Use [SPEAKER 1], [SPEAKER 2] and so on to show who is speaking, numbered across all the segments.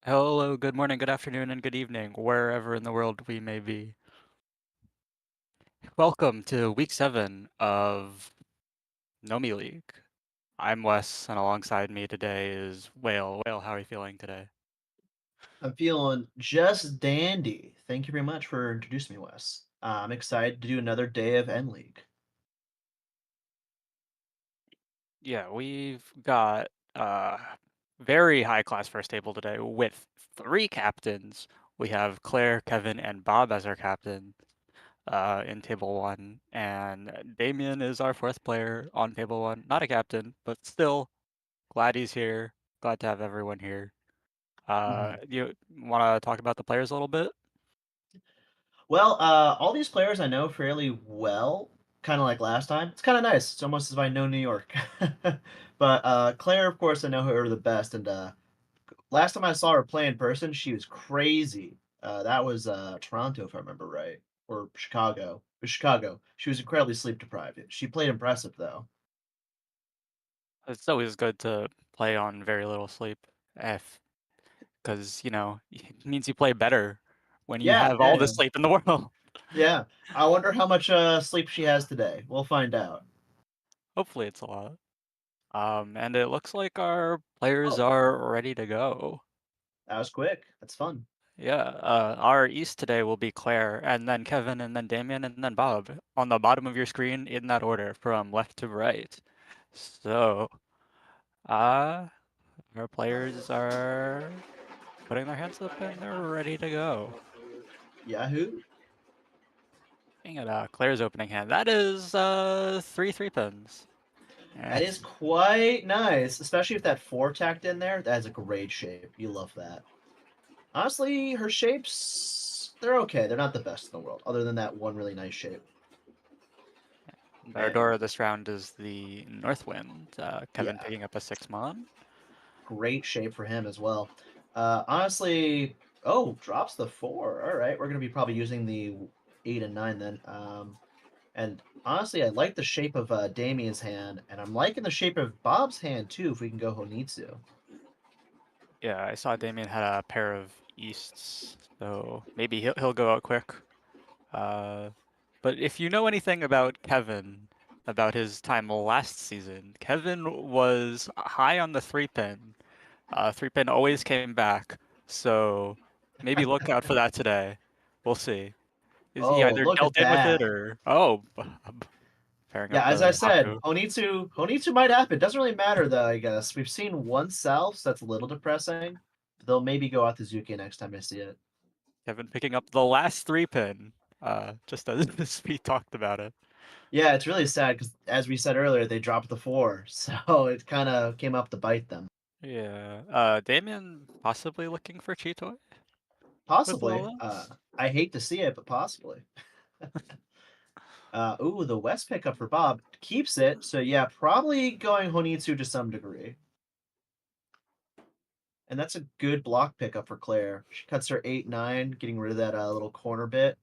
[SPEAKER 1] Hello, good morning, good afternoon, and good evening, wherever in the world we may be. Welcome to week 7 of Nomi League. I'm Wes, and alongside me today is Whale. Whale, how are you feeling today?
[SPEAKER 2] I'm feeling just dandy. Thank you very much for introducing me, Wes. I'm excited to do another day of N League.
[SPEAKER 1] Yeah, we've got very high class first table today with 3 captains. We have Claire, Kevin, and Bob as our captain in table 1, and Damien is our 4th player on table 1. Not a captain, but still glad he's here. Glad to have everyone here.
[SPEAKER 2] Mhm.
[SPEAKER 1] You want to talk about the players a little bit?
[SPEAKER 2] Well, all these players I know fairly well, kind of like last time. It's kind of nice. It's almost as if I know New York. But Claire, of course, I know her the best. And last time I saw her play in person, she was crazy. That was Toronto, if I remember right, or Chicago. It was Chicago. She was incredibly sleep deprived. She played impressive though.
[SPEAKER 1] It's always good to play on very little sleep, if because it means you play better when you
[SPEAKER 2] Yeah,
[SPEAKER 1] have
[SPEAKER 2] yeah,
[SPEAKER 1] all the
[SPEAKER 2] yeah.
[SPEAKER 1] sleep in the world.
[SPEAKER 2] Yeah. I wonder how much sleep she has today. We'll find out.
[SPEAKER 1] Hopefully, it's a lot. And it looks like our players
[SPEAKER 2] Oh,
[SPEAKER 1] are ready to go.
[SPEAKER 2] that was quick. That's fun.
[SPEAKER 1] Yeah, our East today will be Claire, and then Kevin, and then Damien, and then Bob on the bottom of your screen in that order from left to right. So, uh, our players are putting their hands up and they're ready to go.
[SPEAKER 2] Yahoo.
[SPEAKER 1] Looking at Claire's opening hand, that is 3 3 pins.
[SPEAKER 2] That
[SPEAKER 1] Eh,
[SPEAKER 2] is quite nice, especially with that four tacked in there. That is a great shape. You love that. Honestly, her shapes, they're okay. They're not the best in the world, other than that one really nice shape.
[SPEAKER 1] Our
[SPEAKER 2] And
[SPEAKER 1] door this round is the Northwind. Kevin
[SPEAKER 2] yeah,
[SPEAKER 1] picking up a 6 mon.
[SPEAKER 2] great shape for him as well. Honestly, oh, drops the four. All right, we're going to be probably using the eight and nine then. And honestly, I like the shape of Damien's hand, and I'm liking the shape of Bob's hand too. If we can go Honitsu,
[SPEAKER 1] Yeah, I saw Damien had a pair of Easts, so maybe he'll go out quick. Uh, but if you know anything about Kevin, about his time last season, Kevin was high on the 3 pin. 3 pin always came back, so maybe look out for that today. We'll see. Is he
[SPEAKER 2] oh,
[SPEAKER 1] either
[SPEAKER 2] look at
[SPEAKER 1] dealt in with it
[SPEAKER 2] that.
[SPEAKER 1] or pairing up
[SPEAKER 2] Yeah, as I
[SPEAKER 1] the
[SPEAKER 2] said,
[SPEAKER 1] Haku?
[SPEAKER 2] Honitsu might happen. Doesn't really matter though. I guess we've seen one self, so that's a little depressing. They'll maybe go out to Zuki next time I see it.
[SPEAKER 1] Kevin picking up the last 3 pin, just as we talked about it.
[SPEAKER 2] Yeah, it's really sad because, as we said earlier, they dropped the four, so it kind of came up to bite them.
[SPEAKER 1] Yeah. Damien possibly looking for Cheetoy with
[SPEAKER 2] Possibly.
[SPEAKER 1] all this?
[SPEAKER 2] I hate to see it, but possibly. Ooh, the West pickup for Bob keeps it. So yeah, probably going Honitsu to some degree. And that's a good block pickup for Claire. She cuts her 8-9, getting rid of that little corner bit.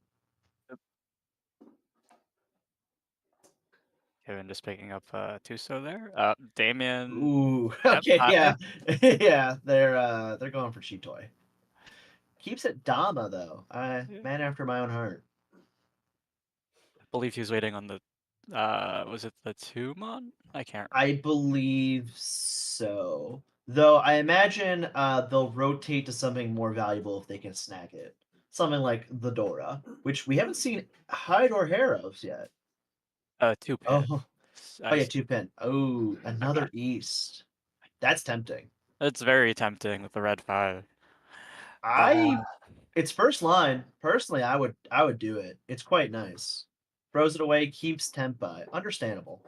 [SPEAKER 1] Kevin just picking up Tuso there. Damien.
[SPEAKER 2] Ooh,
[SPEAKER 1] Yep.
[SPEAKER 2] okay, yeah. Yeah, they're going for Chitoy. Keeps it Dama though.
[SPEAKER 1] Yeah.
[SPEAKER 2] Man after my own heart.
[SPEAKER 1] I believe he was waiting on the. Was it the 2 mon? I can't
[SPEAKER 2] I
[SPEAKER 1] remember.
[SPEAKER 2] believe so. Though I imagine they'll rotate to something more valuable if they can snag it. Something like the Dora, which we haven't seen hide or hair of yet.
[SPEAKER 1] 2 pin.
[SPEAKER 2] Oh, oh
[SPEAKER 1] I
[SPEAKER 2] yeah,
[SPEAKER 1] see.
[SPEAKER 2] two pin. Oh,
[SPEAKER 1] My bad.
[SPEAKER 2] another East. That's tempting.
[SPEAKER 1] It's very tempting with the red 5. Uh,
[SPEAKER 2] I It's first line. Personally, I would do it. It's quite nice. Throws it away, keeps tempi. Understandable.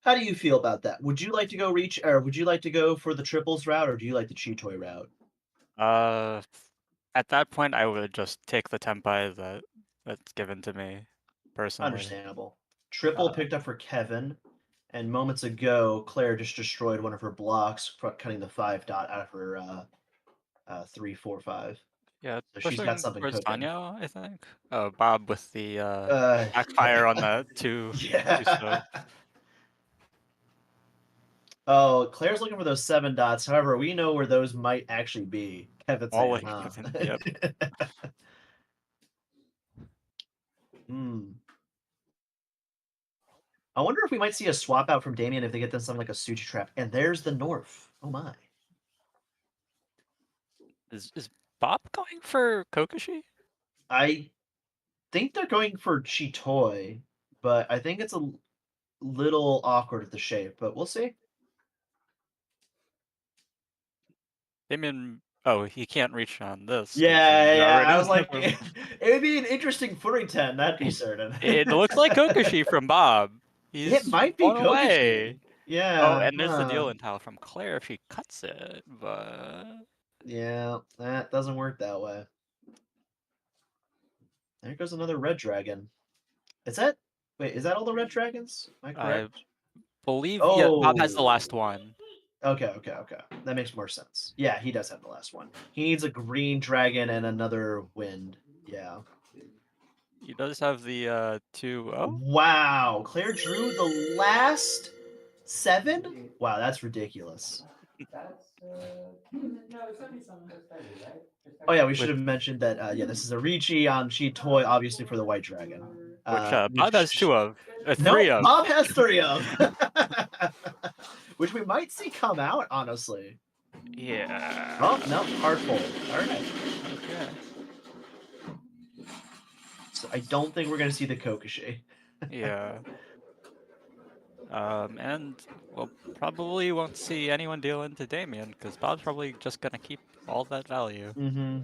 [SPEAKER 2] How do you feel about that? Would you like to go reach, or would you like to go for the triples route, or do you like the Cheetoy route?
[SPEAKER 1] uh, at that point, I would just take the tempai that's given to me, personally.
[SPEAKER 2] Understandable. Triple
[SPEAKER 1] Uh,
[SPEAKER 2] picked up for Kevin, and moments ago, Claire just destroyed one of her blocks, cutting the five dot out of her 3-4-5.
[SPEAKER 1] yeah,
[SPEAKER 2] So she's got
[SPEAKER 1] pushing
[SPEAKER 2] something
[SPEAKER 1] towards
[SPEAKER 2] cooking.
[SPEAKER 1] Tanya, I think. Oh, Bob with the
[SPEAKER 2] Yeah,
[SPEAKER 1] backfire on the two
[SPEAKER 2] yeah.
[SPEAKER 1] so.
[SPEAKER 2] Oh, Claire's looking for those 7 dots. However, we know where those might actually be. Kevin's
[SPEAKER 1] All
[SPEAKER 2] hand,
[SPEAKER 1] in
[SPEAKER 2] huh?
[SPEAKER 1] Kevin. Yep.
[SPEAKER 2] Hmm. I wonder if we might see a swap out from Damien if they get them something like a Suchi Trap. And there's the North. Oh my.
[SPEAKER 1] Is Bob going for Kokoshi?
[SPEAKER 2] I think they're going for Chitoy, but I think it's a little awkward with the shape, but we'll see.
[SPEAKER 1] Damien. Oh, he can't reach on this because
[SPEAKER 2] Yeah,
[SPEAKER 1] he
[SPEAKER 2] yeah.
[SPEAKER 1] already
[SPEAKER 2] I
[SPEAKER 1] has
[SPEAKER 2] was like,
[SPEAKER 1] a.
[SPEAKER 2] it would be an interesting footing 10, that'd be certain.
[SPEAKER 1] It looks like Kokoshi from Bob.
[SPEAKER 2] It
[SPEAKER 1] He's
[SPEAKER 2] might be
[SPEAKER 1] one
[SPEAKER 2] Kokoshi.
[SPEAKER 1] away. Oh,
[SPEAKER 2] Yeah,
[SPEAKER 1] and there's the deal in tile from Claire if she cuts it, but
[SPEAKER 2] yeah, that doesn't work that way. There goes another red dragon. Is that wait, is that all the red dragons? Am I
[SPEAKER 1] I
[SPEAKER 2] correct?
[SPEAKER 1] believe yeah, Bob has the
[SPEAKER 2] Oh.
[SPEAKER 1] last one.
[SPEAKER 2] Okay, okay, okay. That makes more sense. Yeah, he does have the last one. He needs a green dragon and another wind. Yeah.
[SPEAKER 1] He does have the 2-0.
[SPEAKER 2] Wow, Claire drew the last 7? Wow, that's ridiculous. Oh yeah, we should
[SPEAKER 1] Which
[SPEAKER 2] have mentioned that. Yeah, this is a Riichi on Cheat Toy, obviously for the White Dragon.
[SPEAKER 1] Bob has
[SPEAKER 2] Which
[SPEAKER 1] 2 of,
[SPEAKER 2] nope,
[SPEAKER 1] 3 of.
[SPEAKER 2] Bob has 3 of, which we might see come out honestly. Oh
[SPEAKER 1] Yeah.
[SPEAKER 2] no, hard fold. All right,
[SPEAKER 1] Okay.
[SPEAKER 2] so I don't think we're gonna see the Kokoshi.
[SPEAKER 1] Yeah. And we'll probably won't see anyone deal into Damien because Bob's probably just gonna keep all that value.
[SPEAKER 2] Mm-hmm.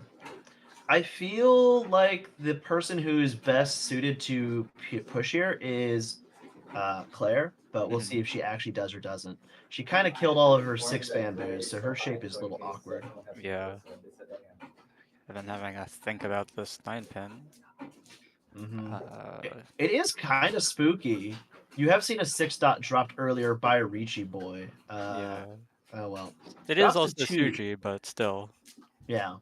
[SPEAKER 2] I feel like the person who's best suited to push here is Claire, but we'll see
[SPEAKER 1] Mhm.
[SPEAKER 2] if she actually does or doesn't. She kind of killed all of her 6 bamboos, so her shape is a little awkward.
[SPEAKER 1] Yeah. I've been having a think about this 9-pin.
[SPEAKER 2] Mm-hmm. It,
[SPEAKER 1] Uh,
[SPEAKER 2] it is kind of spooky. You have seen a 6 dot dropped earlier by a Riichi boy.
[SPEAKER 1] yeah.
[SPEAKER 2] Oh well.
[SPEAKER 1] It is
[SPEAKER 2] Dropped to
[SPEAKER 1] also
[SPEAKER 2] 2.
[SPEAKER 1] Suji, but still.
[SPEAKER 2] Yeah.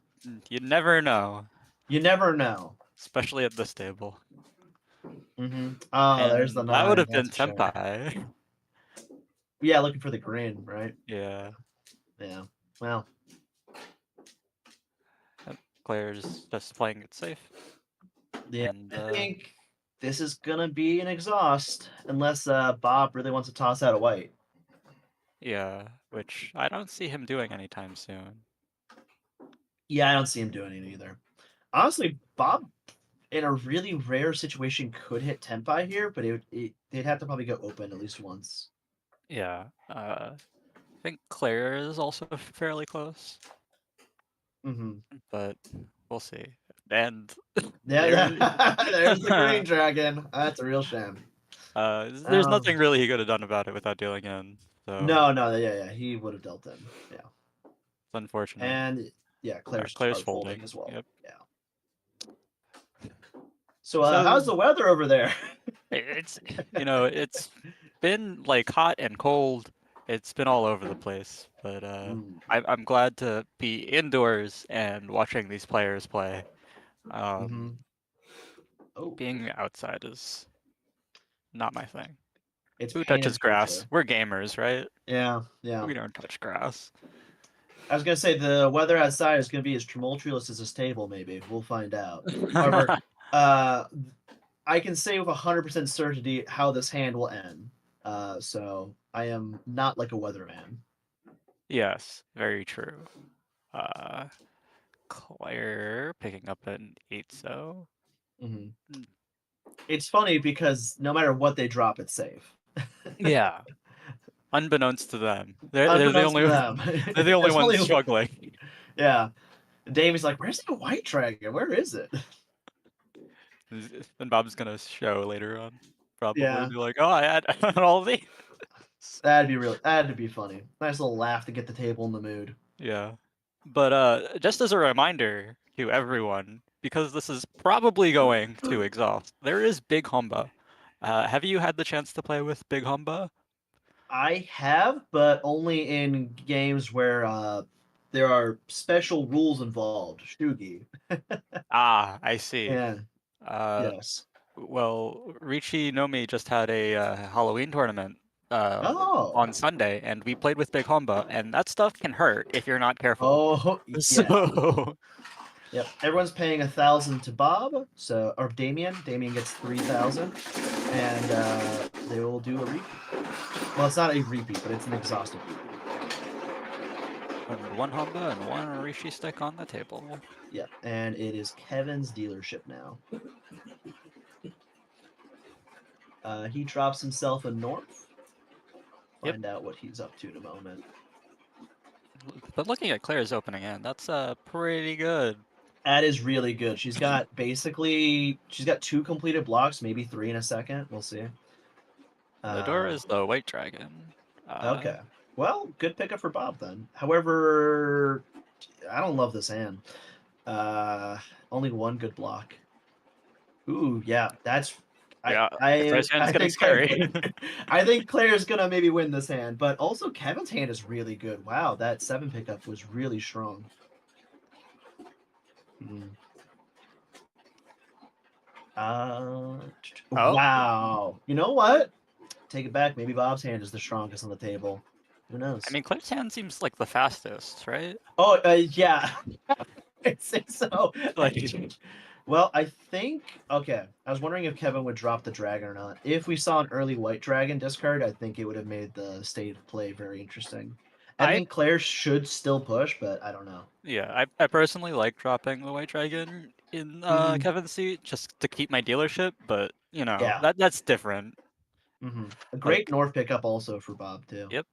[SPEAKER 1] You never know.
[SPEAKER 2] You never know.
[SPEAKER 1] Especially at this table.
[SPEAKER 2] Mm-hmm. Oh, there's the
[SPEAKER 1] And that would
[SPEAKER 2] 9.
[SPEAKER 1] have been
[SPEAKER 2] That's a shame.
[SPEAKER 1] Senpai.
[SPEAKER 2] Yeah, looking for the green, right?
[SPEAKER 1] Yeah.
[SPEAKER 2] Yeah. Well,
[SPEAKER 1] Claire's just playing it safe.
[SPEAKER 2] yeah,
[SPEAKER 1] And
[SPEAKER 2] I think this is gonna be an exhaust unless Bob really wants to toss out a white.
[SPEAKER 1] yeah, which I don't see him doing anytime soon.
[SPEAKER 2] Yeah, I don't see him doing it either. Honestly, Bob, in a really rare situation, could hit Tenpai here, but they'd have to probably go open at least once.
[SPEAKER 1] Yeah. I think Claire is also fairly close,
[SPEAKER 2] Mm-hmm.
[SPEAKER 1] but we'll see. And
[SPEAKER 2] Yeah,
[SPEAKER 1] there,
[SPEAKER 2] there's the green dragon. That's a real shame.
[SPEAKER 1] there's
[SPEAKER 2] Um,
[SPEAKER 1] nothing really he could have done about it without dealing in. So
[SPEAKER 2] no, no, yeah, yeah, he would have dealt in. Yeah,
[SPEAKER 1] it's unfortunate.
[SPEAKER 2] and yeah, Claire's just
[SPEAKER 1] Claire's
[SPEAKER 2] hard folding
[SPEAKER 1] folding.
[SPEAKER 2] as well.
[SPEAKER 1] Yep.
[SPEAKER 2] Yeah. So,
[SPEAKER 1] So
[SPEAKER 2] how's the weather over there?
[SPEAKER 1] it's it's been like hot and cold. It's been all over the place, but
[SPEAKER 2] Mm,
[SPEAKER 1] I'm glad to be indoors and watching these players play. Um,
[SPEAKER 2] mm-hmm. Oh,
[SPEAKER 1] being outside is not my thing.
[SPEAKER 2] it's
[SPEAKER 1] Who
[SPEAKER 2] painted
[SPEAKER 1] touches
[SPEAKER 2] torture.
[SPEAKER 1] grass? We're gamers, right?
[SPEAKER 2] Yeah, yeah.
[SPEAKER 1] We don't touch grass.
[SPEAKER 2] I was gonna say the weather outside is gonna be as tumultuous as this table. Maybe we'll find out. However, uh, I can say with 100% certainty how this hand will end. So I am not like a weatherman.
[SPEAKER 1] Yes, very true. Uh, Claire picking up an 8-0.
[SPEAKER 2] Hmm.
[SPEAKER 1] Mm,
[SPEAKER 2] It's funny because no matter what they drop, it's safe.
[SPEAKER 1] yeah, unbeknownst to them, they're the
[SPEAKER 2] Unbeknownst to
[SPEAKER 1] only
[SPEAKER 2] them,
[SPEAKER 1] they're the only
[SPEAKER 2] there's
[SPEAKER 1] ones
[SPEAKER 2] only
[SPEAKER 1] struggling.
[SPEAKER 2] yeah. Davey's like, "Where's the white dragon? Where is it?"
[SPEAKER 1] And Bob's gonna show later on. Probably
[SPEAKER 2] Yeah,
[SPEAKER 1] be like, "Oh, I had all these."
[SPEAKER 2] that'd be funny. Nice little laugh to get the table in the mood.
[SPEAKER 1] Yeah. But just as a reminder to everyone, because this is probably going to exhaust, there is Big Humba. Have you had the chance to play with Big Humba?
[SPEAKER 2] I have, but only in games where there are special rules involved. Shugi.
[SPEAKER 1] Ah, I see.
[SPEAKER 2] Yeah.
[SPEAKER 1] Uh,
[SPEAKER 2] Yes.
[SPEAKER 1] well, Riichi Nomi just had a Halloween tournament
[SPEAKER 2] Oh.
[SPEAKER 1] on Sunday, and we played with Big Homba, and that stuff can hurt if you're not careful.
[SPEAKER 2] Oh, yeah.
[SPEAKER 1] So
[SPEAKER 2] Yep. Everyone's paying 1,000 to Bob, so or Damien. Damien gets 3,000, and they will do a repeat. Well, it's not a repeat, but it's an exhaustive repeat.
[SPEAKER 1] and one Homba and one Riichi stick on the table.
[SPEAKER 2] Yep. And it is Kevin's dealership now. He drops himself a North.
[SPEAKER 1] Yep.
[SPEAKER 2] Find out what he's up to in a moment.
[SPEAKER 1] But looking at Claire's opening hand, that's pretty good.
[SPEAKER 2] That is really good. She's got two completed blocks, maybe three in a second. We'll see.
[SPEAKER 1] The door is the White Dragon.
[SPEAKER 2] Okay. Well, good pickup for Bob then. However, I don't love this hand. Only one good block. Ooh, yeah, that's.
[SPEAKER 1] Yeah,
[SPEAKER 2] I
[SPEAKER 1] Claire's hand's
[SPEAKER 2] I
[SPEAKER 1] getting
[SPEAKER 2] think
[SPEAKER 1] scary.
[SPEAKER 2] I think Claire's gonna maybe win this hand, but also Kevin's hand is really good. Wow, that 7 pickup was really strong. Hmm. Wow. You know what? Take it back. Maybe Bob's hand is the strongest on the table. Who knows?
[SPEAKER 1] I mean, Claire's hand seems like the fastest, right?
[SPEAKER 2] Oh, yeah. I think so.
[SPEAKER 1] Like,
[SPEAKER 2] Well, I think okay. I was wondering if Kevin would drop the dragon or not. If we saw an early white dragon discard, I think it would have made the state of play very interesting. I
[SPEAKER 1] I
[SPEAKER 2] think Claire should still push, but I don't know.
[SPEAKER 1] yeah, I personally like dropping the White Dragon in
[SPEAKER 2] Mhm.
[SPEAKER 1] Kevin's seat just to keep my dealership, but you know
[SPEAKER 2] Yeah.
[SPEAKER 1] that's different.
[SPEAKER 2] A great
[SPEAKER 1] Like,
[SPEAKER 2] North pickup also for Bob too.
[SPEAKER 1] yep.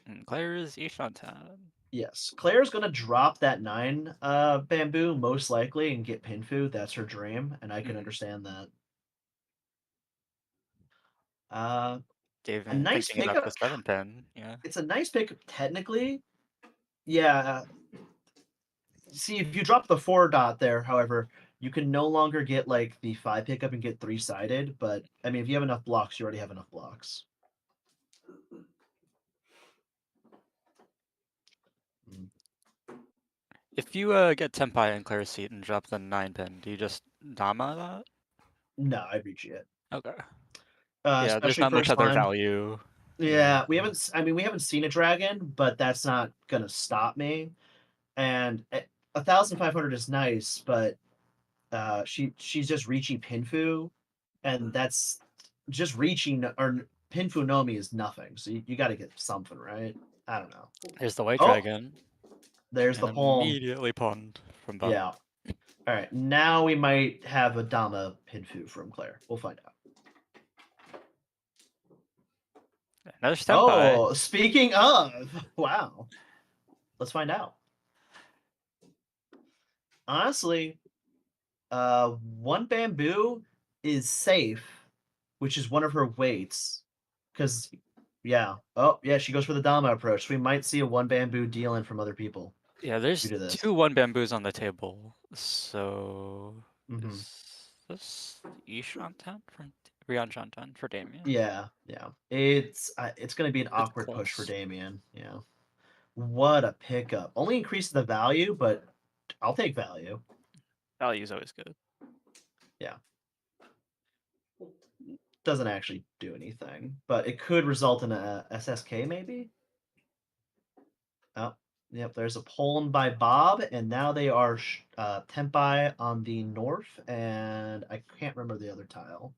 [SPEAKER 1] And Claire's Ishantan.
[SPEAKER 2] Yes, Claire's gonna drop that 9 bamboo most likely and get Pinfu. That's her dream, and I can
[SPEAKER 1] Mm.
[SPEAKER 2] understand that. Uh, a
[SPEAKER 1] David
[SPEAKER 2] nice
[SPEAKER 1] thinking about the
[SPEAKER 2] pickup.
[SPEAKER 1] 7 pin. Yeah.
[SPEAKER 2] It's a nice pickup technically. Yeah. See, if you drop the 4 dot there, however, you can no longer get like the 5 pickup and get 3-sided. But I mean, if you have enough blocks, you already have enough blocks. Mm.
[SPEAKER 1] If you get Tempai in Claire's seat and drop the 9 pin, do you just Dama that?
[SPEAKER 2] No, I reach it.
[SPEAKER 1] Okay. Yeah, there's
[SPEAKER 2] Especially
[SPEAKER 1] not much
[SPEAKER 2] first
[SPEAKER 1] other
[SPEAKER 2] time.
[SPEAKER 1] value. Yeah.
[SPEAKER 2] Yeah, we haven't. I mean, we haven't seen a dragon, but that's not gonna stop me. And 1,500 is nice, but she's just reaching Pinfu, and that's just reaching or Pinfu Nomi is nothing. So you got to get something right. I don't know.
[SPEAKER 1] Here's the White
[SPEAKER 2] Oh,
[SPEAKER 1] Dragon,
[SPEAKER 2] there's
[SPEAKER 1] and
[SPEAKER 2] the palm.
[SPEAKER 1] immediately pawned from Bob.
[SPEAKER 2] Yeah. All right. Now we might have a Dama Pinfu from Claire. We'll find out.
[SPEAKER 1] Another Tempai.
[SPEAKER 2] Oh, speaking of, wow. Let's find out. Honestly, one bamboo is safe, which is one of her weights. Because, yeah. Oh, yeah, she goes for the Dama approach. We might see a one bamboo deal in from other people
[SPEAKER 1] Yeah,
[SPEAKER 2] due
[SPEAKER 1] there's
[SPEAKER 2] to this.
[SPEAKER 1] 2 1 bamboos on the table. So
[SPEAKER 2] Hmm.
[SPEAKER 1] is this Ishantan from Rianchantan for Damien?
[SPEAKER 2] Yeah, yeah. It's going to be an
[SPEAKER 1] It's
[SPEAKER 2] awkward push for
[SPEAKER 1] close.
[SPEAKER 2] Damien. Yeah. What a pickup. Only increased the value, but I'll take value.
[SPEAKER 1] Value's always good.
[SPEAKER 2] Yeah. Doesn't actually do anything, but it could result in a SSK maybe. Oh, yep. There's a Poland by Bob, and now they are Tempai on the north, and I can't remember the other tile.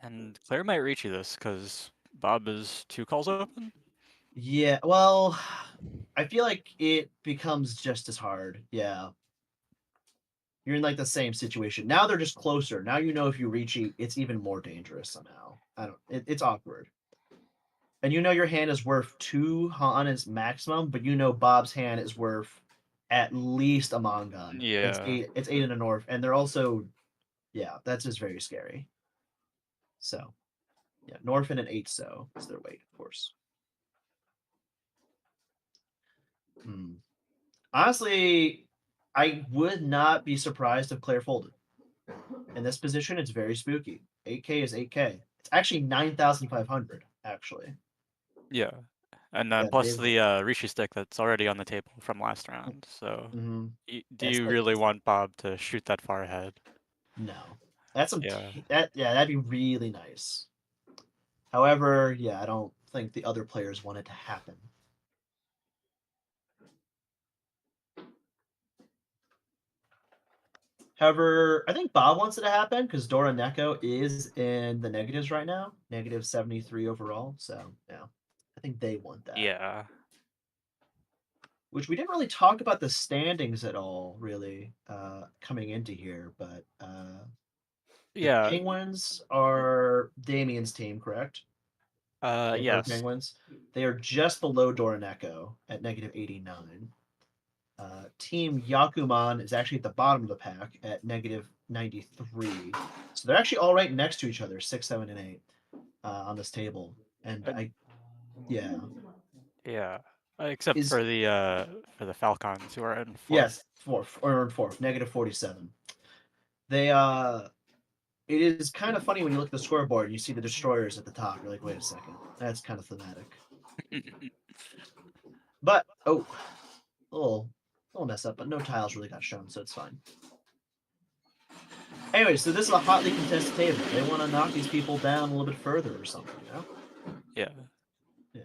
[SPEAKER 1] And Claire might reach you this because Bob is 2 calls open.
[SPEAKER 2] Yeah, well, I feel like it becomes just as hard. Yeah, you're in like the same situation. Now they're just closer. Now you know if you reach it, it's even more dangerous somehow. I don't. It's awkward. And you know your hand is worth 2 on its maximum, but you know Bob's hand is worth at least a Mongon. It's
[SPEAKER 1] Yeah.
[SPEAKER 2] 8. It's 8 in the north, and they're also yeah. That's just very scary. So yeah, north and an 8 so is their weight, of course. Hmm. Honestly, I would not be surprised if Claire folded. In this position, it's very spooky. 8K is 8K. It's actually 9,500, actually.
[SPEAKER 1] Yeah. And
[SPEAKER 2] Yeah,
[SPEAKER 1] then plus
[SPEAKER 2] they've.
[SPEAKER 1] the Riichi stick that's already on the table from last round. So
[SPEAKER 2] Mhm.
[SPEAKER 1] do
[SPEAKER 2] That's
[SPEAKER 1] you
[SPEAKER 2] like
[SPEAKER 1] really want Bob to shoot that far ahead?
[SPEAKER 2] no. That's some
[SPEAKER 1] Yeah.
[SPEAKER 2] that yeah, that'd be really nice. However, yeah, I don't think the other players want it to happen. However, I think Bob wants it to happen because Dora Neko is in the negatives right now, negative 73 overall. So, yeah, I think they want that.
[SPEAKER 1] Yeah.
[SPEAKER 2] Which we didn't really talk about the standings at all, really, coming into here. But the
[SPEAKER 1] Yeah.
[SPEAKER 2] Penguins are Damien's team, correct? They're both
[SPEAKER 1] Yes.
[SPEAKER 2] Penguins. They are just below Dora Neko at negative 89. Team Yakuman is actually at the bottom of the pack at negative 93. So they're actually all right next to each other, 6, 7, and 8 on this table. And
[SPEAKER 1] And
[SPEAKER 2] yeah.
[SPEAKER 1] yeah. Except
[SPEAKER 2] Is,
[SPEAKER 1] for the Falcons who are in
[SPEAKER 2] yes,
[SPEAKER 1] fourth.
[SPEAKER 2] fourth, or in fourth, negative 47. They, it is kind of funny when you look at the scoreboard and you see the destroyers at the top. You're like, wait a second, that's kind of thematic. But, oh, little mess up, but no tiles really got shown, so it's fine. Anyway, so this is a hotly contested table. They want to knock these people down a little bit further or something, you know?
[SPEAKER 1] Yeah.
[SPEAKER 2] Yeah.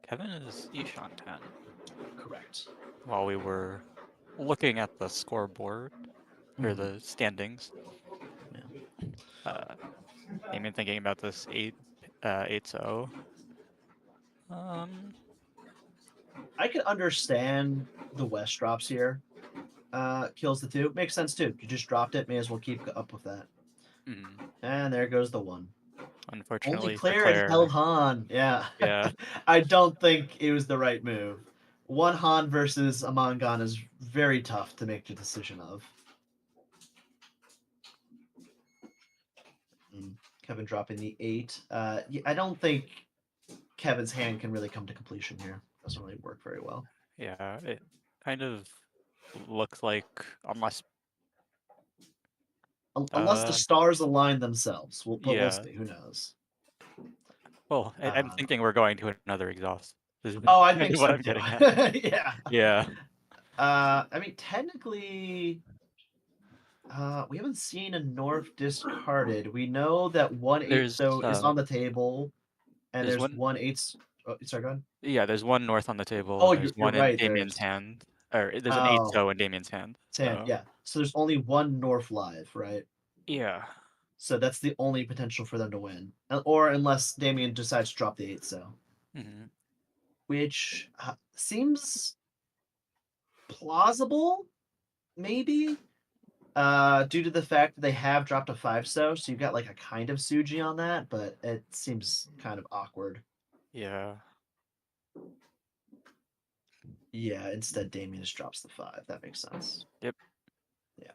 [SPEAKER 1] Kevin is Ishantan.
[SPEAKER 2] Correct.
[SPEAKER 1] While we were looking at the scoreboard or
[SPEAKER 2] Mhm.
[SPEAKER 1] the standings,
[SPEAKER 2] Yeah.
[SPEAKER 1] uh, I've been thinking about this 8-0. Um,
[SPEAKER 2] I could understand the West drops here. Kills the 2. Makes sense too. You just dropped it, may as well keep up with that.
[SPEAKER 1] mm,
[SPEAKER 2] And there goes the 1. Only
[SPEAKER 1] unfortunately for
[SPEAKER 2] Claire had held
[SPEAKER 1] Claire,
[SPEAKER 2] Han. Yeah.
[SPEAKER 1] yeah,
[SPEAKER 2] I don't think it was the right move. One Han versus Amangan is very tough to make the decision of. Kevin dropping the 8. I don't think Kevin's hand can really come to completion here. Doesn't really work very well.
[SPEAKER 1] yeah, it kind of looks like unless,
[SPEAKER 2] Unless the
[SPEAKER 1] uh,
[SPEAKER 2] stars align themselves. But we'll
[SPEAKER 1] yeah.
[SPEAKER 2] see. Who knows?
[SPEAKER 1] Well, I'm
[SPEAKER 2] Uh,
[SPEAKER 1] thinking we're going to another exhaust. This is
[SPEAKER 2] oh, I
[SPEAKER 1] kind
[SPEAKER 2] think
[SPEAKER 1] of what
[SPEAKER 2] so
[SPEAKER 1] I'm
[SPEAKER 2] too.
[SPEAKER 1] getting at.
[SPEAKER 2] Yeah.
[SPEAKER 1] Yeah,
[SPEAKER 2] I mean, technically, we haven't seen a North discarded. We know that one eight
[SPEAKER 1] there's
[SPEAKER 2] so is
[SPEAKER 1] uh,
[SPEAKER 2] on the table, and
[SPEAKER 1] there's
[SPEAKER 2] there's
[SPEAKER 1] one.
[SPEAKER 2] one eight. Oh, sorry, go ahead.
[SPEAKER 1] Yeah, there's one north on the table,
[SPEAKER 2] Oh,
[SPEAKER 1] and there's
[SPEAKER 2] you're
[SPEAKER 1] one in
[SPEAKER 2] right.
[SPEAKER 1] Damien's
[SPEAKER 2] There's
[SPEAKER 1] hand. Or there's an
[SPEAKER 2] oh,
[SPEAKER 1] 8-0 in Damien's hand.
[SPEAKER 2] 10.
[SPEAKER 1] So
[SPEAKER 2] Yeah. So there's only one North live, right?
[SPEAKER 1] yeah.
[SPEAKER 2] So that's the only potential for them to win, or unless Damien decides to drop the 8 so,
[SPEAKER 1] Hmm.
[SPEAKER 2] which seems plausible, maybe. Due to the fact that they have dropped a 5 so you've got like a kind of Suji on that, but it seems kind of awkward.
[SPEAKER 1] Yeah.
[SPEAKER 2] Yeah, instead Damien just drops the 5. That makes sense.
[SPEAKER 1] Yep.
[SPEAKER 2] Yeah.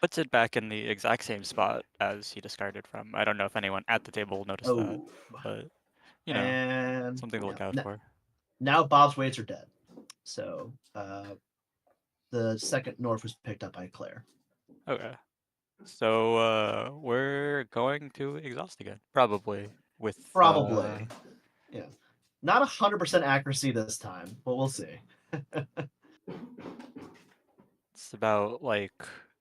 [SPEAKER 1] Puts it back in the exact same spot as he discarded from. I don't know if anyone at the table noticed that,
[SPEAKER 2] Oh,
[SPEAKER 1] but
[SPEAKER 2] and
[SPEAKER 1] something to
[SPEAKER 2] yeah.
[SPEAKER 1] look out for.
[SPEAKER 2] Now Bob's weights are dead. So the second North was picked up by Claire.
[SPEAKER 1] Okay. So we're going to exhaust again, probably with
[SPEAKER 2] Probably. Yeah. Not 100% accuracy this time, but we'll see.
[SPEAKER 1] it's about like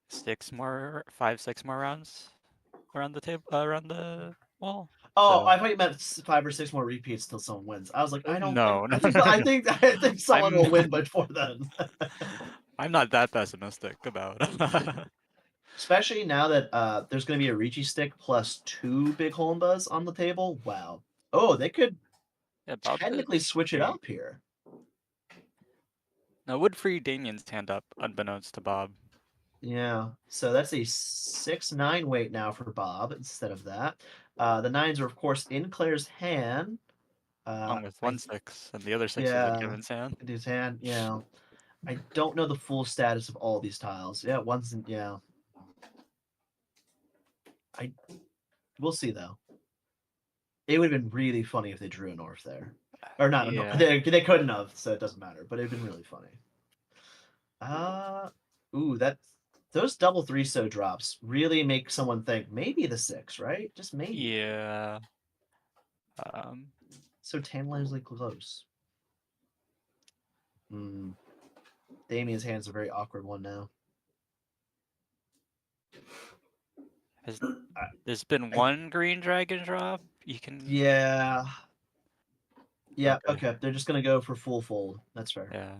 [SPEAKER 1] 5, 6 more rounds around the table, around the wall.
[SPEAKER 2] Oh,
[SPEAKER 1] So
[SPEAKER 2] I thought you meant 5 or 6 more repeats till someone wins. I was like, I don't think.
[SPEAKER 1] no, no,
[SPEAKER 2] I think.
[SPEAKER 1] no,
[SPEAKER 2] I
[SPEAKER 1] no.
[SPEAKER 2] think. I think someone
[SPEAKER 1] I'm
[SPEAKER 2] will win before then.
[SPEAKER 1] I'm not that pessimistic about.
[SPEAKER 2] Especially now that there's going to be a Riichi stick plus 2 big Holmbas on the table. Wow. Oh, they could
[SPEAKER 1] Yeah, Bob
[SPEAKER 2] technically
[SPEAKER 1] is
[SPEAKER 2] switch it
[SPEAKER 1] free.
[SPEAKER 2] up here.
[SPEAKER 1] Now would free Damien's hand up, unbeknownst to Bob.
[SPEAKER 2] Yeah. So that's a 6-9 weight now for Bob instead of that. The nines are of course in Claire's hand.
[SPEAKER 1] Along with
[SPEAKER 2] I
[SPEAKER 1] 1-6, and the other 6 is in
[SPEAKER 2] yeah,
[SPEAKER 1] Kevin's hand.
[SPEAKER 2] in his hand. Yeah. I don't know the full status of all these tiles. Yeah, one's in, yeah. I We'll see though. It would have been really funny if they drew a North there. Or not a North.
[SPEAKER 1] Yeah.
[SPEAKER 2] They couldn't have, so it doesn't matter. But it'd been really funny. Uh ooh, that those double 3 so drops really make someone think maybe the 6, right? Just maybe.
[SPEAKER 1] Yeah. Um,
[SPEAKER 2] So tantalizingly close. Damien's hand's a very awkward one now.
[SPEAKER 1] Has
[SPEAKER 2] I-
[SPEAKER 1] there's been
[SPEAKER 2] I-
[SPEAKER 1] one green dragon drop? You can
[SPEAKER 2] yeah. Yeah,
[SPEAKER 1] okay.
[SPEAKER 2] okay. They're just gonna go for full fold. That's fair.
[SPEAKER 1] Yeah.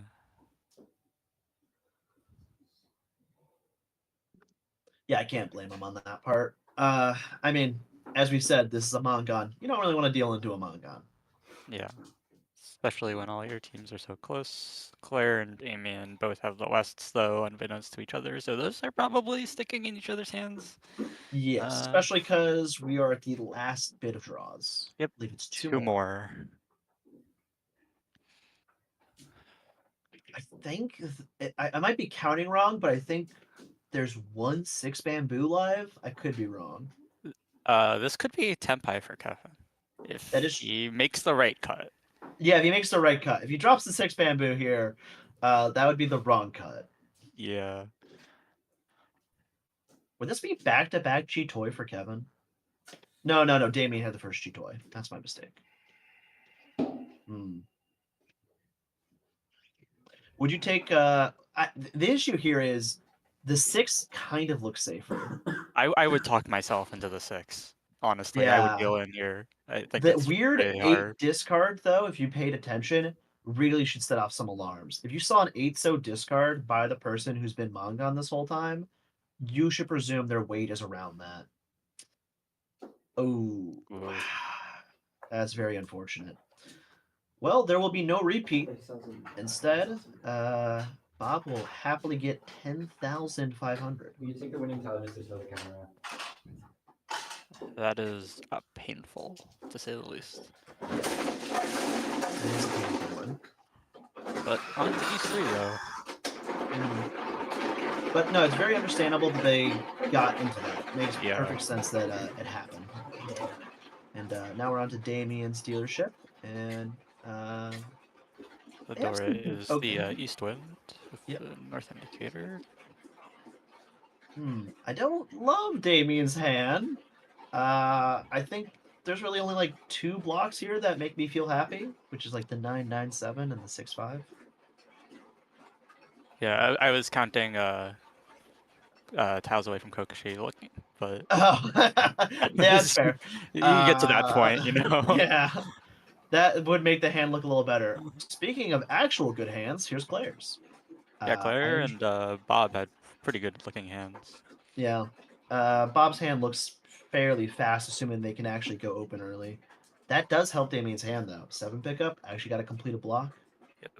[SPEAKER 2] Yeah, I can't blame them on that part. I mean, as we said, this is a Mongon. You don't really want to deal into a Mongon.
[SPEAKER 1] Yeah. Especially when all your teams are so close. Claire and Damien both have the Wests, though, unbeknownst to each other, so those are probably sticking in each other's hands.
[SPEAKER 2] Yes, especially because we are at the last bit of draws.
[SPEAKER 1] Yep.
[SPEAKER 2] I believe it's two
[SPEAKER 1] Two
[SPEAKER 2] more.
[SPEAKER 1] more.
[SPEAKER 2] I think I might be counting wrong, but I think there's one six bamboo live. I could be wrong.
[SPEAKER 1] This could be Tempai for Kevin. If
[SPEAKER 2] That is,
[SPEAKER 1] he makes the right cut.
[SPEAKER 2] yeah. If he makes the right cut, if he drops the six bamboo here, that would be the wrong cut.
[SPEAKER 1] Yeah.
[SPEAKER 2] Would this be back to back Chi Toy for Kevin? No, no, no. Damien had the first Chi Toy. That's my mistake. Hmm. Would you take? The issue here is the six kind of looks safer.
[SPEAKER 1] I would talk myself into the 6. Honestly, I would
[SPEAKER 2] Yeah.
[SPEAKER 1] go in here. I think
[SPEAKER 2] The
[SPEAKER 1] it's
[SPEAKER 2] weird
[SPEAKER 1] really hard.
[SPEAKER 2] 8 discard, though, if you paid attention, really should set off some alarms. If you saw an 8-so discard by the person who's been Mongon this whole time, you should presume their weight is around that. Oh,
[SPEAKER 1] Ooh.
[SPEAKER 2] that's very unfortunate. Well, there will be no repeat. Instead, Bob will happily get 10,500.
[SPEAKER 3] Will you take the winning tile just to show the camera?
[SPEAKER 1] That is painful, to say the least.
[SPEAKER 2] That is a painful one.
[SPEAKER 1] But on to E3, though.
[SPEAKER 2] But no, it's very understandable that they got into that. It makes
[SPEAKER 1] Yeah.
[SPEAKER 2] perfect sense that it happened. And now we're on to Damien's dealership, and
[SPEAKER 1] The
[SPEAKER 2] they have
[SPEAKER 1] door
[SPEAKER 2] some-
[SPEAKER 1] is
[SPEAKER 2] okay.
[SPEAKER 1] the east wind with
[SPEAKER 2] Yep.
[SPEAKER 1] the north indicator.
[SPEAKER 2] I don't love Damien's hand. I think there's really only like 2 blocks here that make me feel happy, which is like the 997 and the 65.
[SPEAKER 1] Yeah, I was counting tiles away from Kokoshi looking, but
[SPEAKER 2] Oh, that's fair.
[SPEAKER 1] you get to that point, you know.
[SPEAKER 2] Yeah, that would make the hand look a little better. Speaking of actual good hands, here's Claire's.
[SPEAKER 1] Yeah,
[SPEAKER 2] I
[SPEAKER 1] Claire
[SPEAKER 2] enj-
[SPEAKER 1] and Bob had pretty good looking hands.
[SPEAKER 2] Yeah. Bob's hand looks fairly fast, assuming they can actually go open early. That does help Damien's hand, though. 7 pickup, actually got to complete a block.
[SPEAKER 1] Yep.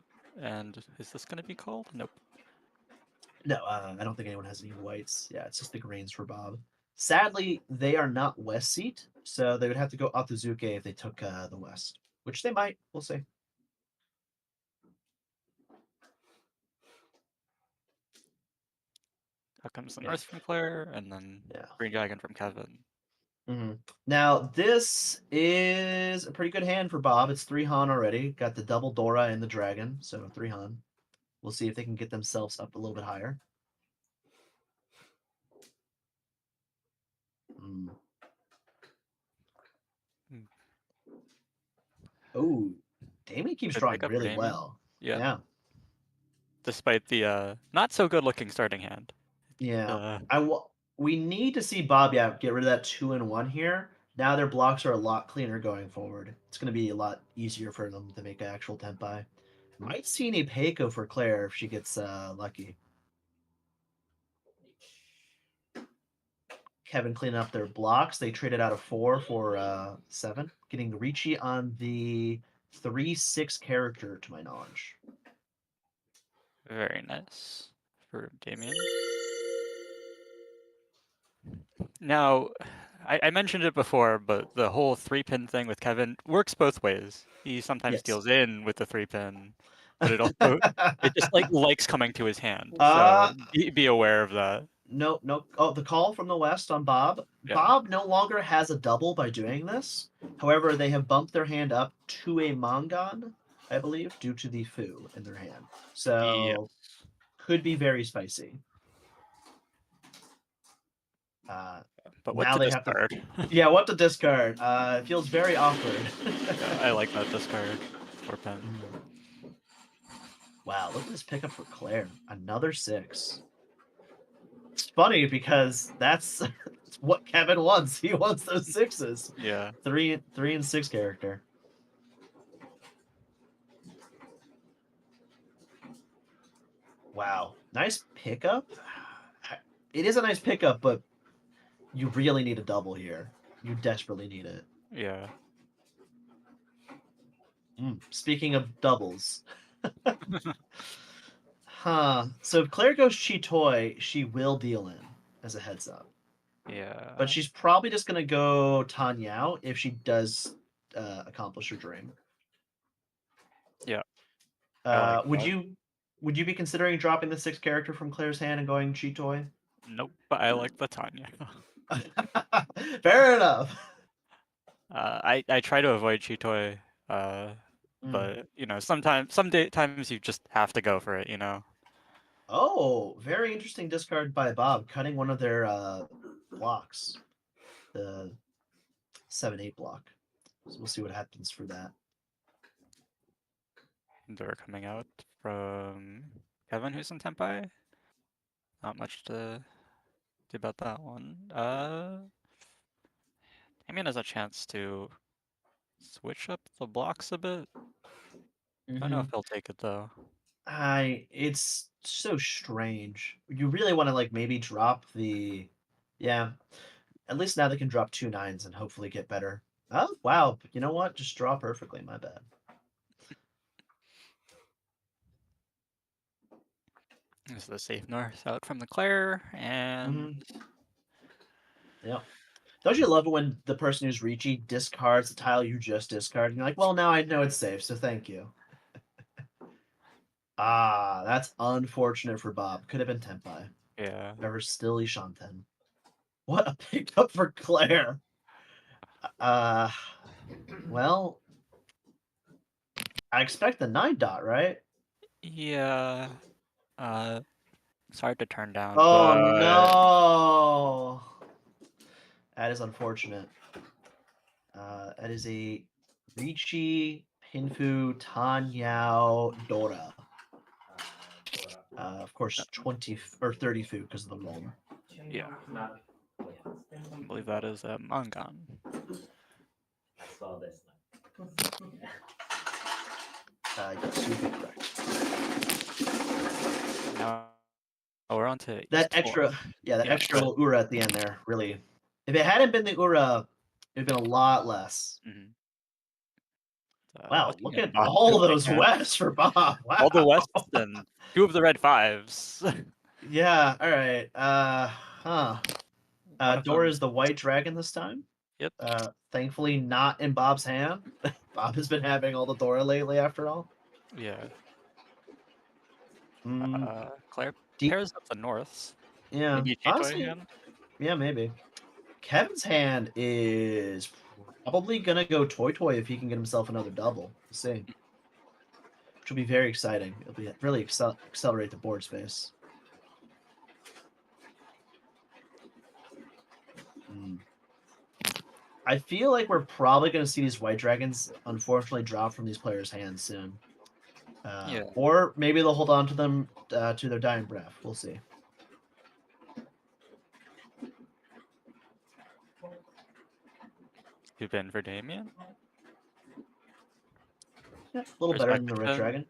[SPEAKER 1] And is this going to be called? Nope.
[SPEAKER 2] No, I don't think anyone has any whites. Yeah, it's just the greens for Bob. Sadly, they are not west seat, so they would have to go Otozuke if they took the west, which they might. We'll see.
[SPEAKER 1] Out comes the
[SPEAKER 2] Yeah.
[SPEAKER 1] north from Claire, and then
[SPEAKER 2] Yeah.
[SPEAKER 1] Green Dragon from Kevin.
[SPEAKER 2] Now, this is a pretty good hand for Bob. It's 3 Han already. Got the double Dora and the dragon, so 3 Han. We'll see if they can get themselves up a little bit higher. Oh, Damien keeps
[SPEAKER 1] Good
[SPEAKER 2] drawing
[SPEAKER 1] pickup for
[SPEAKER 2] really
[SPEAKER 1] Damien.
[SPEAKER 2] well.
[SPEAKER 1] Yeah.
[SPEAKER 2] Yeah.
[SPEAKER 1] Despite the not so good looking starting hand.
[SPEAKER 2] Yeah. We need to see Bob, get rid of that 2-1 here. Now their blocks are a lot cleaner going forward. It's going to be a lot easier for them to make an actual Tenpai. Might see an Ipeiko for Claire if she gets lucky. Kevin cleaning up their blocks. They traded out a 4 for 7, getting Riichi on the 3/6 character, to my knowledge.
[SPEAKER 1] Very nice for Damien. Now, I mentioned it before, but the whole 3-pin thing with Kevin works both ways. He sometimes
[SPEAKER 2] Yes.
[SPEAKER 1] deals in with the 3-pin, but it also it just likes coming to his hand. So
[SPEAKER 2] Uh,
[SPEAKER 1] be aware of that.
[SPEAKER 2] No, no. Oh, the call from the West on Bob.
[SPEAKER 1] Yeah.
[SPEAKER 2] Bob no longer has a double by doing this. However, they have bumped their hand up to a Mongon, I believe, due to the Fu in their hand. So, could be very spicy.
[SPEAKER 1] But what
[SPEAKER 2] now
[SPEAKER 1] to
[SPEAKER 2] they
[SPEAKER 1] discard?
[SPEAKER 2] have to. Yeah, what to discard? It feels very awkward.
[SPEAKER 1] Yeah, I like that discard. 4-pin.
[SPEAKER 2] Wow, look at this pickup for Claire. Another 6. It's funny because that's That's what Kevin wants. He wants those sixes.
[SPEAKER 1] Yeah.
[SPEAKER 2] 3 and 6 character. Wow, nice pickup. It is a nice pickup, but you really need a double here. You desperately need it.
[SPEAKER 1] Yeah.
[SPEAKER 2] Speaking of doubles. Huh. So if Claire goes Chitoi, she will deal in, as a heads up.
[SPEAKER 1] Yeah.
[SPEAKER 2] But she's probably just going to go Tanyao if she does accomplish her dream.
[SPEAKER 1] Yeah. I like
[SPEAKER 2] would
[SPEAKER 1] that.
[SPEAKER 2] you be considering dropping the 6th character from Claire's hand and going Chitoi?
[SPEAKER 1] Nope, but I like the Tanya.
[SPEAKER 2] Fair enough.
[SPEAKER 1] I try to avoid Chitoi, but you know, sometimes you just have to go for it, you know.
[SPEAKER 2] Oh, very interesting discard by Bob, cutting one of their blocks, the 7/8 block. So we'll see what happens for that.
[SPEAKER 1] They're coming out from Kevin, who's in Tenpai. Not much to do about that one. Damien has a chance to switch up the blocks a bit. I don't know if he'll take it though.
[SPEAKER 2] It's so strange. You really want to like maybe drop the, yeah. At least now they can drop 2 9s and hopefully get better. Oh wow! You know what? Just draw perfectly. My bad.
[SPEAKER 1] This is the safe north out from the Claire, and
[SPEAKER 2] Yeah. Don't you love it when the person who's Riichi discards the tile you just discarded? And you're like, well, now I know it's safe, so thank you. Ah, that's unfortunate for Bob. Could have been Tenpai.
[SPEAKER 1] yeah.
[SPEAKER 2] Ever still Ishanten. What a pickup for Claire. Well, I expect the 9 dot, right?
[SPEAKER 1] Yeah. It's hard to turn down,
[SPEAKER 2] Oh
[SPEAKER 1] but
[SPEAKER 2] no. That is unfortunate. That is a Riichi, Pinfu, Tanyao, Dora. Of course, 20 or 30 food because of the roll.
[SPEAKER 1] yeah. I believe that is a Mangan.
[SPEAKER 3] I saw this.
[SPEAKER 2] Yes, you'd be correct.
[SPEAKER 1] Now we're on to
[SPEAKER 2] That
[SPEAKER 1] East
[SPEAKER 2] extra,
[SPEAKER 1] Four.
[SPEAKER 2] yeah, that
[SPEAKER 1] Yeah,
[SPEAKER 2] extra
[SPEAKER 1] but-
[SPEAKER 2] little Ura at the end there, really. If it hadn't been the Ura, it'd been a lot less.
[SPEAKER 1] Mhm.
[SPEAKER 2] Wow,
[SPEAKER 1] Looking
[SPEAKER 2] look
[SPEAKER 1] at
[SPEAKER 2] at
[SPEAKER 1] Bob's
[SPEAKER 2] all
[SPEAKER 1] opening
[SPEAKER 2] those
[SPEAKER 1] hand.
[SPEAKER 2] Wests for Bob. Wow.
[SPEAKER 1] All the Wests and 2 of the red 5s.
[SPEAKER 2] Yeah, all right.
[SPEAKER 1] One of
[SPEAKER 2] Dora
[SPEAKER 1] them-
[SPEAKER 2] is the white dragon this time.
[SPEAKER 1] Yep.
[SPEAKER 2] Thankfully not in Bob's hand. Bob has been having all the Dora lately after all.
[SPEAKER 1] Yeah.
[SPEAKER 2] Mm,
[SPEAKER 1] Claire
[SPEAKER 2] deep,
[SPEAKER 1] pairs up the Norths.
[SPEAKER 2] yeah.
[SPEAKER 1] Maybe Chitoi
[SPEAKER 2] Honestly,
[SPEAKER 1] hand.
[SPEAKER 2] yeah, maybe. Kevin's hand is probably gonna go Toy Toy if he can get himself another double. We'll see. Which will be very exciting. It'll be really accelerate the board space. I feel like we're probably going to see these white dragons unfortunately drop from these players' hands soon.
[SPEAKER 1] Yeah.
[SPEAKER 2] Or maybe they'll hold on to them to their dying breath. We'll see.
[SPEAKER 1] You've been for Damien.
[SPEAKER 2] Yeah, a little better than the red
[SPEAKER 1] Perspective.
[SPEAKER 2] dragon.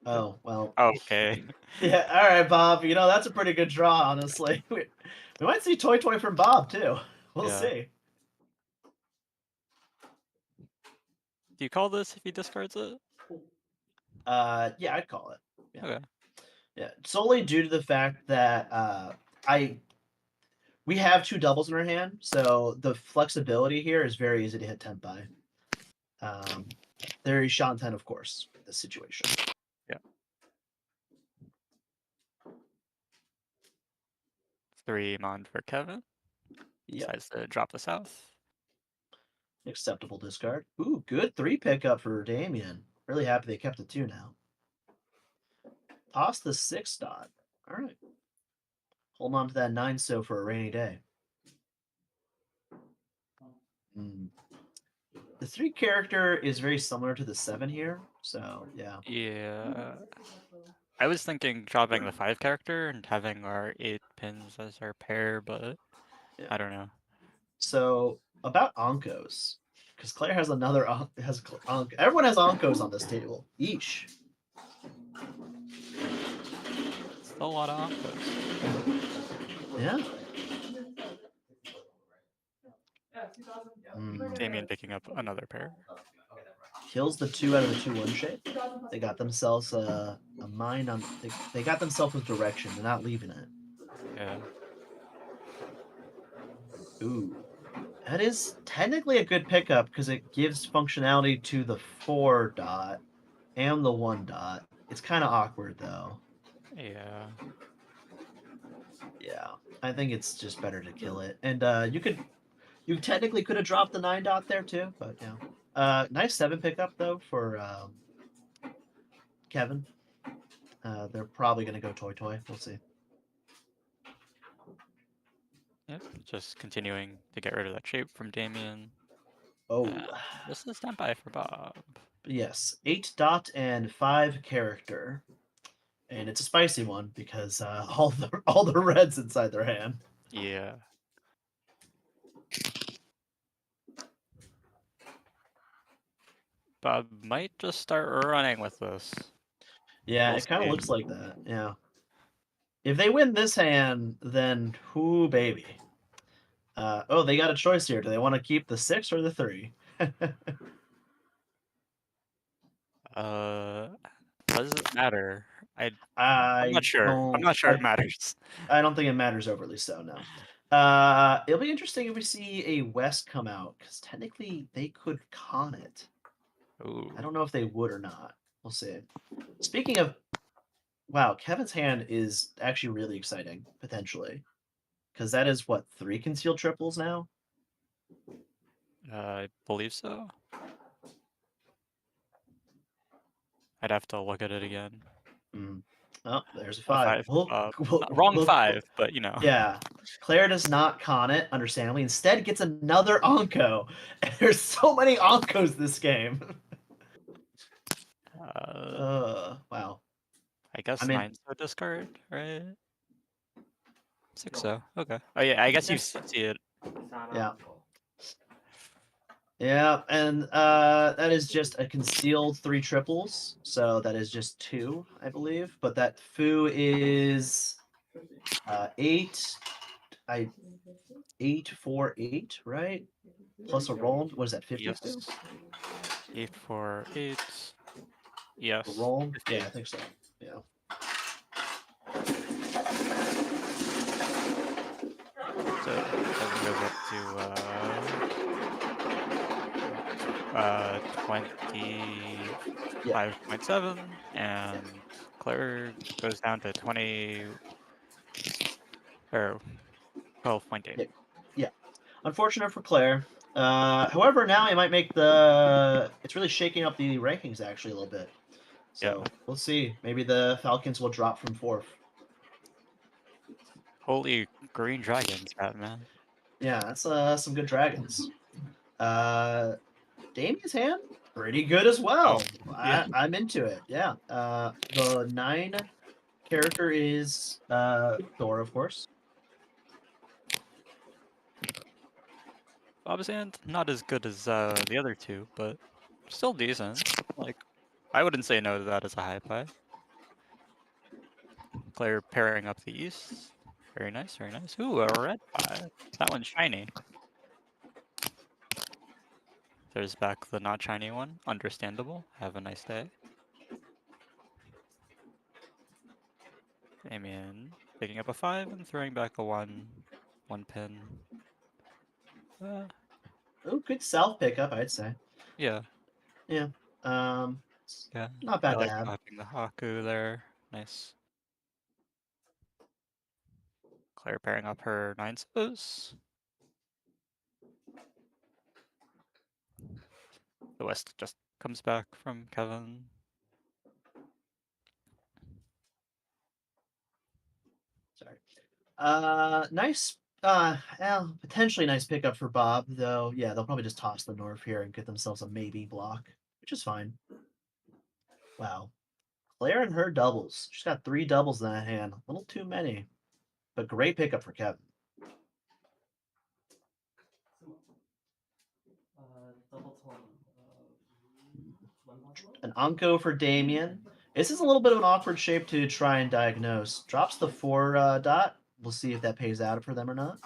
[SPEAKER 2] Oh, well.
[SPEAKER 1] Okay.
[SPEAKER 2] Yeah, all right, Bob. You know, that's a pretty good draw, honestly. We might see Toy Toy from Bob, too. We'll
[SPEAKER 1] Yeah.
[SPEAKER 2] see.
[SPEAKER 1] Do you call this if he discards it?
[SPEAKER 2] Yeah, I'd call it. Yeah.
[SPEAKER 1] Okay.
[SPEAKER 2] Yeah, solely due to the fact that we have 2 doubles in our hand, so the flexibility here is very easy to hit Tenpai. There is Shanten, of course, in this situation.
[SPEAKER 1] Yeah. 3 Mond for Kevin.
[SPEAKER 2] Yep.
[SPEAKER 1] Decides to drop the South.
[SPEAKER 2] Acceptable discard. Ooh, good 3 pickup for Damien. Really happy they kept the 2 now. Toss the 6 dot. All right. Hold on to that 9 so for a rainy day. The 3 character is very similar to the 7 here, so yeah.
[SPEAKER 1] Yeah. I was thinking dropping the 5 character and having our 8 pins as our pair, but
[SPEAKER 2] Yeah.
[SPEAKER 1] I don't know.
[SPEAKER 2] So about Onkos, because Claire has another everyone has Onkos on this table. Yeesh.
[SPEAKER 1] Still a lot of Onkos.
[SPEAKER 2] Yeah.
[SPEAKER 1] Damien picking up another pair.
[SPEAKER 2] Kills the 2 out of the 2/1 shape. They got themselves a mind on. They got themselves a direction. They're not leaving it.
[SPEAKER 1] Yeah.
[SPEAKER 2] Ooh. That is technically a good pickup because it gives functionality to the 4 dot and the 1 dot. It's kind of awkward though.
[SPEAKER 1] Yeah.
[SPEAKER 2] Yeah, I think it's just better to kill it. And you technically could have dropped the 9 dot there too, but yeah. Nice 7 pickup though for Kevin. They're probably gonna go toy. We'll see.
[SPEAKER 1] Yep. Just continuing to get rid of that shape from Damien.
[SPEAKER 2] Oh.
[SPEAKER 1] This is standby for Bob.
[SPEAKER 2] Yes, 8 dot and 5 character, and it's a spicy one because all the reds inside their hand.
[SPEAKER 1] Yeah. Bob might just start running with this.
[SPEAKER 2] Yeah,
[SPEAKER 1] We'll
[SPEAKER 2] it kind of
[SPEAKER 1] see.
[SPEAKER 2] looks like that. Yeah. If they win this hand, then whoo baby. Oh, they got a choice here. Do they want to keep the 6 or the 3?
[SPEAKER 1] Does it matter? I'm
[SPEAKER 2] I
[SPEAKER 1] not sure. I'm
[SPEAKER 2] don't.
[SPEAKER 1] not sure it matters.
[SPEAKER 2] I don't think it matters overly so. No. It'll be interesting if we see a West come out because technically they could con it.
[SPEAKER 1] Ooh.
[SPEAKER 2] I don't know if they would or not. We'll see. Speaking of, wow, Kevin's hand is actually really exciting potentially because that is what 3 concealed triples now.
[SPEAKER 1] I believe so. I'd have to look at it again.
[SPEAKER 2] Oh, there's a
[SPEAKER 1] A
[SPEAKER 2] 5.
[SPEAKER 1] 5. Wrong 5, but you know.
[SPEAKER 2] Yeah. Claire does not con it, understandably. Instead, gets another Onko. And there's so many Onkos this game. Wow.
[SPEAKER 1] I guess
[SPEAKER 2] I mean,
[SPEAKER 1] 9's a discard, right? 6 so. Okay. Oh yeah, I guess you see it.
[SPEAKER 2] Yeah. Yeah, and that is just a concealed 3 triples. So that is just 2, I believe. But that foo is 8. 8, 4, 8, right? Plus a roll. What is that? 50
[SPEAKER 1] Yes.
[SPEAKER 2] foo?
[SPEAKER 1] 8, 4, 8. Yes.
[SPEAKER 2] A roll?
[SPEAKER 1] 50.
[SPEAKER 2] Yeah, I think so. Yeah.
[SPEAKER 1] So that goes up to 25.7, and Claire goes down to 20 or 12.8.
[SPEAKER 2] Yeah. Unfortunate for Claire. However, now he might make the. It's really shaking up the rankings actually a little bit. So
[SPEAKER 1] Yeah.
[SPEAKER 2] we'll see. Maybe the Falcons will drop from 4th.
[SPEAKER 1] Holy green dragons, Batman.
[SPEAKER 2] Yeah, that's some good dragons. Damien's hand, pretty good as well.
[SPEAKER 1] yeah.
[SPEAKER 2] I'm into it. Yeah. The 9 character is Thor, of course.
[SPEAKER 1] Bob's hand, not as good as the other 2, but still decent. Like, I wouldn't say no to that as a high pie. Claire pairing up the east. Very nice, very nice. Ooh, a red pie. That one's shiny. There's back the not shiny one. Understandable. Have a nice day. Damien picking up a 5 and throwing back a 1. 1 pin.
[SPEAKER 2] Oh, good self pickup, I'd say.
[SPEAKER 1] Yeah.
[SPEAKER 2] Yeah.
[SPEAKER 1] Yeah.
[SPEAKER 2] Not bad
[SPEAKER 1] I
[SPEAKER 2] to
[SPEAKER 1] like
[SPEAKER 2] have.
[SPEAKER 1] popping the Haku there. Nice. Claire pairing up her 9 suppose. The West just comes back from Kevin.
[SPEAKER 2] Sorry. Nice. Potentially nice pickup for Bob, though. Yeah, they'll probably just toss the North here and get themselves a maybe block, which is fine. Wow. Claire and her doubles. She's got 3 doubles in that hand. A little too many, but great pickup for Kevin. An Anko for Damien. This is a little bit of an awkward shape to try and diagnose. Drops the 4 dot. We'll see if that pays out for them or not.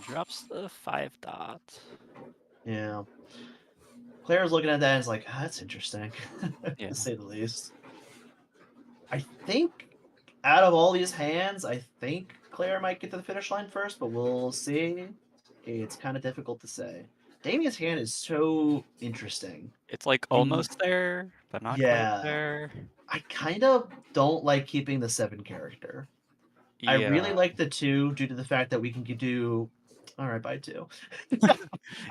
[SPEAKER 1] Drops the 5 dot.
[SPEAKER 2] Yeah. Claire's looking at that and is like, that's interesting,
[SPEAKER 1] Yeah.
[SPEAKER 2] to say the least. I think out of all these hands, I think Claire might get to the finish line first, but we'll see. It's kind of difficult to say. Damien's hand is so interesting.
[SPEAKER 1] It's like
[SPEAKER 2] I mean,
[SPEAKER 1] almost there, but not
[SPEAKER 2] yeah.
[SPEAKER 1] quite there.
[SPEAKER 2] I kind of don't like keeping the 7 character.
[SPEAKER 1] Yeah.
[SPEAKER 2] I really like the 2 due to the fact that we can do. All right, bye 2.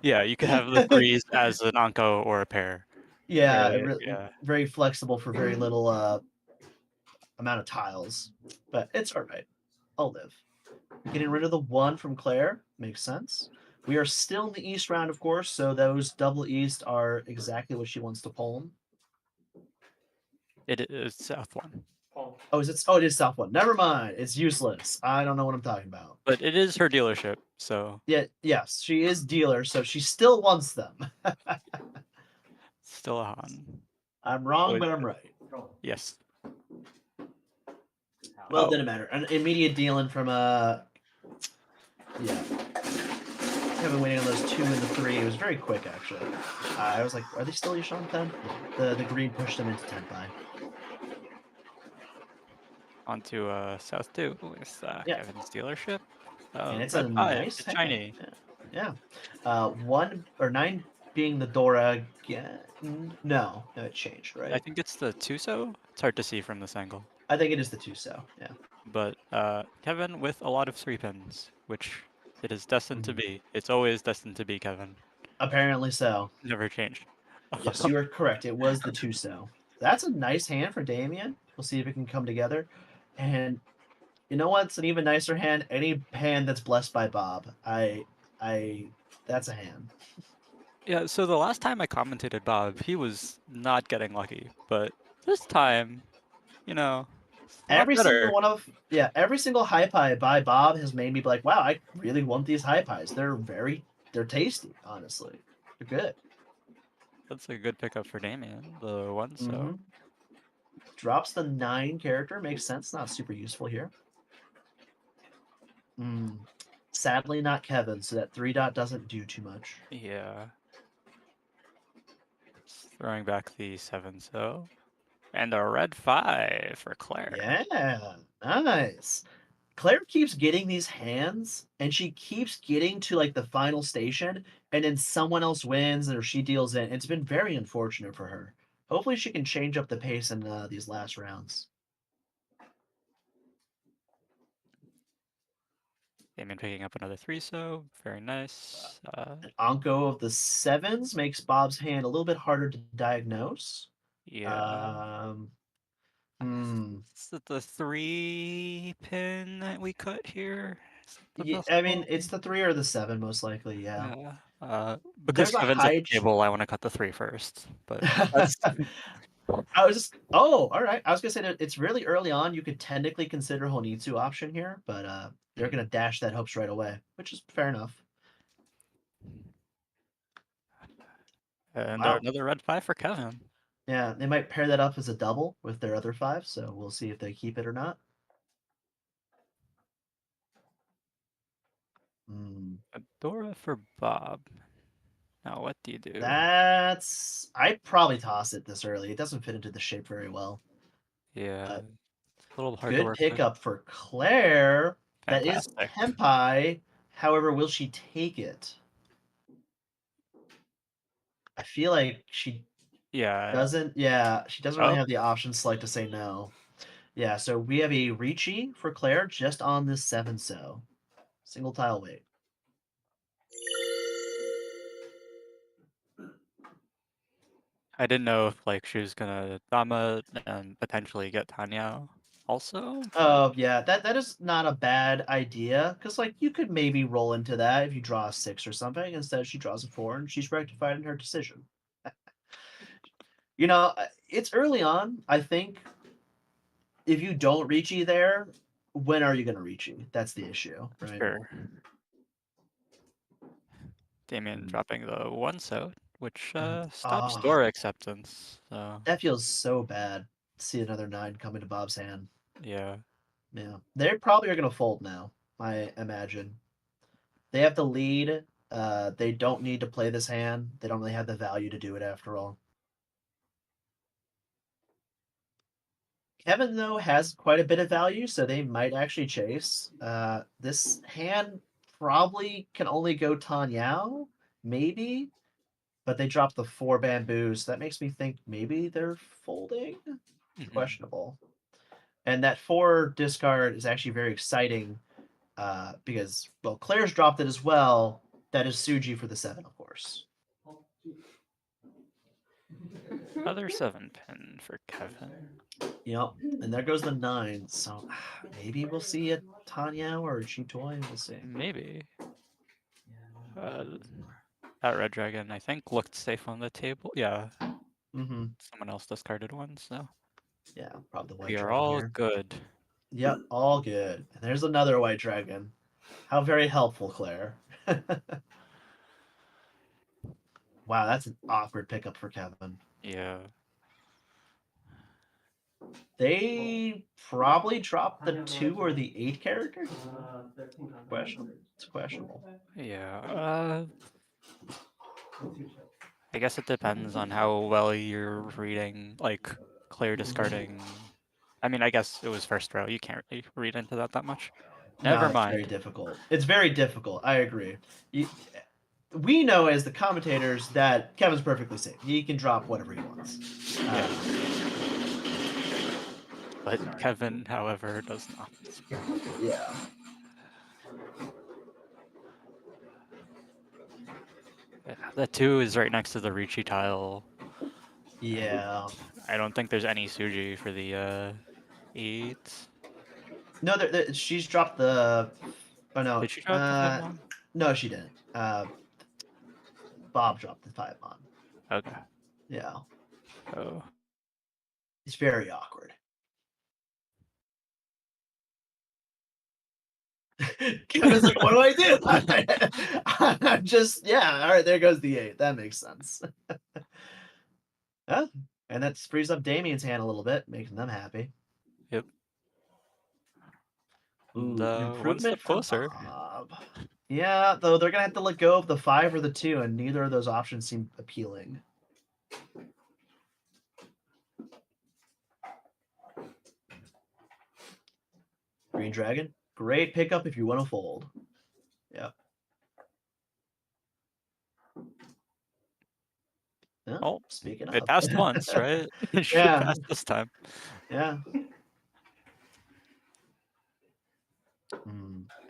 [SPEAKER 1] Yeah, you could have the 3s as an Anko or a pair.
[SPEAKER 2] Yeah,
[SPEAKER 1] Yeah.
[SPEAKER 2] very flexible for very little amount of tiles, but it's all right. I'll live. Getting rid of the 1 from Claire makes sense. We are still in the East round, of course, so those double East are exactly what she wants to pull them.
[SPEAKER 1] It is South 1.
[SPEAKER 2] Oh, is it? Oh, it is South 1. Never mind. It's useless. I don't know what I'm talking about.
[SPEAKER 1] But it is her dealership, so.
[SPEAKER 2] Yeah, yes, she is dealer, so she still wants them.
[SPEAKER 1] Still a Han.
[SPEAKER 2] I'm wrong,
[SPEAKER 1] Oh,
[SPEAKER 2] but I'm right.
[SPEAKER 1] Yes.
[SPEAKER 2] Well,
[SPEAKER 1] Oh.
[SPEAKER 2] it didn't matter. An immediate dealing from yeah. Kevin waiting on those 2 and the 3. It was very quick, actually. I was like, are they still Yashan 10? The green pushed them into 10 by.
[SPEAKER 1] Onto South 2 with
[SPEAKER 2] Yeah.
[SPEAKER 1] Kevin's dealership.
[SPEAKER 2] And it's
[SPEAKER 1] Red
[SPEAKER 2] a
[SPEAKER 1] 5,
[SPEAKER 2] nice
[SPEAKER 1] it's
[SPEAKER 2] hand.
[SPEAKER 1] shiny.
[SPEAKER 2] Yeah. 1 or 9 being the Dora again. No, it changed, right?
[SPEAKER 1] I think it's the Tuso. It's hard to see from this angle.
[SPEAKER 2] I think it is the Tuso, yeah.
[SPEAKER 1] But Kevin with a lot of 3 pins, which it is destined to
[SPEAKER 2] Mhm.
[SPEAKER 1] be. It's always destined to be Kevin.
[SPEAKER 2] Apparently so.
[SPEAKER 1] Never changed.
[SPEAKER 2] Yes, you are correct. It was the Tuso. That's a nice hand for Damien. We'll see if it can come together. And you know what's an even nicer hand? Any hand that's blessed by Bob. That's a hand.
[SPEAKER 1] Yeah, so the last time I commentated Bob, he was not getting lucky. But this time, you know, it's a lot
[SPEAKER 2] Every
[SPEAKER 1] better.
[SPEAKER 2] single one of every single high pie by Bob has made me be like, wow, I really want these high pies. They're tasty, honestly. They're good.
[SPEAKER 1] That's a good pickup for Damien, the 1 so.
[SPEAKER 2] Mhm. Drops the 9 character, makes sense. Not super useful here. Sadly, not Kevin, so that 3 dot doesn't do too much.
[SPEAKER 1] Yeah. Throwing back the 7 so. And a red 5 for Claire.
[SPEAKER 2] Yeah, nice. Claire keeps getting these hands, and she keeps getting to like the final station, and then someone else wins or she deals in. It's been very unfortunate for her. Hopefully, she can change up the pace in these last rounds.
[SPEAKER 1] Damien picking up another 3 so. Very nice.
[SPEAKER 2] An Anko of the 7s makes Bob's hand a little bit harder to diagnose.
[SPEAKER 1] Yeah. Is it the 3 pin that we cut here?
[SPEAKER 2] Yeah, I mean, it's the 3 or the 7, most likely, yeah.
[SPEAKER 1] Because
[SPEAKER 2] There's a
[SPEAKER 1] Kevin's at the
[SPEAKER 2] high
[SPEAKER 1] table, I want to cut the 3 first. But that's
[SPEAKER 2] I was just all right. I was gonna say that it's really early on. You could technically consider Honitsu option here, but they're gonna dash that hopes right away, which is fair enough.
[SPEAKER 1] and
[SPEAKER 2] Wow.
[SPEAKER 1] another red 5 for Kevin.
[SPEAKER 2] Yeah, they might pair that up as a double with their other 5, so we'll see if they keep it or not.
[SPEAKER 1] A Dora for Bob. Now what do you do?
[SPEAKER 2] I'd probably toss it this early. It doesn't fit into the shape very well.
[SPEAKER 1] Yeah. A little hard to
[SPEAKER 2] Good
[SPEAKER 1] work with.
[SPEAKER 2] pickup for Claire.
[SPEAKER 1] Fantastic.
[SPEAKER 2] That is Tempai. However, will she take it? I feel like she doesn't. Yeah, she doesn't really have the option select to say no. Yeah, so we have a Riichi for Claire just on this 7 so. Single tile wait.
[SPEAKER 1] I didn't know if like she was gonna Dama and potentially get Tanya also.
[SPEAKER 2] Oh yeah, that is not a bad idea because like you could maybe roll into that if you draw a 6 or something. Instead, she draws a 4 and she's rectified in her decision. It's early on. I think if you don't Riichi there, when are you going to reach you? That's the issue, right?
[SPEAKER 1] Sure. Damien dropping the once out, which stops door acceptance. So
[SPEAKER 2] That feels so bad. See another 9 come into Bob's hand.
[SPEAKER 1] yeah.
[SPEAKER 2] Yeah, they probably are going to fold now. I imagine they have the lead. They don't need to play this hand. They don't really have the value to do it after all. Kevin, though, has quite a bit of value, so they might actually chase. This hand probably can only go Tanyao, maybe, but they dropped the 4 bamboos. That makes me think maybe they're folding. Questionable. And that 4 discard is actually very exciting because, well, Claire's dropped it as well. That is Suji for the 7, of course.
[SPEAKER 1] Another 7-pin for Kevin.
[SPEAKER 2] Yep, and there goes the 9. So maybe we'll see a Tanya or a Chitoy. We'll see.
[SPEAKER 1] Maybe. That red dragon, I think, looked safe on the table. Yeah.
[SPEAKER 2] Mm-hmm.
[SPEAKER 1] Someone else discarded one, so
[SPEAKER 2] Yeah, probably the white
[SPEAKER 1] we are
[SPEAKER 2] dragon
[SPEAKER 1] all
[SPEAKER 2] here.
[SPEAKER 1] good.
[SPEAKER 2] Yep, all good. And there's another white dragon. How very helpful, Claire. Wow, that's an awkward pickup for Kevin.
[SPEAKER 1] Yeah.
[SPEAKER 2] They probably dropped the 2 or the 8 character. Questionable. It's questionable.
[SPEAKER 1] Yeah. I guess it depends on how well you're reading, like, Claire discarding. I mean, I guess it was first row. You can't really read into that much. Never
[SPEAKER 2] No, it's very
[SPEAKER 1] mind.
[SPEAKER 2] difficult. It's very difficult. I agree. We know as the commentators that Kevin's perfectly safe. He can drop whatever he wants.
[SPEAKER 1] Yeah. But Kevin, however, does not.
[SPEAKER 2] Yeah.
[SPEAKER 1] Yeah, the 2 is right next to the Riichi tile.
[SPEAKER 2] Yeah.
[SPEAKER 1] I don't think there's any Suji for the 8.
[SPEAKER 2] No, she's dropped the. Oh no.
[SPEAKER 1] Did she drop the 5 on?
[SPEAKER 2] No, she didn't. Bob dropped the 5 on.
[SPEAKER 1] Okay.
[SPEAKER 2] Yeah.
[SPEAKER 1] Oh.
[SPEAKER 2] It's very awkward. Kevin's like, what do I do? I'm just, yeah, all right, there goes the 8. That makes sense. Huh? And that frees up Damien's hand a little bit, making them happy.
[SPEAKER 1] Yep.
[SPEAKER 2] Ooh,
[SPEAKER 1] And,
[SPEAKER 2] an
[SPEAKER 1] one
[SPEAKER 2] improvement
[SPEAKER 1] step
[SPEAKER 2] for
[SPEAKER 1] closer.
[SPEAKER 2] Bob. Yeah, though they're gonna have to let go of the 5 or the 2, and neither of those options seem appealing. Green Dragon, great pickup if you want to fold. Yep.
[SPEAKER 1] Oh,
[SPEAKER 2] speaking of,
[SPEAKER 1] it passed once, right? It should
[SPEAKER 2] Yeah.
[SPEAKER 1] pass this time.
[SPEAKER 2] Yeah.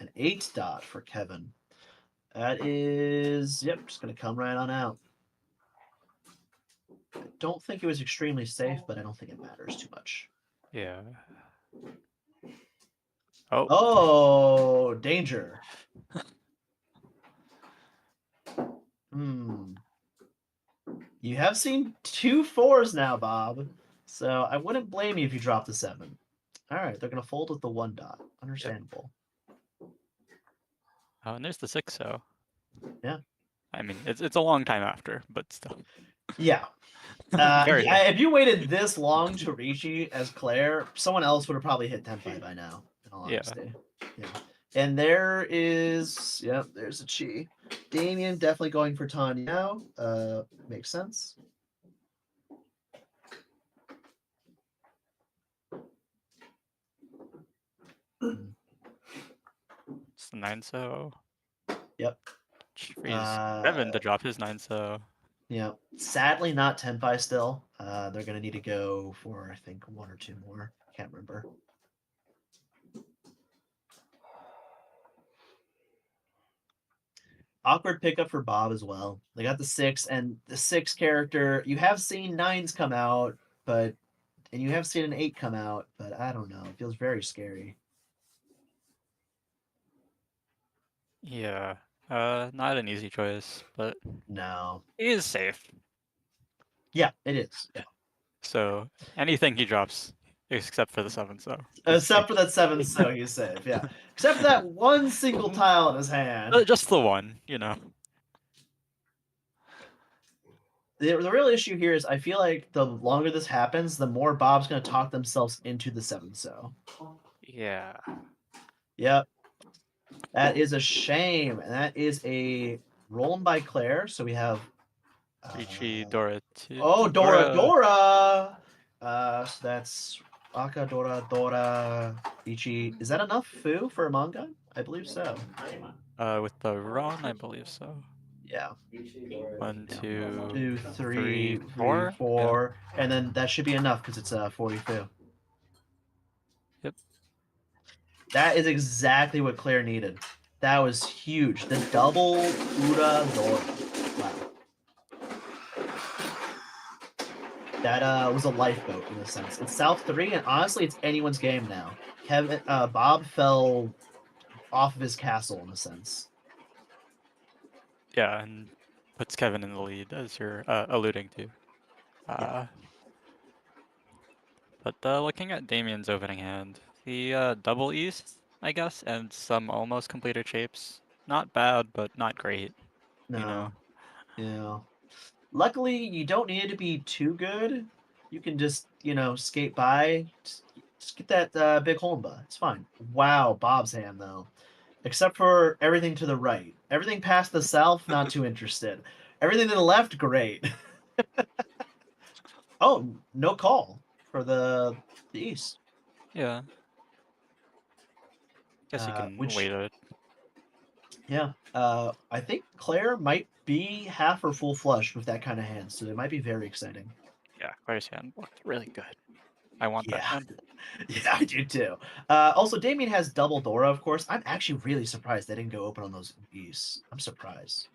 [SPEAKER 2] An 8 dot for Kevin. That is, yep, just gonna come right on out. I don't think it was extremely safe, but I don't think it matters too much.
[SPEAKER 1] Yeah. Oh.
[SPEAKER 2] Oh, danger. You have seen 2 4s now, Bob. So I wouldn't blame you if you dropped the 7. All right, they're gonna fold with the 1 dot. Understandable.
[SPEAKER 1] Oh, and there's the 6, so.
[SPEAKER 2] Yeah.
[SPEAKER 1] I mean, it's a long time after, but still.
[SPEAKER 2] Yeah.
[SPEAKER 1] Very long.
[SPEAKER 2] If you waited this long to Riichi as Claire, someone else would have probably hit Tenpai by now, in all honesty. Yeah. And there is, yep, there's a Chi. Damien definitely going for Tanyao. Makes sense.
[SPEAKER 1] It's the 9 so.
[SPEAKER 2] Yep.
[SPEAKER 1] Frees Kevin to drop his 9 so.
[SPEAKER 2] Yeah. Sadly, not Tenpai still. They're going to need to go for, I think, 1 or 2 more. Can't remember. Awkward pickup for Bob as well. They got the 6, and the 6 character, you have seen 9s come out, and you have seen an 8 come out, but I don't know. It feels very scary.
[SPEAKER 1] Yeah. Not an easy choice, but
[SPEAKER 2] No.
[SPEAKER 1] he is safe.
[SPEAKER 2] Yeah, it is. Yeah.
[SPEAKER 1] So anything he drops, Except for the 7, so.
[SPEAKER 2] Except for that 7, so he's safe. Yeah. Except for that one single tile in his hand.
[SPEAKER 1] Just the one, you know.
[SPEAKER 2] The real issue here is I feel like the longer this happens, the more Bob's going to talk themselves into the 7, so.
[SPEAKER 1] Yeah.
[SPEAKER 2] Yep. That is a shame. And that is a roll by Claire. So we have.
[SPEAKER 1] Riichi, Dora,
[SPEAKER 2] Oh, Dora! So that's Aka, Dora, Ichi. Is that enough foo for a manga? I believe so.
[SPEAKER 1] With the Ron, I believe so.
[SPEAKER 2] Yeah.
[SPEAKER 1] 1,
[SPEAKER 2] Yeah.
[SPEAKER 1] 2,
[SPEAKER 2] 2, 3,
[SPEAKER 1] 4.
[SPEAKER 2] 4. And then that should be enough because it's 40 foo.
[SPEAKER 1] Yep.
[SPEAKER 2] That is exactly what Claire needed. That was huge. The double Ura Dora. Wow. That was a lifeboat in a sense. It's South 3, and honestly, it's anyone's game now. Bob fell off of his castle in a sense.
[SPEAKER 1] Yeah, and puts Kevin in the lead, as you're alluding to.
[SPEAKER 2] Yeah.
[SPEAKER 1] But looking at Damien's opening hand, the double east, I guess, and some almost completed shapes. Not bad, but not great.
[SPEAKER 2] No.
[SPEAKER 1] You know.
[SPEAKER 2] Yeah. Luckily, you don't need it to be too good. You can just, skate by. Just get that big holmba. It's fine. Wow, Bob's hand, though. Except for everything to the right. Everything past the south, not too interested. Everything to the left, great. Oh, no call for the east.
[SPEAKER 1] Yeah. Guess you can wait it.
[SPEAKER 2] Yeah. I think Claire might be half or full flush with that kind of hand, so it might be very exciting.
[SPEAKER 1] Yeah, Claire's hand looked really good. I want that hand.
[SPEAKER 2] Yeah, I do too. Also, Damien has double Dora, of course. I'm actually really surprised they didn't go open on those E's. I'm surprised.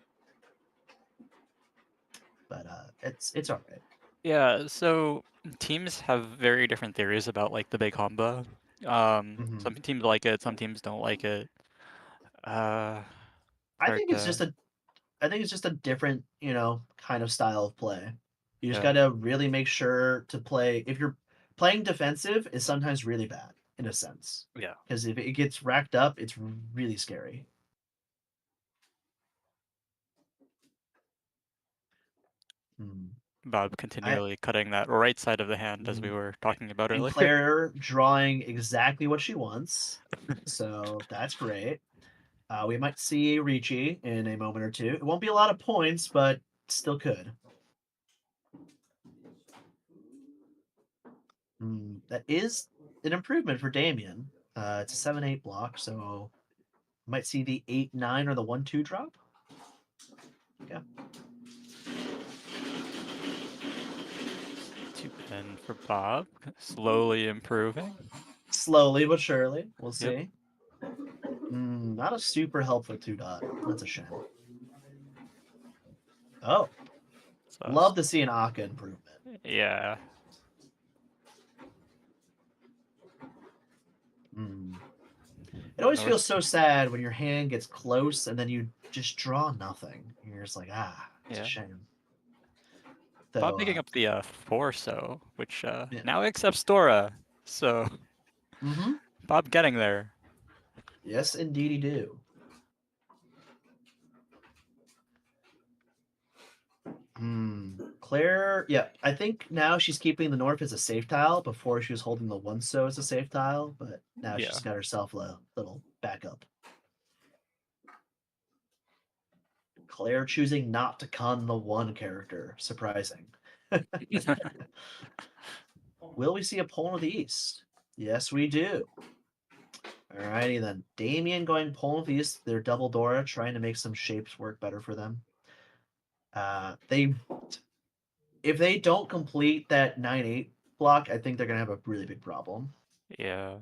[SPEAKER 2] But it's all right.
[SPEAKER 1] Yeah, so teams have very different theories about like the big combo. Some teams like it, some teams don't like it.
[SPEAKER 2] I think it's just a different, kind of style of play. You just got to really make sure to play. If you're playing defensive, is sometimes really bad in a sense.
[SPEAKER 1] Yeah.
[SPEAKER 2] Because if it gets racked up, it's really scary.
[SPEAKER 1] Bob continually cutting that right side of the hand as we were talking about
[SPEAKER 2] And
[SPEAKER 1] earlier.
[SPEAKER 2] Claire drawing exactly what she wants. So that's great. We might see Riichi in a moment or two. It won't be a lot of points, but still could. That is an improvement for Damien. It's a 7-8 block, so might see the 8-9 or the 1-2 drop. Yeah.
[SPEAKER 1] 2-pin for Bob, slowly improving.
[SPEAKER 2] Slowly but surely. We'll see.
[SPEAKER 1] Yep.
[SPEAKER 2] Not a super helpful 2-dot. That's a shame. Oh. Love to see an Aka improvement.
[SPEAKER 1] Yeah.
[SPEAKER 2] It always feels so sad when your hand gets close and then you just draw nothing. You're just like, it's a shame. Though,
[SPEAKER 1] Bob picking up the 4 so, which now accepts Dora. So Bob getting there.
[SPEAKER 2] Yes, indeed he do. Claire, yeah, I think now she's keeping the north as a safe tile. Before she was holding the 1 so as a safe tile, but now she's got herself a little backup. Claire choosing not to con the 1 character. Surprising. Will we see a Pole of the East? Yes, we do. Alrighty then. Damien going Pole of the East. They're double Dora, trying to make some shapes work better for them. If they don't complete that 9-8 block, I think they're gonna have a really big problem.
[SPEAKER 1] Yeah.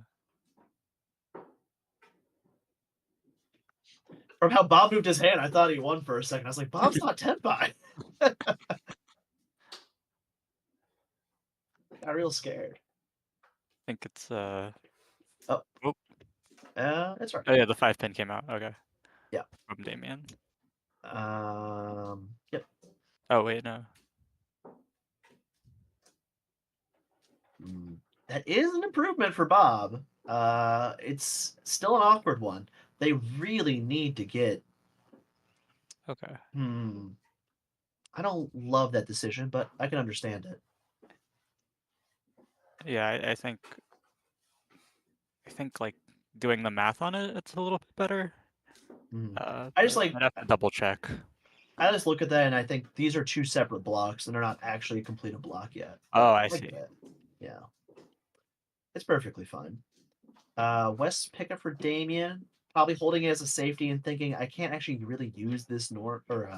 [SPEAKER 2] From how Bob moved his hand, I thought he won for a second. I was like, Bob's not 10 by. Got real scared.
[SPEAKER 1] I think it's
[SPEAKER 2] It's right.
[SPEAKER 1] Oh yeah, the 5-pin came out. Okay.
[SPEAKER 2] Yeah.
[SPEAKER 1] From Damien.
[SPEAKER 2] Yep.
[SPEAKER 1] Oh wait, no.
[SPEAKER 2] That is an improvement for Bob. It's still an awkward one. They really need to get.
[SPEAKER 1] Okay.
[SPEAKER 2] I don't love that decision, but I can understand it.
[SPEAKER 1] Yeah, I think like doing the math on it, it's a little bit better.
[SPEAKER 2] I just
[SPEAKER 1] But
[SPEAKER 2] like
[SPEAKER 1] I'd have to double check.
[SPEAKER 2] I just look at that and I think these are two separate blocks and they're not actually a completed block yet.
[SPEAKER 1] Oh,
[SPEAKER 2] But
[SPEAKER 1] I
[SPEAKER 2] get
[SPEAKER 1] see.
[SPEAKER 2] it. Yeah. It's perfectly fine. West pickup for Damien, probably holding it as a safety and thinking I can't actually really use this nor or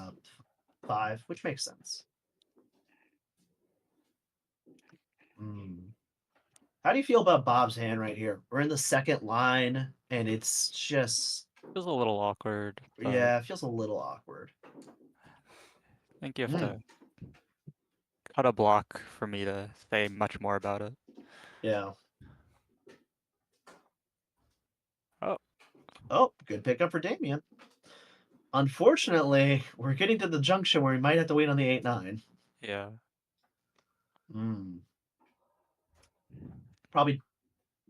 [SPEAKER 2] 5, which makes sense. How do you feel about Bob's hand right here? We're in the second line, and it's just
[SPEAKER 1] Feels a little awkward, but
[SPEAKER 2] yeah, it feels a little awkward.
[SPEAKER 1] I think you have to cut a block for me to say much more about it.
[SPEAKER 2] Yeah.
[SPEAKER 1] Oh.
[SPEAKER 2] Oh, good pickup for Damien. Unfortunately, we're getting to the junction where we might have to wait on the 8-9.
[SPEAKER 1] Yeah.
[SPEAKER 2] Probably.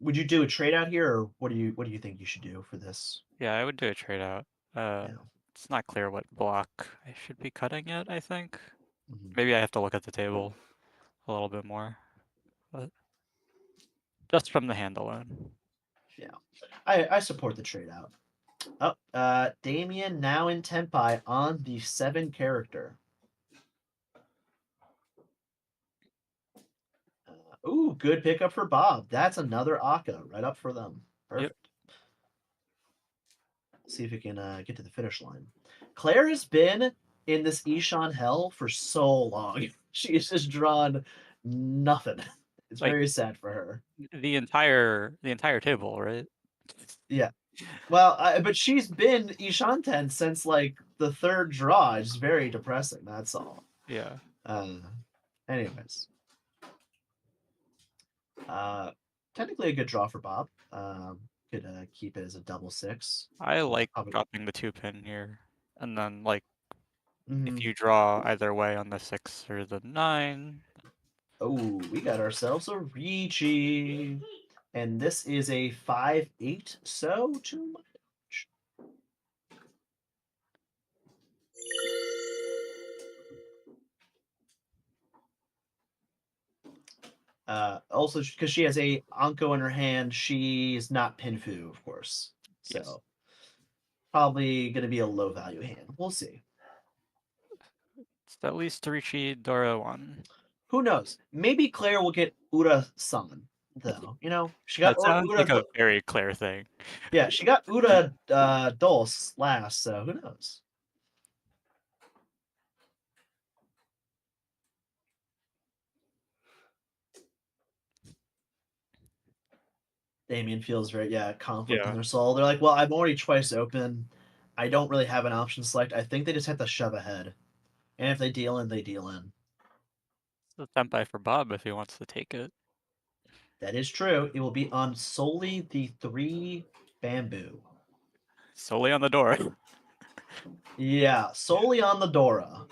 [SPEAKER 2] Would you do a trade out here, or what do you think you should do for this?
[SPEAKER 1] Yeah, I would do a trade out.
[SPEAKER 2] Yeah.
[SPEAKER 1] It's not clear what block I should be cutting yet, I think.
[SPEAKER 2] Mhm.
[SPEAKER 1] Maybe I have to look at the table a little bit more. But just from the hand alone.
[SPEAKER 2] Yeah. I support the trade out. Oh, Damien now in Tenpai on the 7 character. Ooh, good pickup for Bob. That's another Aka right up for them. Perfect. Yep. See if we can get to the finish line. Claire has been in this Ishan hell for so long. She's just drawn nothing. It's
[SPEAKER 1] Like
[SPEAKER 2] very sad for her.
[SPEAKER 1] the entire table, right?
[SPEAKER 2] Yeah. Well, but she's been Ishan 10 since like the 3rd draw. It's very depressing. That's all.
[SPEAKER 1] Yeah.
[SPEAKER 2] Anyways. Technically a good draw for Bob. Could keep it as a double 6.
[SPEAKER 1] I like
[SPEAKER 2] Probably.
[SPEAKER 1] dropping the 2 pin here. And then like
[SPEAKER 2] Mm-hmm.
[SPEAKER 1] if you draw either way on the 6 or the 9.
[SPEAKER 2] Oh, we got ourselves a Riichi. And this is a 5-8, so too much. Also, because she has a Anko in her hand, she's not Pinfu, of course. So
[SPEAKER 1] Yes.
[SPEAKER 2] probably going to be a low value hand. We'll see.
[SPEAKER 1] It's at least Riichi Dora 1.
[SPEAKER 2] Who knows? Maybe Claire will get Ura-san, though. You know, she got
[SPEAKER 1] That sounds
[SPEAKER 2] Ura.
[SPEAKER 1] like a very Claire thing.
[SPEAKER 2] Yeah, she got Ura Dulce last, so who knows? Damien feels very conflict in their soul. They're like, well, I'm already twice open. I don't really have an option select. I think they just have to shove ahead. And if they deal in, they deal in.
[SPEAKER 1] It's a senpai for Bob if he wants to take it.
[SPEAKER 2] That is true. It will be on solely the 3 bamboo.
[SPEAKER 1] Solely on the door.
[SPEAKER 2] Yeah, solely on the Dora.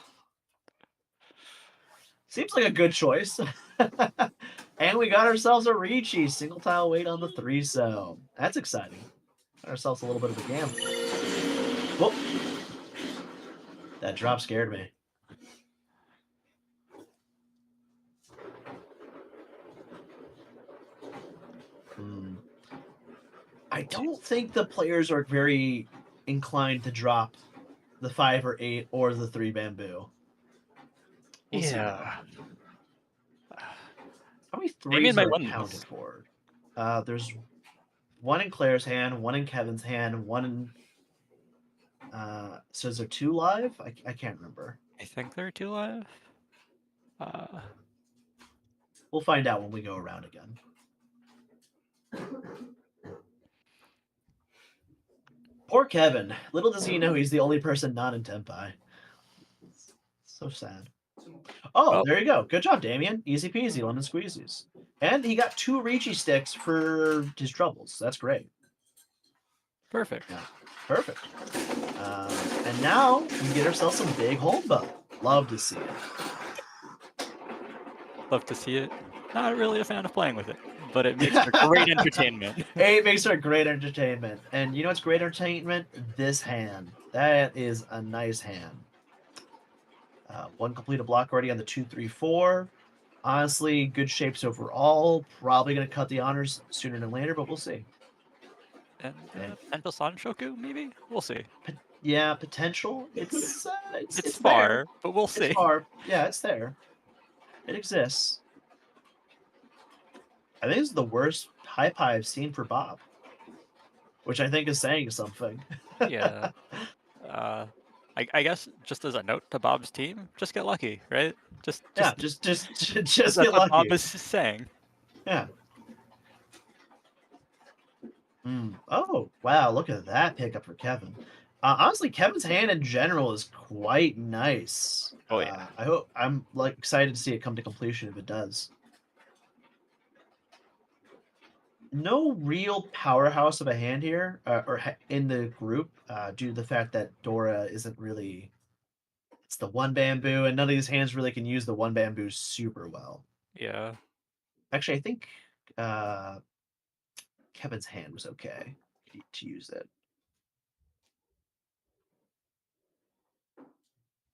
[SPEAKER 2] Seems like a good choice. And we got ourselves a Riichi. Single tile weight on the 3, so that's exciting. Got ourselves a little bit of a gamble. Whoop. That drop scared me. I don't think the players are very inclined to drop the 5 or 8 or the 3 bamboo. We'll see. How many 3s are accounted for? There's 1 in Claire's hand, 1 in Kevin's hand, 1 in. So is there 2 live? I can't remember.
[SPEAKER 1] I think there are 2 live.
[SPEAKER 2] We'll find out when we go around again. Poor Kevin. Little does he know he's the only person not in Tenpai. So sad. Oh, there you go. Good job, Damien. Easy peasy, lemon squeezies. And he got 2 Riichi sticks for his troubles. That's great.
[SPEAKER 1] Perfect.
[SPEAKER 2] Yeah, perfect. And now we get ourselves some big home bow. Love to see it.
[SPEAKER 1] Love to see it. Not really a fan of playing with it, but but it makes for great entertainment.
[SPEAKER 2] 8 makes for great entertainment. And you know what's great entertainment? This hand. That is a nice hand. One completed block already on the 2-3-4. Honestly, good shapes overall. Probably going to cut the honors sooner than later, but we'll see.
[SPEAKER 1] And Penta Sanshoku, maybe? We'll see.
[SPEAKER 2] Yeah, potential. It's
[SPEAKER 1] far,
[SPEAKER 2] there.
[SPEAKER 1] but we'll see.
[SPEAKER 2] It's far. Yeah, it's there. It exists. I think this is the worst high pie I've seen for Bob, which I think is saying something.
[SPEAKER 1] Yeah. I guess just as a note to Bob's team, just get lucky, right? Just
[SPEAKER 2] just
[SPEAKER 1] that's
[SPEAKER 2] get
[SPEAKER 1] what Bob
[SPEAKER 2] lucky.
[SPEAKER 1] is saying.
[SPEAKER 2] Yeah. Oh, wow, look at that pickup for Kevin. Honestly, Kevin's hand in general is quite nice.
[SPEAKER 1] Oh, yeah.
[SPEAKER 2] I'm like excited to see it come to completion if it does. No real powerhouse of a hand here, in the group, due to the fact that Dora isn't really. It's the one bamboo, and none of these hands really can use the one bamboo super well.
[SPEAKER 1] Yeah.
[SPEAKER 2] Actually, I think Kevin's hand was okay to use it.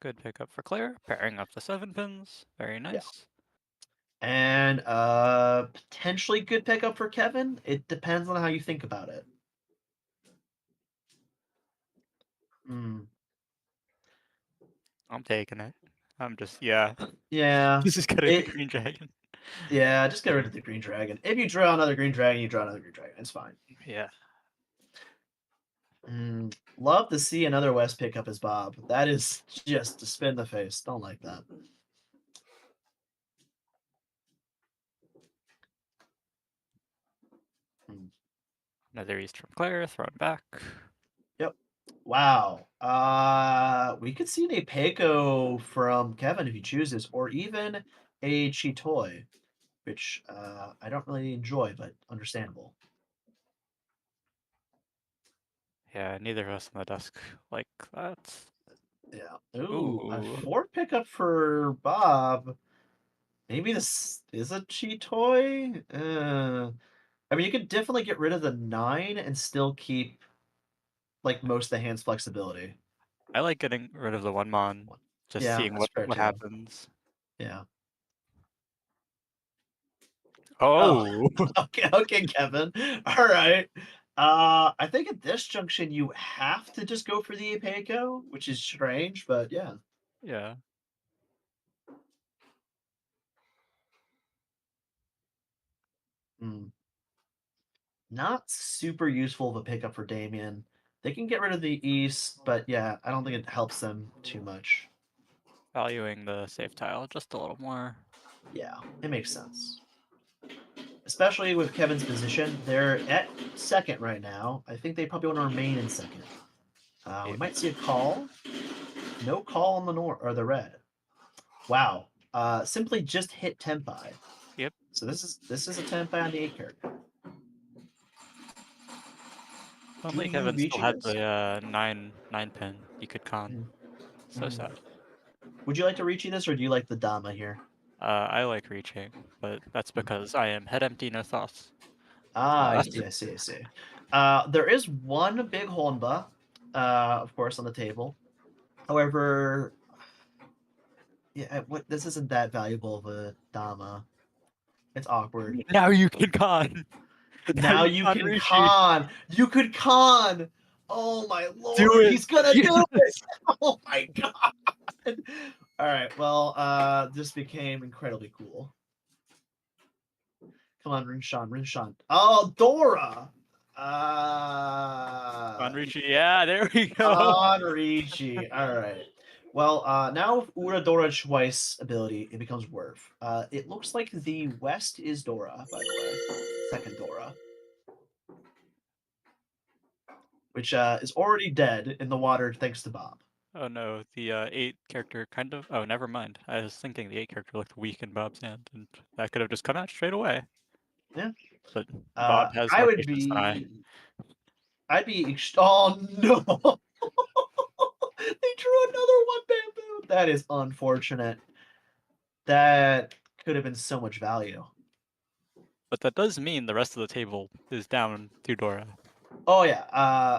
[SPEAKER 1] Good pickup for Claire, pairing up the 7 pins. Very nice.
[SPEAKER 2] And potentially good pickup for Kevin. It depends on how you think about it.
[SPEAKER 1] I'm taking it. I'm just, yeah.
[SPEAKER 2] Yeah.
[SPEAKER 1] This is getting the green dragon.
[SPEAKER 2] Yeah, just get rid of the green dragon. If you draw another green dragon, you draw another green dragon. It's fine.
[SPEAKER 1] Yeah.
[SPEAKER 2] Love to see another West pickup as Bob. That is just to spin the face. Don't like that.
[SPEAKER 1] Another East from Claire, thrown back.
[SPEAKER 2] Yep. Wow. We could see an Apeco from Kevin if he chooses, or even a Chitoy, which I don't really enjoy, but understandable.
[SPEAKER 1] Yeah, neither of us on the desk like that.
[SPEAKER 2] Yeah.
[SPEAKER 1] Ooh.
[SPEAKER 2] A 4 pickup for Bob. Maybe this is a Chitoy? I mean, you could definitely get rid of the 9 and still keep like most of the hand's flexibility.
[SPEAKER 1] I like getting rid of the 1 mon, just
[SPEAKER 2] Yeah,
[SPEAKER 1] seeing
[SPEAKER 2] that's fair
[SPEAKER 1] what
[SPEAKER 2] too.
[SPEAKER 1] happens.
[SPEAKER 2] Yeah.
[SPEAKER 1] Oh.
[SPEAKER 2] Okay, Kevin. All right. I think at this junction you have to just go for the Apeco, which is strange, but yeah.
[SPEAKER 1] Yeah.
[SPEAKER 2] Not super useful of a pickup for Damien. They can get rid of the East, but yeah, I don't think it helps them too much.
[SPEAKER 1] Valuing the safe tile just a little more.
[SPEAKER 2] Yeah, it makes sense. Especially with Kevin's position. They're at second right now. I think they probably want to remain in second. We might see a call. No call on the north or the red. Wow. Simply just hit Tempai.
[SPEAKER 1] Yep.
[SPEAKER 2] So this is a Tempai on the 8 character.
[SPEAKER 1] If only Kevin still had the 9 pin. He could con. So sad.
[SPEAKER 2] Would you like to Riichi this, or do you like the Dama here?
[SPEAKER 1] I like reaching, but that's because I am head empty, no thoughts.
[SPEAKER 2] I see. There is one big Honba, of course, on the table. However, yeah, this isn't that valuable of a Dama. It's awkward.
[SPEAKER 1] Now you can con.
[SPEAKER 2] Now you can
[SPEAKER 1] Riichi.
[SPEAKER 2] con. You could con. Oh my lord,
[SPEAKER 1] Do it.
[SPEAKER 2] he's gonna do it. Oh my god. All right, well, this became incredibly cool. Come on, Rinshan. Oh, Dora.
[SPEAKER 1] On Riichi, yeah, there we go.
[SPEAKER 2] On Riichi. All right. Well, now with Dora Twice ability, it becomes Worth. It looks like the West is Dora, by the way. Second Dora. Which is already dead in the water thanks to Bob.
[SPEAKER 1] Oh no, the 8 character kind of. Oh, never mind. I was thinking the 8 character looked weak in Bob's hand, and that could have just come out straight away.
[SPEAKER 2] Yeah.
[SPEAKER 1] But Bob has more patience than I.
[SPEAKER 2] I'd be. Oh no! They drew another 1 bamboo. That is unfortunate. That could have been so much value.
[SPEAKER 1] But that does mean the rest of the table is down to Dora.
[SPEAKER 2] Oh yeah.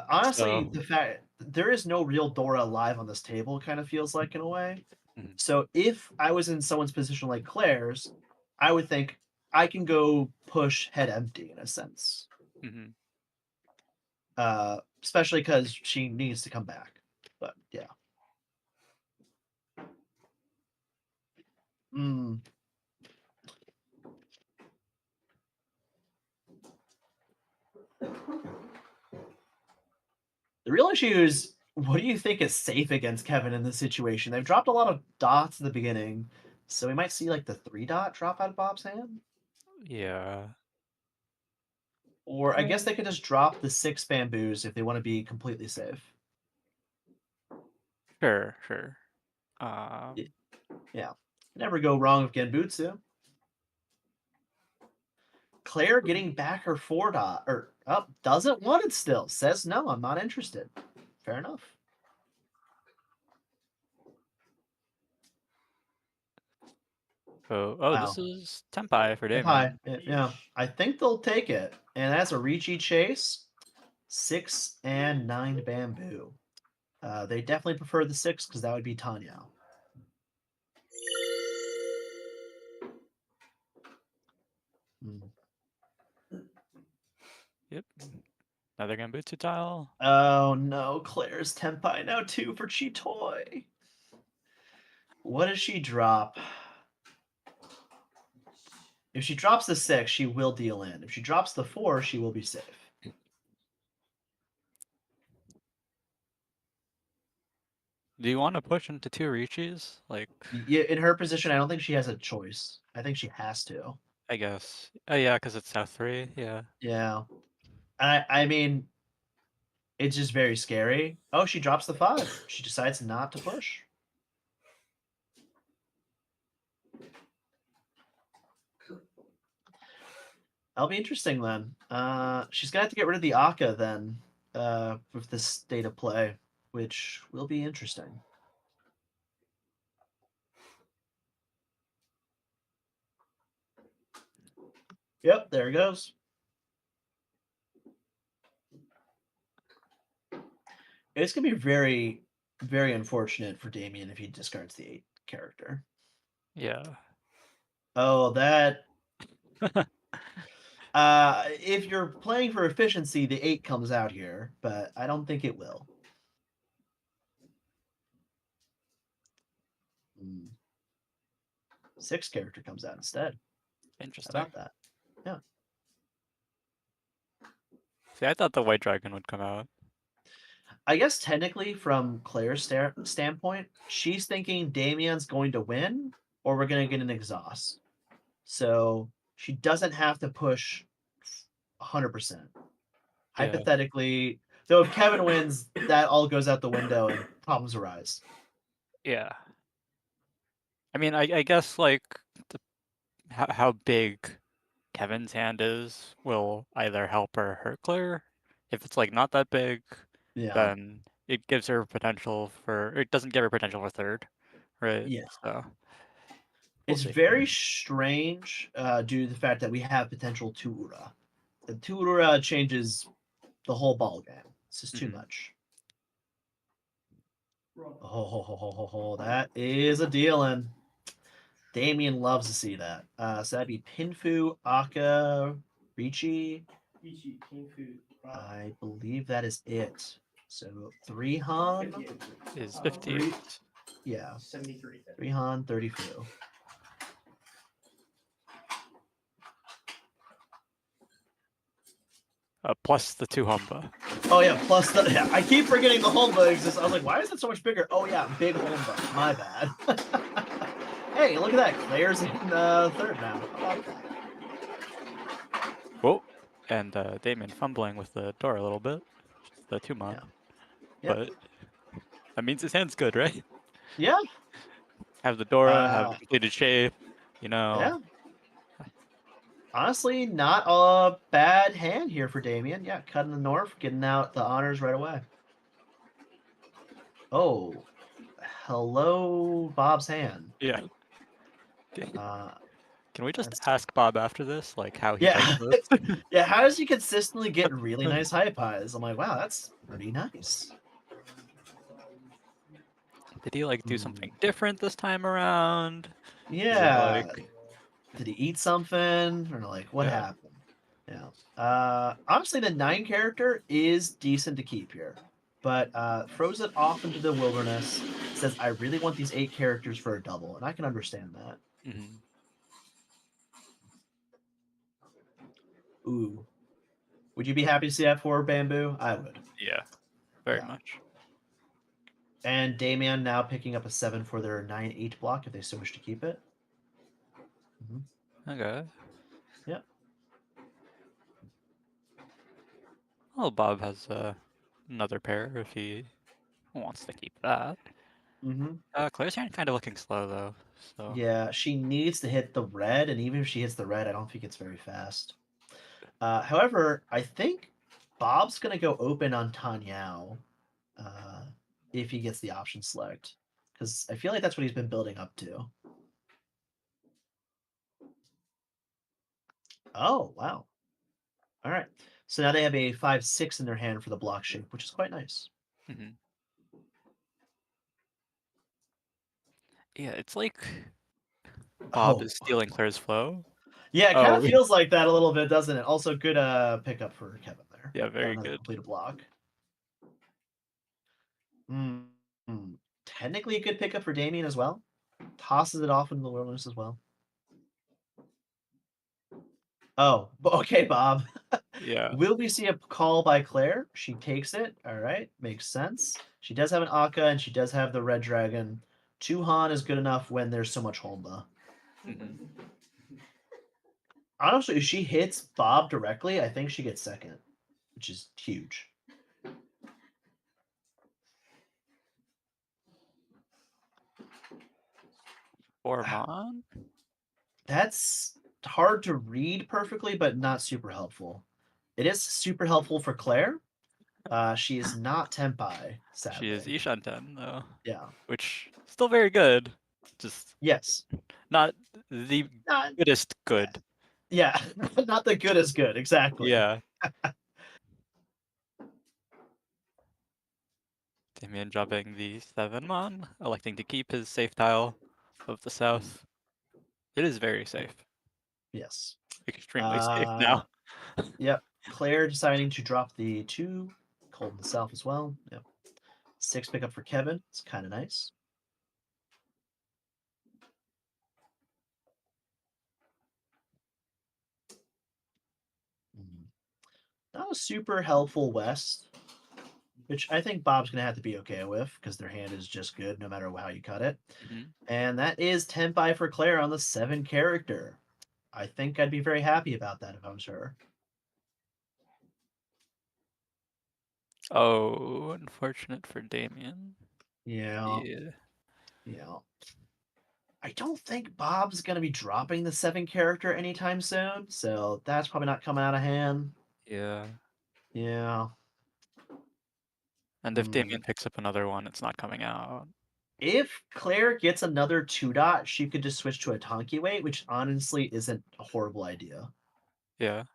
[SPEAKER 2] Honestly,
[SPEAKER 1] So-
[SPEAKER 2] the fact there is no real Dora alive on this table kind of feels like in a way.
[SPEAKER 1] Mhm.
[SPEAKER 2] So if I was in someone's position like Claire's, I would think I can go push head empty in a sense.
[SPEAKER 1] Mhm.
[SPEAKER 2] Especially because she needs to come back. But yeah. Mm. The real issue is, what do you think is safe against Kevin in this situation? They've dropped a lot of dots in the beginning, so we might see like the 3-dot drop out of Bob's hand.
[SPEAKER 1] Yeah.
[SPEAKER 2] Or I guess they could just drop the 6 bamboos if they want to be completely safe.
[SPEAKER 1] Sure. Sure. Um,
[SPEAKER 2] Yeah. Never go wrong with Genbutsu. Claire getting back her 4-dot, or doesn't want it still. Says no, I'm not interested. Fair enough.
[SPEAKER 1] Oh,
[SPEAKER 2] Wow.
[SPEAKER 1] this is Tempai for
[SPEAKER 2] Hi.
[SPEAKER 1] Damien.
[SPEAKER 2] Yeah. I think they'll take it. And that's a Riichi chase. 6 and 9 bamboo. They definitely prefer the 6 because that would be Tanya. Hmm.
[SPEAKER 1] Yep. Another Gambutsu tile.
[SPEAKER 2] Oh no, Claire's Tenpai now 2 for Chitoi. What does she drop? If she drops the 6, she will deal in. If she drops the 4, she will be safe.
[SPEAKER 1] Do you want to push into 2 Riichis? Like,
[SPEAKER 2] Yeah, in her position, I don't think she has a choice. I think she has to.
[SPEAKER 1] I guess. Oh yeah, because it's South 3. Yeah.
[SPEAKER 2] Yeah. I mean, it's just very scary. Oh, she drops the 5. She decides not to push. That'll be interesting then. She's gonna have to get rid of the Akka then, with this state of play, which will be interesting. Yep, there it goes. It's gonna be very, very unfortunate for Damien if he discards the 8 character.
[SPEAKER 1] Yeah.
[SPEAKER 2] Oh, that. If you're playing for efficiency, the 8 comes out here, but I don't think it will. 6 character comes out instead. How
[SPEAKER 1] Interesting.
[SPEAKER 2] about that? Yeah.
[SPEAKER 1] See, I thought the White Dragon would come out.
[SPEAKER 2] I guess technically, from Claire's standpoint, she's thinking Damien's going to win, or we're going to get an exhaust. So she doesn't have to push 100%.
[SPEAKER 1] Yeah.
[SPEAKER 2] Hypothetically, though, if Kevin wins, that all goes out the window and problems arise.
[SPEAKER 1] Yeah. I mean, I guess, like, how big Kevin's hand is will either help or hurt Claire. If it's, like, not that big,
[SPEAKER 2] Yeah.
[SPEAKER 1] then it gives her potential for... It doesn't give her potential for 3rd, right?
[SPEAKER 2] Yeah.
[SPEAKER 1] So...
[SPEAKER 2] It's very strange due to the fact that we have potential 2 Ura. The 2 Ura changes the whole ball game. It's just too much. Oh, that is a deal-in. Damien loves to see that. So that'd be Pinfu, Akka, Riichi. I believe that is it. So 3 Han
[SPEAKER 1] is 58.
[SPEAKER 2] Yeah. 3 Han, 32.
[SPEAKER 1] Plus the 2 Humba.
[SPEAKER 2] Oh yeah, plus the I keep forgetting the Holmba exists. I was like, why is it so much bigger? Oh yeah, big Holmba. My bad. Hey, look at that. Claire's in 3rd now. How about that?
[SPEAKER 1] Whoa. And Damien fumbling with the door a little bit. Just the 2-mon.
[SPEAKER 2] Yeah.
[SPEAKER 1] But that means his hand's good, right?
[SPEAKER 2] Yeah.
[SPEAKER 1] Have the Dora, have the completed shape, you know.
[SPEAKER 2] Yeah. Honestly, not a bad hand here for Damien. Yeah, cutting the North, getting out the honors right away. Oh, hello, Bob's hand.
[SPEAKER 1] Yeah. Can we just
[SPEAKER 2] That's-
[SPEAKER 1] ask Bob after this, like, how he
[SPEAKER 2] Yeah.
[SPEAKER 1] does this?
[SPEAKER 2] Yeah, how does he consistently get really nice high pies? I'm like, wow, that's pretty nice.
[SPEAKER 1] Did he like do
[SPEAKER 2] Hmm.
[SPEAKER 1] something different this time around? Is it
[SPEAKER 2] Yeah.
[SPEAKER 1] like,
[SPEAKER 2] Did he eat something? Or like, what
[SPEAKER 1] yeah.
[SPEAKER 2] happened? Yeah. Honestly, the 9 character is decent to keep here. But throws it off into the wilderness, says, I really want these 8 characters for a double, and I can understand that.
[SPEAKER 1] Mhm.
[SPEAKER 2] Ooh. Would you be happy to see that for Bamboo? I would.
[SPEAKER 1] Yeah, very
[SPEAKER 2] Yeah.
[SPEAKER 1] much.
[SPEAKER 2] And Damien now picking up a 7 for their 9-8 block if they so wish to keep it.
[SPEAKER 1] Okay.
[SPEAKER 2] Yep.
[SPEAKER 1] Well, Bob has another pair if he wants to keep that.
[SPEAKER 2] Mm-hmm.
[SPEAKER 1] Claire's hand kind of looking slow though, so
[SPEAKER 2] Yeah, she needs to hit the red, and even if she hits the red, I don't think it's very fast. However, I think Bob's gonna go open on Tanyao if he gets the option select, because I feel like that's what he's been building up to. Oh wow! All right, so now they have a 5-6 in their hand for the block shape, which is quite nice.
[SPEAKER 1] Mhm. Yeah, it's like Bob
[SPEAKER 2] Oh
[SPEAKER 1] is stealing Claire's flow.
[SPEAKER 2] yeah, it kind
[SPEAKER 1] Oh,
[SPEAKER 2] of feels like that a little bit, doesn't it? Also, good pickup for Kevin there.
[SPEAKER 1] yeah,
[SPEAKER 2] Got
[SPEAKER 1] very
[SPEAKER 2] another
[SPEAKER 1] good.
[SPEAKER 2] completed block. Mm. Technically a good pickup for Damien as well. Tosses it off into the wilderness as well. Oh, okay, Bob.
[SPEAKER 1] Yeah.
[SPEAKER 2] Will we see a call by Claire? She takes it. All right, makes sense. She does have an Akka, and she does have the Red Dragon. 2 Han is good enough when there's so much Honda.
[SPEAKER 1] Mhm.
[SPEAKER 2] Honestly, if she hits Bob directly, I think she gets second, which is huge.
[SPEAKER 1] Ormond?
[SPEAKER 2] That's hard to read perfectly, but not super helpful. It is super helpful for Claire. She is not Tenpai,
[SPEAKER 1] She is
[SPEAKER 2] sadly.
[SPEAKER 1] Ishanten though,
[SPEAKER 2] Yeah.
[SPEAKER 1] which still very good. Just
[SPEAKER 2] Yes.
[SPEAKER 1] not the
[SPEAKER 2] Not,
[SPEAKER 1] goodest good.
[SPEAKER 2] yeah. Not the good as good. Exactly.
[SPEAKER 1] Yeah. Damien dropping the 7-mon, electing to keep his safe tile of the south. It is very safe.
[SPEAKER 2] Yes.
[SPEAKER 1] Extremely safe now.
[SPEAKER 2] Yep. Claire deciding to drop the 2. Cold in the south as well. Yep. 6 pickup for Kevin. It's kind of nice. Not a super helpful west, which I think Bob's going to have to be okay with because their hand is just good no matter how you cut it.
[SPEAKER 1] Mhm.
[SPEAKER 2] And that is 10-5 for Claire on the 7 character. I think I'd be very happy about that if I was her.
[SPEAKER 1] Oh, unfortunate for Damien.
[SPEAKER 2] Yeah.
[SPEAKER 1] Yeah.
[SPEAKER 2] Yeah. I don't think Bob's going to be dropping the 7 character anytime soon, so that's probably not coming out of hand.
[SPEAKER 1] Yeah.
[SPEAKER 2] Yeah.
[SPEAKER 1] And if
[SPEAKER 2] Hmm.
[SPEAKER 1] Damien picks up another one, it's not coming out.
[SPEAKER 2] If Claire gets another 2 dot, she could just switch to a Tonki weight, which honestly isn't a horrible idea.
[SPEAKER 1] Yeah.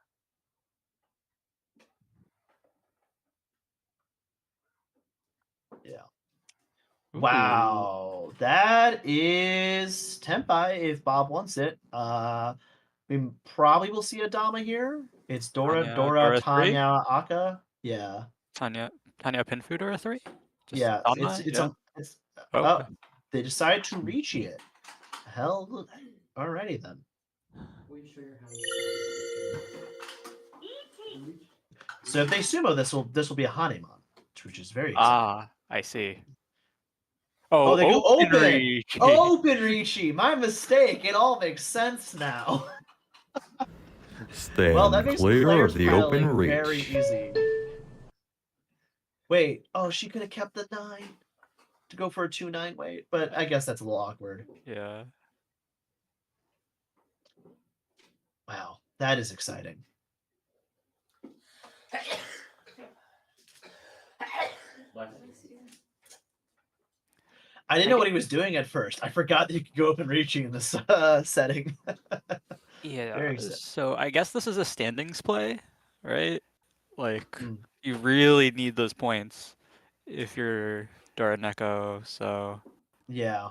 [SPEAKER 2] Yeah.
[SPEAKER 1] Ooh.
[SPEAKER 2] Wow. That is Tempai if Bob wants it. We probably will see a Dama here. It's Dora,
[SPEAKER 1] Tanya,
[SPEAKER 2] Dora,
[SPEAKER 1] Dora 3?
[SPEAKER 2] Tanya, Akka. Yeah.
[SPEAKER 1] Tanya Pinfu Dora 3? Just
[SPEAKER 2] Yeah. It's
[SPEAKER 1] Dama?
[SPEAKER 2] it's
[SPEAKER 1] Yeah.
[SPEAKER 2] a it's
[SPEAKER 1] Oh,
[SPEAKER 2] oh
[SPEAKER 1] okay.
[SPEAKER 2] they decided to Riichi it. Hell alrighty then.
[SPEAKER 3] Will you show your hand?
[SPEAKER 2] So if they sumo this will be a Hanemon, which is very exciting.
[SPEAKER 1] Ah, I see.
[SPEAKER 2] Oh,
[SPEAKER 1] Oh,
[SPEAKER 2] they go
[SPEAKER 1] open
[SPEAKER 2] open!
[SPEAKER 1] reach!
[SPEAKER 2] Open Riichi! My mistake. It all makes sense now.
[SPEAKER 4] Stand
[SPEAKER 2] Well, that makes
[SPEAKER 4] clear
[SPEAKER 2] Claire's
[SPEAKER 4] of the open
[SPEAKER 2] piling very
[SPEAKER 4] reach.
[SPEAKER 2] easy. Wait, oh, she could have kept the 9 to go for a 2-9 weight, but I guess that's a little awkward.
[SPEAKER 1] Yeah.
[SPEAKER 2] Wow, that is exciting. I didn't know what he was doing at first. I forgot that you could go up and Riichi in this setting.
[SPEAKER 1] Yeah,
[SPEAKER 2] Very exciting.
[SPEAKER 1] so I guess this is a standings play, right? Like,
[SPEAKER 2] Mm.
[SPEAKER 1] you really need those points if you're Doraneko, so...
[SPEAKER 2] Yeah.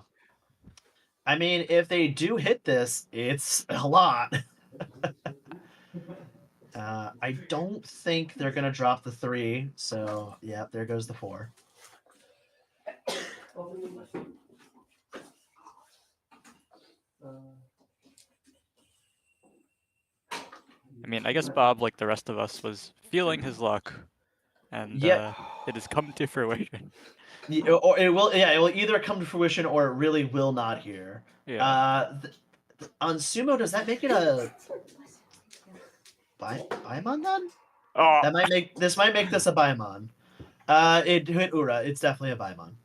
[SPEAKER 2] I mean, if they do hit this, it's a lot. I don't think they're going to drop the 3, so yeah, there goes the 4.
[SPEAKER 1] I mean, I guess Bob, like the rest of us, was feeling his luck, and
[SPEAKER 2] Yeah.
[SPEAKER 1] it has come to fruition.
[SPEAKER 2] Or it will either come to fruition or it really will not here.
[SPEAKER 1] Yeah.
[SPEAKER 2] On Sumo, does that make it a Baimon then?
[SPEAKER 1] Oh!
[SPEAKER 2] This might make this a Baimon. It hit Ura. It's definitely a Baimon.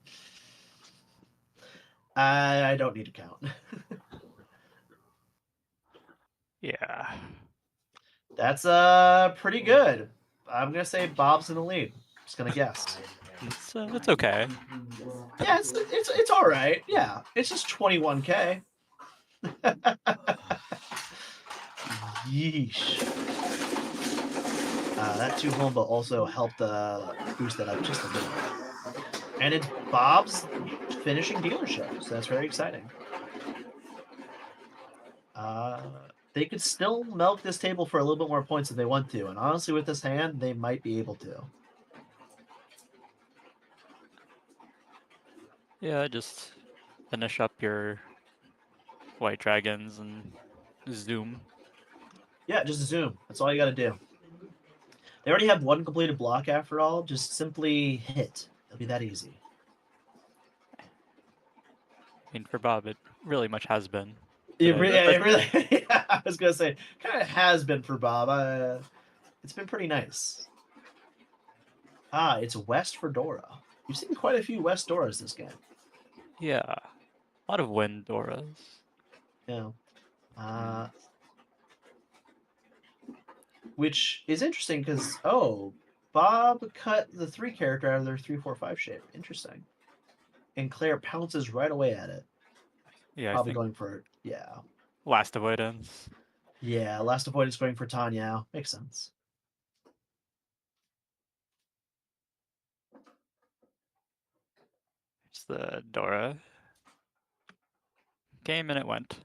[SPEAKER 2] I don't need to count.
[SPEAKER 1] Yeah.
[SPEAKER 2] That's pretty good. I'm gonna say Bob's in the lead. Just gonna guess.
[SPEAKER 1] It's okay.
[SPEAKER 2] Yeah, it's all right. Yeah, it's just 21K. Yeesh. That 2 Homba also helped boost that up just a little bit. And it's Bob's finishing dealership, so that's very exciting. They could still milk this table for a little bit more points if they want to, and honestly, with this hand, they might be able to.
[SPEAKER 1] Yeah, just finish up your white dragons and zoom.
[SPEAKER 2] Yeah, just zoom. That's all you got to do. They already have 1 completed block after all. Just simply hit. It'll be that easy.
[SPEAKER 1] I mean, for Bob, it really much has been.
[SPEAKER 2] It
[SPEAKER 1] today.
[SPEAKER 2] really yeah, I was gonna say, kind of has been for Bob. It's been pretty nice. It's West for Dora. You've seen quite a few West Doras this game.
[SPEAKER 1] Yeah. A lot of wind Doras.
[SPEAKER 2] Yeah. Which is interesting because, Bob cut the 3 character out of their 3-4-5 shape. Interesting. And Claire pounces right away at it.
[SPEAKER 1] Yeah,
[SPEAKER 2] Probably
[SPEAKER 1] I think
[SPEAKER 2] going for, yeah.
[SPEAKER 1] last avoidance.
[SPEAKER 2] Yeah, last avoidance going for Tanya. Makes sense.
[SPEAKER 1] It's the Dora. Game and it went.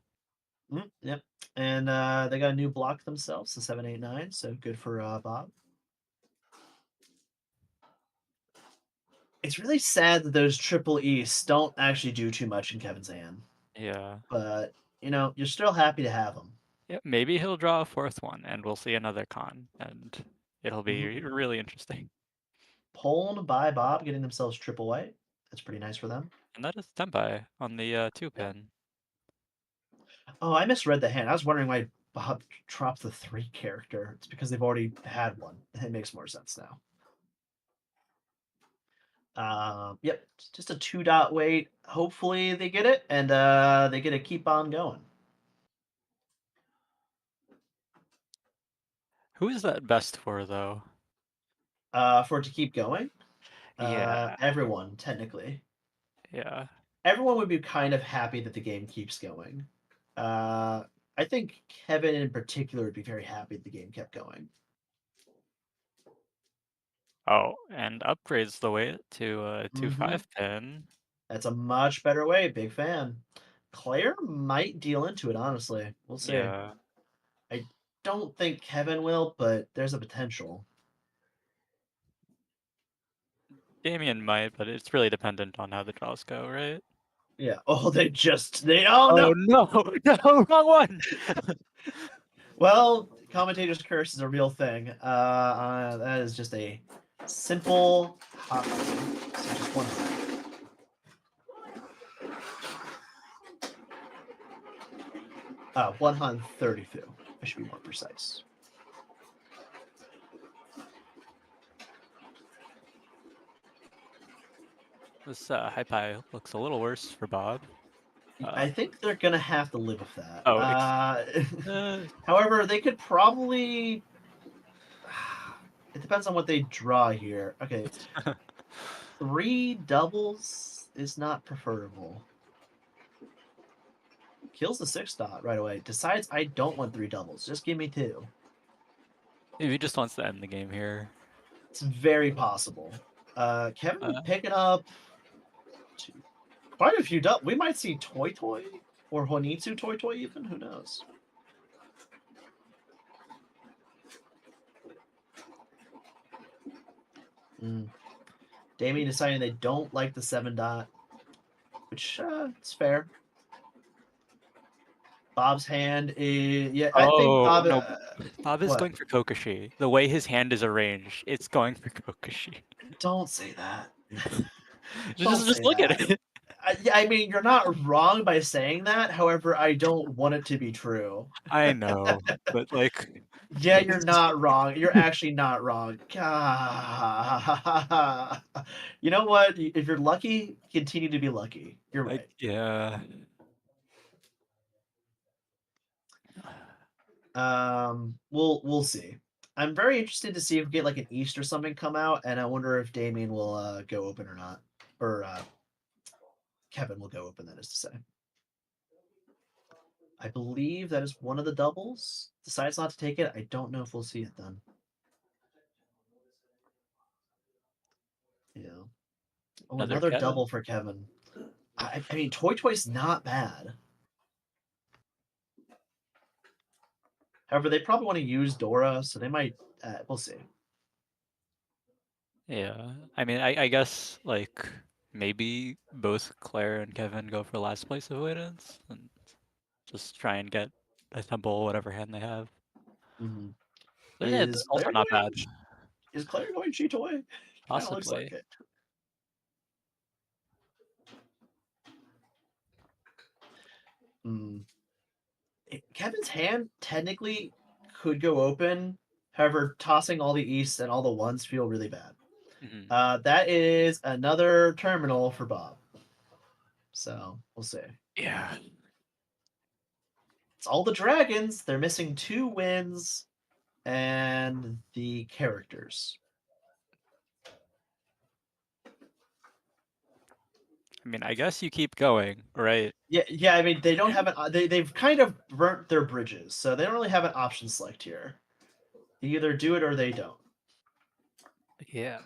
[SPEAKER 2] Yep. And they got a new block themselves, the 789, so good for Bob. It's really sad that those triple Easts don't actually do too much in Kevin's hand.
[SPEAKER 1] Yeah.
[SPEAKER 2] But, you're still happy to have them.
[SPEAKER 1] Yeah, maybe he'll draw a 4th one and we'll see another con and it'll be really interesting.
[SPEAKER 2] Puln by Bob getting themselves triple white. That's pretty nice for them.
[SPEAKER 1] And that is Tenpai on the 2 pin.
[SPEAKER 2] Oh, I misread the hand. I was wondering why Bob dropped the 3 character. It's because they've already had one. It makes more sense now. Yep, just a 2 dot wait. Hopefully they get it, and they get to keep on going.
[SPEAKER 1] Who is that best for, though?
[SPEAKER 2] For it to keep going?
[SPEAKER 1] Yeah.
[SPEAKER 2] Everyone, technically.
[SPEAKER 1] Yeah.
[SPEAKER 2] Everyone would be kind of happy that the game keeps going. I think Kevin in particular would be very happy the game kept going.
[SPEAKER 1] Oh, and upgrades the weight to a 2-5 pin.
[SPEAKER 2] That's a much better way. Big fan. Claire might deal into it, honestly. We'll see.
[SPEAKER 1] Yeah.
[SPEAKER 2] I don't think Kevin will, but there's a potential.
[SPEAKER 1] Damien might, but it's really dependent on how the draws go, right?
[SPEAKER 2] Yeah. Oh, oh no!
[SPEAKER 1] No! No, wrong one!
[SPEAKER 2] Well, commentator's curse is a real thing. That is just a simple hot button. So just one hot. 132. I should be more precise.
[SPEAKER 1] This high pie looks a little worse for Bob.
[SPEAKER 2] I think they're gonna have to live with that.
[SPEAKER 1] Oh,
[SPEAKER 2] however, they could probably. It depends on what they draw here. Okay, 3 doubles is not preferable. Kills the 6 dot right away. Decides I don't want 3 doubles. Just give me 2.
[SPEAKER 1] Maybe he just wants to end the game here.
[SPEAKER 2] It's very possible. Kevin picking up quite a few doubles. We might see Toy Toy or Honitsu Toy Toy even. Who knows? Damien deciding they don't like the 7 dot, which it's fair. Bob's hand is I think Bob.
[SPEAKER 1] No, Bob is
[SPEAKER 2] what?
[SPEAKER 1] going for Kokoshi. The way his hand is arranged, it's going for Kokoshi.
[SPEAKER 2] Don't say that.
[SPEAKER 1] just look at it.
[SPEAKER 2] I mean, you're not wrong by saying that. However, I don't want it to be true.
[SPEAKER 1] I know, but like.
[SPEAKER 2] Yeah, you're not wrong. You're actually not wrong. You know what? If you're lucky, continue to be lucky. You're right.
[SPEAKER 1] Yeah.
[SPEAKER 2] We'll see. I'm very interested to see if we get like an East or something come out, and I wonder if Damien will go open or not, or Kevin will go open. That is to say. I believe that is one of the doubles. Decides not to take it. I don't know if we'll see it then. Yeah. Oh, another double for Kevin. I mean, Toy Toy's not bad. However, they probably want to use Dora, so they might. We'll see.
[SPEAKER 1] Yeah, I mean, I guess like maybe both Claire and Kevin go for last place avoidance and just try and get a temple, whatever hand they have.
[SPEAKER 2] Mm-hmm.
[SPEAKER 1] But yeah, it's also not bad.
[SPEAKER 2] Is Claire going Chitoy? Kind of looks like it. Kevin's hand technically could go open. However, tossing all the Easts and all the ones feel really bad.
[SPEAKER 1] Mm-hmm.
[SPEAKER 2] That is another terminal for Bob. So we'll see.
[SPEAKER 1] Yeah.
[SPEAKER 2] It's all the dragons. They're missing 2 wins and the characters.
[SPEAKER 1] I mean, I guess you keep going, right?
[SPEAKER 2] Yeah. I mean, they don't have an. They've kind of burnt their bridges, so they don't really have an option select here. They either do it or they don't.
[SPEAKER 1] Yeah,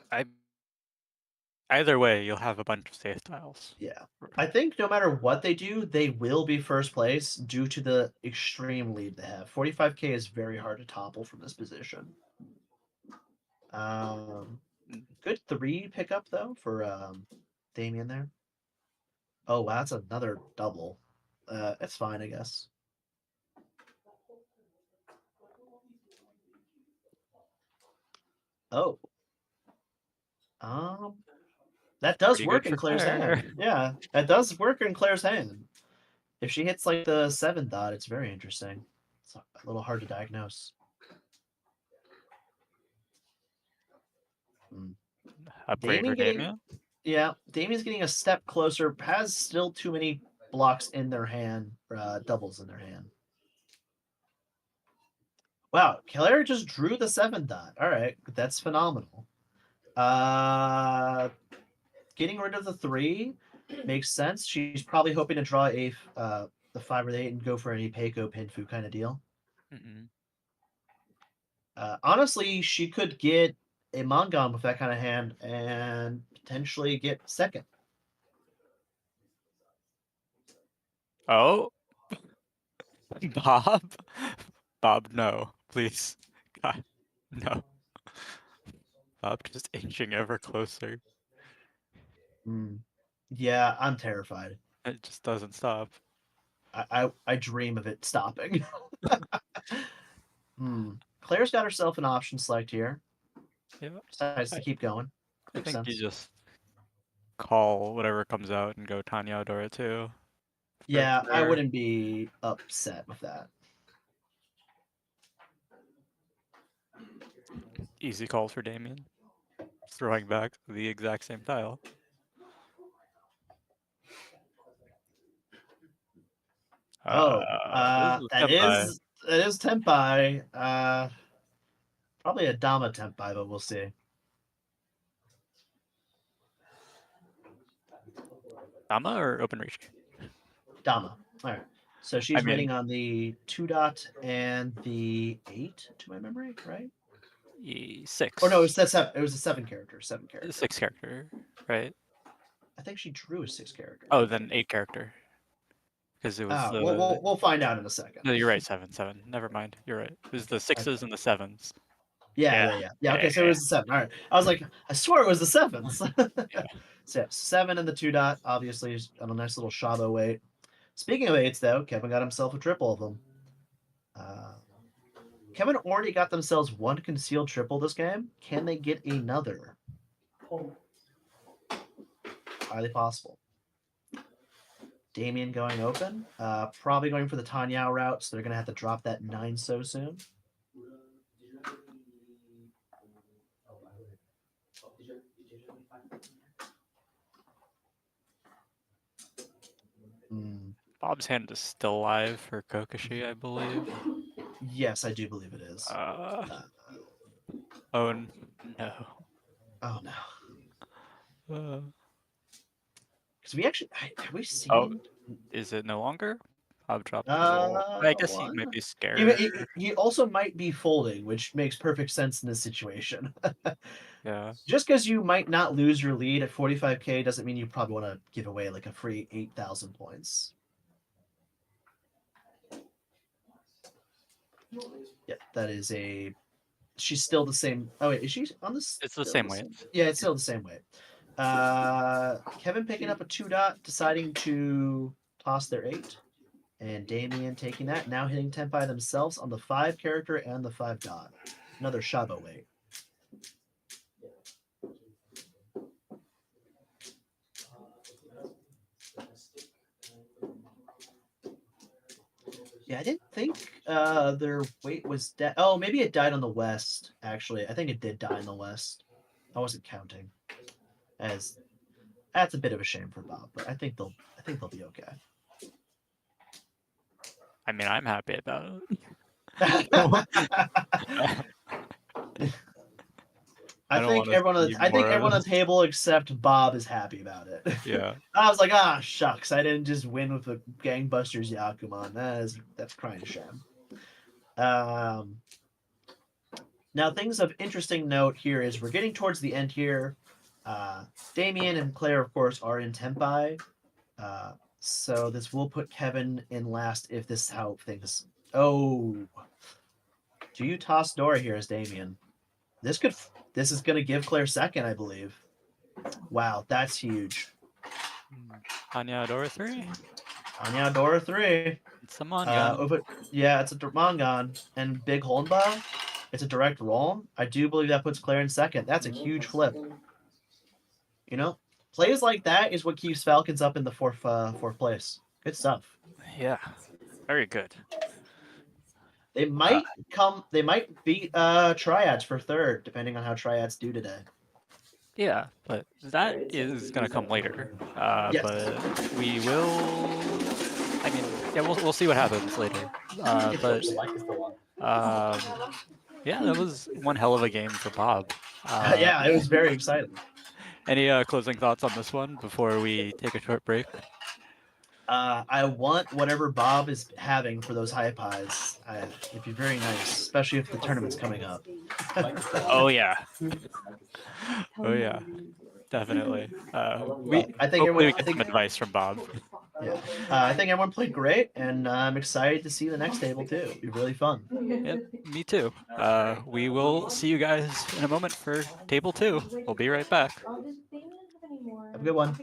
[SPEAKER 1] either way, you'll have a bunch of safe tiles.
[SPEAKER 2] Yeah. I think no matter what they do, they will be first place due to the extreme lead they have. 45k is very hard to topple from this position. Good 3 pickup though for Damien there. Oh wow, that's another double. It's fine, I guess. Oh. That does
[SPEAKER 1] Pretty
[SPEAKER 2] work
[SPEAKER 1] good
[SPEAKER 2] in
[SPEAKER 1] for
[SPEAKER 2] Claire's
[SPEAKER 1] Claire.
[SPEAKER 2] hand. Yeah, that does work in Claire's hand. If she hits like the 7 dot, it's very interesting. It's a little hard to diagnose.
[SPEAKER 1] Upgrade for Damien?
[SPEAKER 2] Yeah, Damien's getting a step closer. Has still too many blocks in their hand, doubles in their hand. Wow, Claire just drew the 7 dot. All right, that's phenomenal. Getting rid of the 3 makes sense. She's probably hoping to draw the 5 or the 8 and go for any Peiko Pinfu kind of deal.
[SPEAKER 1] Mm-hmm.
[SPEAKER 2] Honestly, she could get a Mangam with that kind of hand and potentially get second.
[SPEAKER 1] Oh, Bob, no, please, God, no. Bob just inching ever closer.
[SPEAKER 2] Yeah, I'm terrified.
[SPEAKER 1] It just doesn't stop.
[SPEAKER 2] I dream of it stopping. Claire's got herself an option select here.
[SPEAKER 1] Yeah.
[SPEAKER 2] Decides to keep going.
[SPEAKER 1] I
[SPEAKER 2] Makes
[SPEAKER 1] think
[SPEAKER 2] sense.
[SPEAKER 1] you just call whatever comes out and go Tanya Dora too.
[SPEAKER 2] Yeah, I wouldn't be upset with that.
[SPEAKER 1] Easy call for Damien. Throwing back the exact same tile.
[SPEAKER 2] That is Tempai. Probably a Dama Tempai, but we'll see.
[SPEAKER 1] Dama or open Riichi?
[SPEAKER 2] Dama. All right. So she's
[SPEAKER 1] mean-
[SPEAKER 2] waiting on the 2 dot and the 8 to my memory, right?
[SPEAKER 1] 6.
[SPEAKER 2] Or no, it was that. It was a 7 character. 7 character.
[SPEAKER 1] 6 character, right?
[SPEAKER 2] I think she drew a 6 character.
[SPEAKER 1] Oh, then 8 character. Because it was
[SPEAKER 2] we'll find out in a second.
[SPEAKER 1] No, you're right. 7. Never mind. You're right. It was the 6s and the 7s.
[SPEAKER 2] Yeah. Okay, so it was the 7. All right. I was like, I swore it was the 7s.
[SPEAKER 1] Yeah.
[SPEAKER 2] So yeah, 7 and the 2 dot, obviously, is on a nice little Shabo weight. Speaking of 8s, though, Kevin got himself a triple of them. Kevin already got themselves 1 concealed triple this game. Can they get another? Highly possible. Damien going open. Probably going for the Tanyao route, so they're going to have to drop that 9 so soon.
[SPEAKER 1] Bob's hand is still alive for Kokoshi, I believe.
[SPEAKER 2] Yes, I do believe it is.
[SPEAKER 1] Oh no.
[SPEAKER 2] Oh no. Because we actually have we seen?
[SPEAKER 1] Oh, is it no longer? Bob dropped. I guess he might be scared.
[SPEAKER 2] He also might be folding, which makes perfect sense in this situation.
[SPEAKER 1] Yeah.
[SPEAKER 2] Just because you might not lose your lead at 45K doesn't mean you probably want to give away like a free 8,000 points. Yeah, that is a. She's still the same. Oh wait, is she on this?
[SPEAKER 1] It's the same weight.
[SPEAKER 2] Yeah, it's still the same weight. Kevin picking up a 2 dot, deciding to toss their 8, and Damien taking that, now hitting Tenpai themselves on the 5 character and the 5 dot. Another Shabo weight. Yeah, I didn't think their weight was dead. Oh, maybe it died on the west. Actually, I think it did die in the west. I wasn't counting. As that's a bit of a shame for Bob, but I think they'll be okay.
[SPEAKER 1] I mean, I'm happy about it.
[SPEAKER 2] I think everyone on the table except Bob is happy about it.
[SPEAKER 1] Yeah.
[SPEAKER 2] I was like, shucks, I didn't just win with the Gangbusters Yakuman. That's crying shame. Now, things of interesting note here is we're getting towards the end here. Damien and Claire, of course, are in Tenpai. So this will put Kevin in last if this is how things. Oh, do you toss Dora here as Damien? This is going to give Claire second, I believe. Wow, that's huge.
[SPEAKER 1] Anya Dora 3.
[SPEAKER 2] Anya Dora 3.
[SPEAKER 1] It's a Mangan.
[SPEAKER 2] Yeah, it's a Mangan and Big Honba. It's a direct roll. I do believe that puts Claire in second. That's a huge flip. You know, plays like that is what keeps Falcons up in the fourth place. Good stuff.
[SPEAKER 1] Yeah, very good.
[SPEAKER 2] They might beat Triads for third, depending on how Triads do today.
[SPEAKER 1] Yeah, but that is gonna come later.
[SPEAKER 2] Yes.
[SPEAKER 1] But we will. I mean, yeah, we'll see what happens later. Yeah, that was one hell of a game for Bob.
[SPEAKER 2] Yeah, it was very exciting.
[SPEAKER 1] Any closing thoughts on this one before we take a short break?
[SPEAKER 2] I want whatever Bob is having for those high pies. It'd be very nice, especially if the tournament's coming up.
[SPEAKER 1] Oh yeah. Oh yeah. Definitely.
[SPEAKER 2] I think
[SPEAKER 1] hopefully we get some advice from Bob.
[SPEAKER 2] Yeah. I think everyone played great, and I'm excited to see the next table too. It'll be really fun.
[SPEAKER 1] Yep, me too. We will see you guys in a moment for table 2. We'll be right back.
[SPEAKER 2] Have a good one.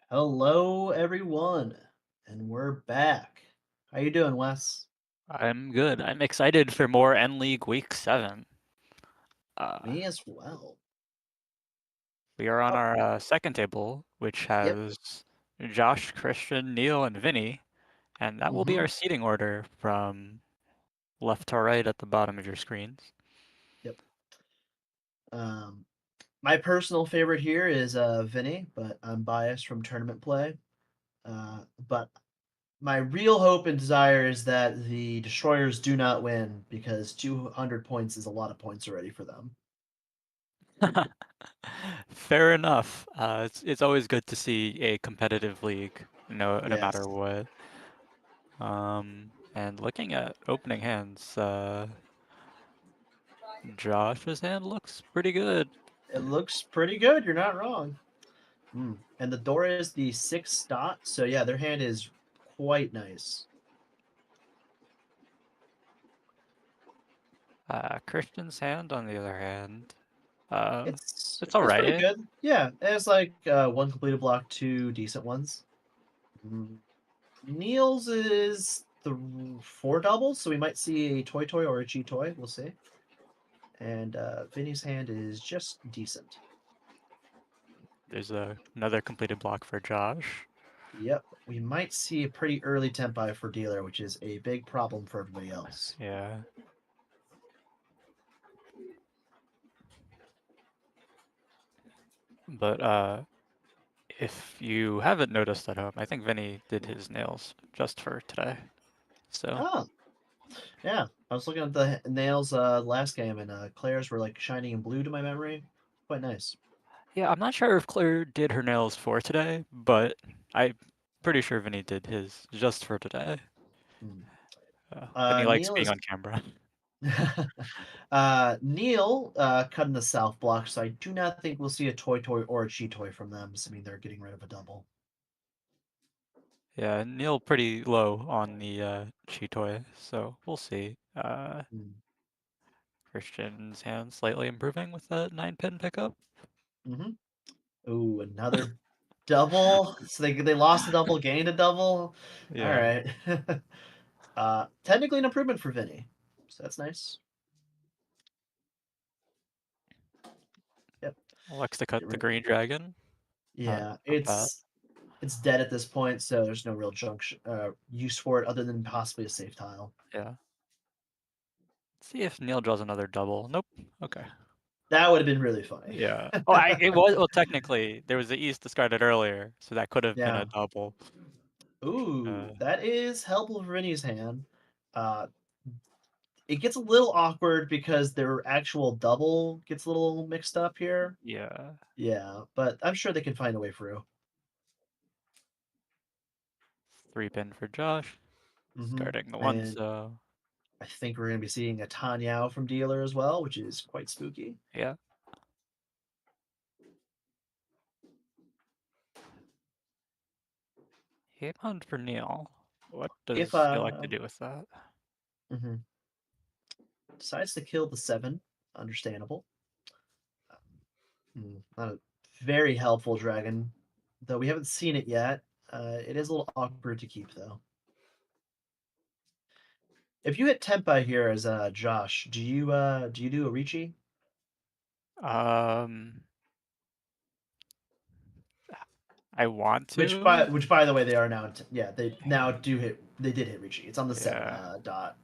[SPEAKER 2] Hello, everyone, and we're back. How you doing, Wes?
[SPEAKER 1] I'm good. I'm excited for more N League Week 7.
[SPEAKER 2] Me as well.
[SPEAKER 1] We are on
[SPEAKER 2] Oh,
[SPEAKER 1] our second table, which
[SPEAKER 2] yep.
[SPEAKER 1] has Josh, Christian, Neil, and Vinny, and that will be
[SPEAKER 2] Mm-hmm.
[SPEAKER 1] our seating order from left to right at the bottom of your screens.
[SPEAKER 2] Yep. Um, my personal favorite here is Vinny, but I'm biased from tournament play. But my real hope and desire is that the Destroyers do not win because 200 points is a lot of points already for them.
[SPEAKER 1] Fair enough. It's always good to see a competitive league, no
[SPEAKER 2] Yes,
[SPEAKER 1] matter what. And looking at opening hands, Josh's hand looks pretty good.
[SPEAKER 2] it looks pretty good. You're not wrong. And the door is the 6 dot, so yeah, their hand is quite nice.
[SPEAKER 1] Christian's hand, on the other hand,
[SPEAKER 2] It's
[SPEAKER 1] it's all
[SPEAKER 2] it's pretty
[SPEAKER 1] right.
[SPEAKER 2] good. Yeah, it has like one completed block, two decent ones. Mm, Neil's is the 4 doubles, so we might see a toy toy or a cheat toy. We'll see. And Vinny's hand is just decent.
[SPEAKER 1] There's another completed block for Josh.
[SPEAKER 2] Yep, we might see a pretty early tempi for dealer, which is a big problem for everybody else.
[SPEAKER 1] Yeah. But if you haven't noticed at home, I think Vinny did his nails just for today. So
[SPEAKER 2] Oh, yeah. I was looking at the nails last game, and Claire's were like shining in blue to my memory. Quite nice.
[SPEAKER 1] yeah, I'm not sure if Claire did her nails for today, but I'm pretty sure Vinny did his just for today.
[SPEAKER 2] Hmm.
[SPEAKER 1] Vinny likes
[SPEAKER 2] Neil
[SPEAKER 1] being
[SPEAKER 2] is
[SPEAKER 1] on camera.
[SPEAKER 2] Neil cut in the south block, so I do not think we'll see a toy toy or a cheat toy from them, assuming they're getting rid of a double.
[SPEAKER 1] Yeah, Neil pretty low on the Chitoy, so we'll see.
[SPEAKER 2] Mm.
[SPEAKER 1] Christian's hand slightly improving with that 9-pin pickup.
[SPEAKER 2] Mm-hmm. Ooh, another double. So they lost a double, gained a double. All
[SPEAKER 1] Yeah.
[SPEAKER 2] right. Technically an improvement for Vinny, so that's nice. Yep.
[SPEAKER 1] Likes to cut
[SPEAKER 2] Get
[SPEAKER 1] the
[SPEAKER 2] rid-
[SPEAKER 1] green dragon.
[SPEAKER 2] Yeah,
[SPEAKER 1] Not bad.
[SPEAKER 2] it's dead at this point, so there's no real use for it other than possibly a safe tile.
[SPEAKER 1] Yeah. Let's see if Neil draws another double. Nope. Okay.
[SPEAKER 2] That would have been really funny.
[SPEAKER 1] Yeah. Oh, it was. Well, technically, there was the East discarded earlier, so that could have been
[SPEAKER 2] Yeah.
[SPEAKER 1] a double.
[SPEAKER 2] Ooh,
[SPEAKER 1] Uh,
[SPEAKER 2] that is helpful for Vinny's hand. Uh, it gets a little awkward because their actual double gets a little mixed up here.
[SPEAKER 1] yeah.
[SPEAKER 2] Yeah, but I'm sure they can find a way through.
[SPEAKER 1] 3-pin for Josh.
[SPEAKER 2] Hmm.
[SPEAKER 1] Discarding the one,
[SPEAKER 2] And
[SPEAKER 1] so
[SPEAKER 2] I think we're going to be seeing a Tanyao from dealer as well, which is quite spooky.
[SPEAKER 1] yeah. Hamon for Neil. What
[SPEAKER 2] If
[SPEAKER 1] does Neil like to do with that?
[SPEAKER 2] mhm, decides to kill the 7, understandable. Not a very helpful dragon, though we haven't seen it yet. It is a little awkward to keep though. If you hit Tempa here as Josh, do you do a Riichi?
[SPEAKER 1] Um, I want
[SPEAKER 2] Which
[SPEAKER 1] to.
[SPEAKER 2] by the way they are now yeah, they did hit Riichi. It's on the 7
[SPEAKER 1] Yeah.
[SPEAKER 2] dot,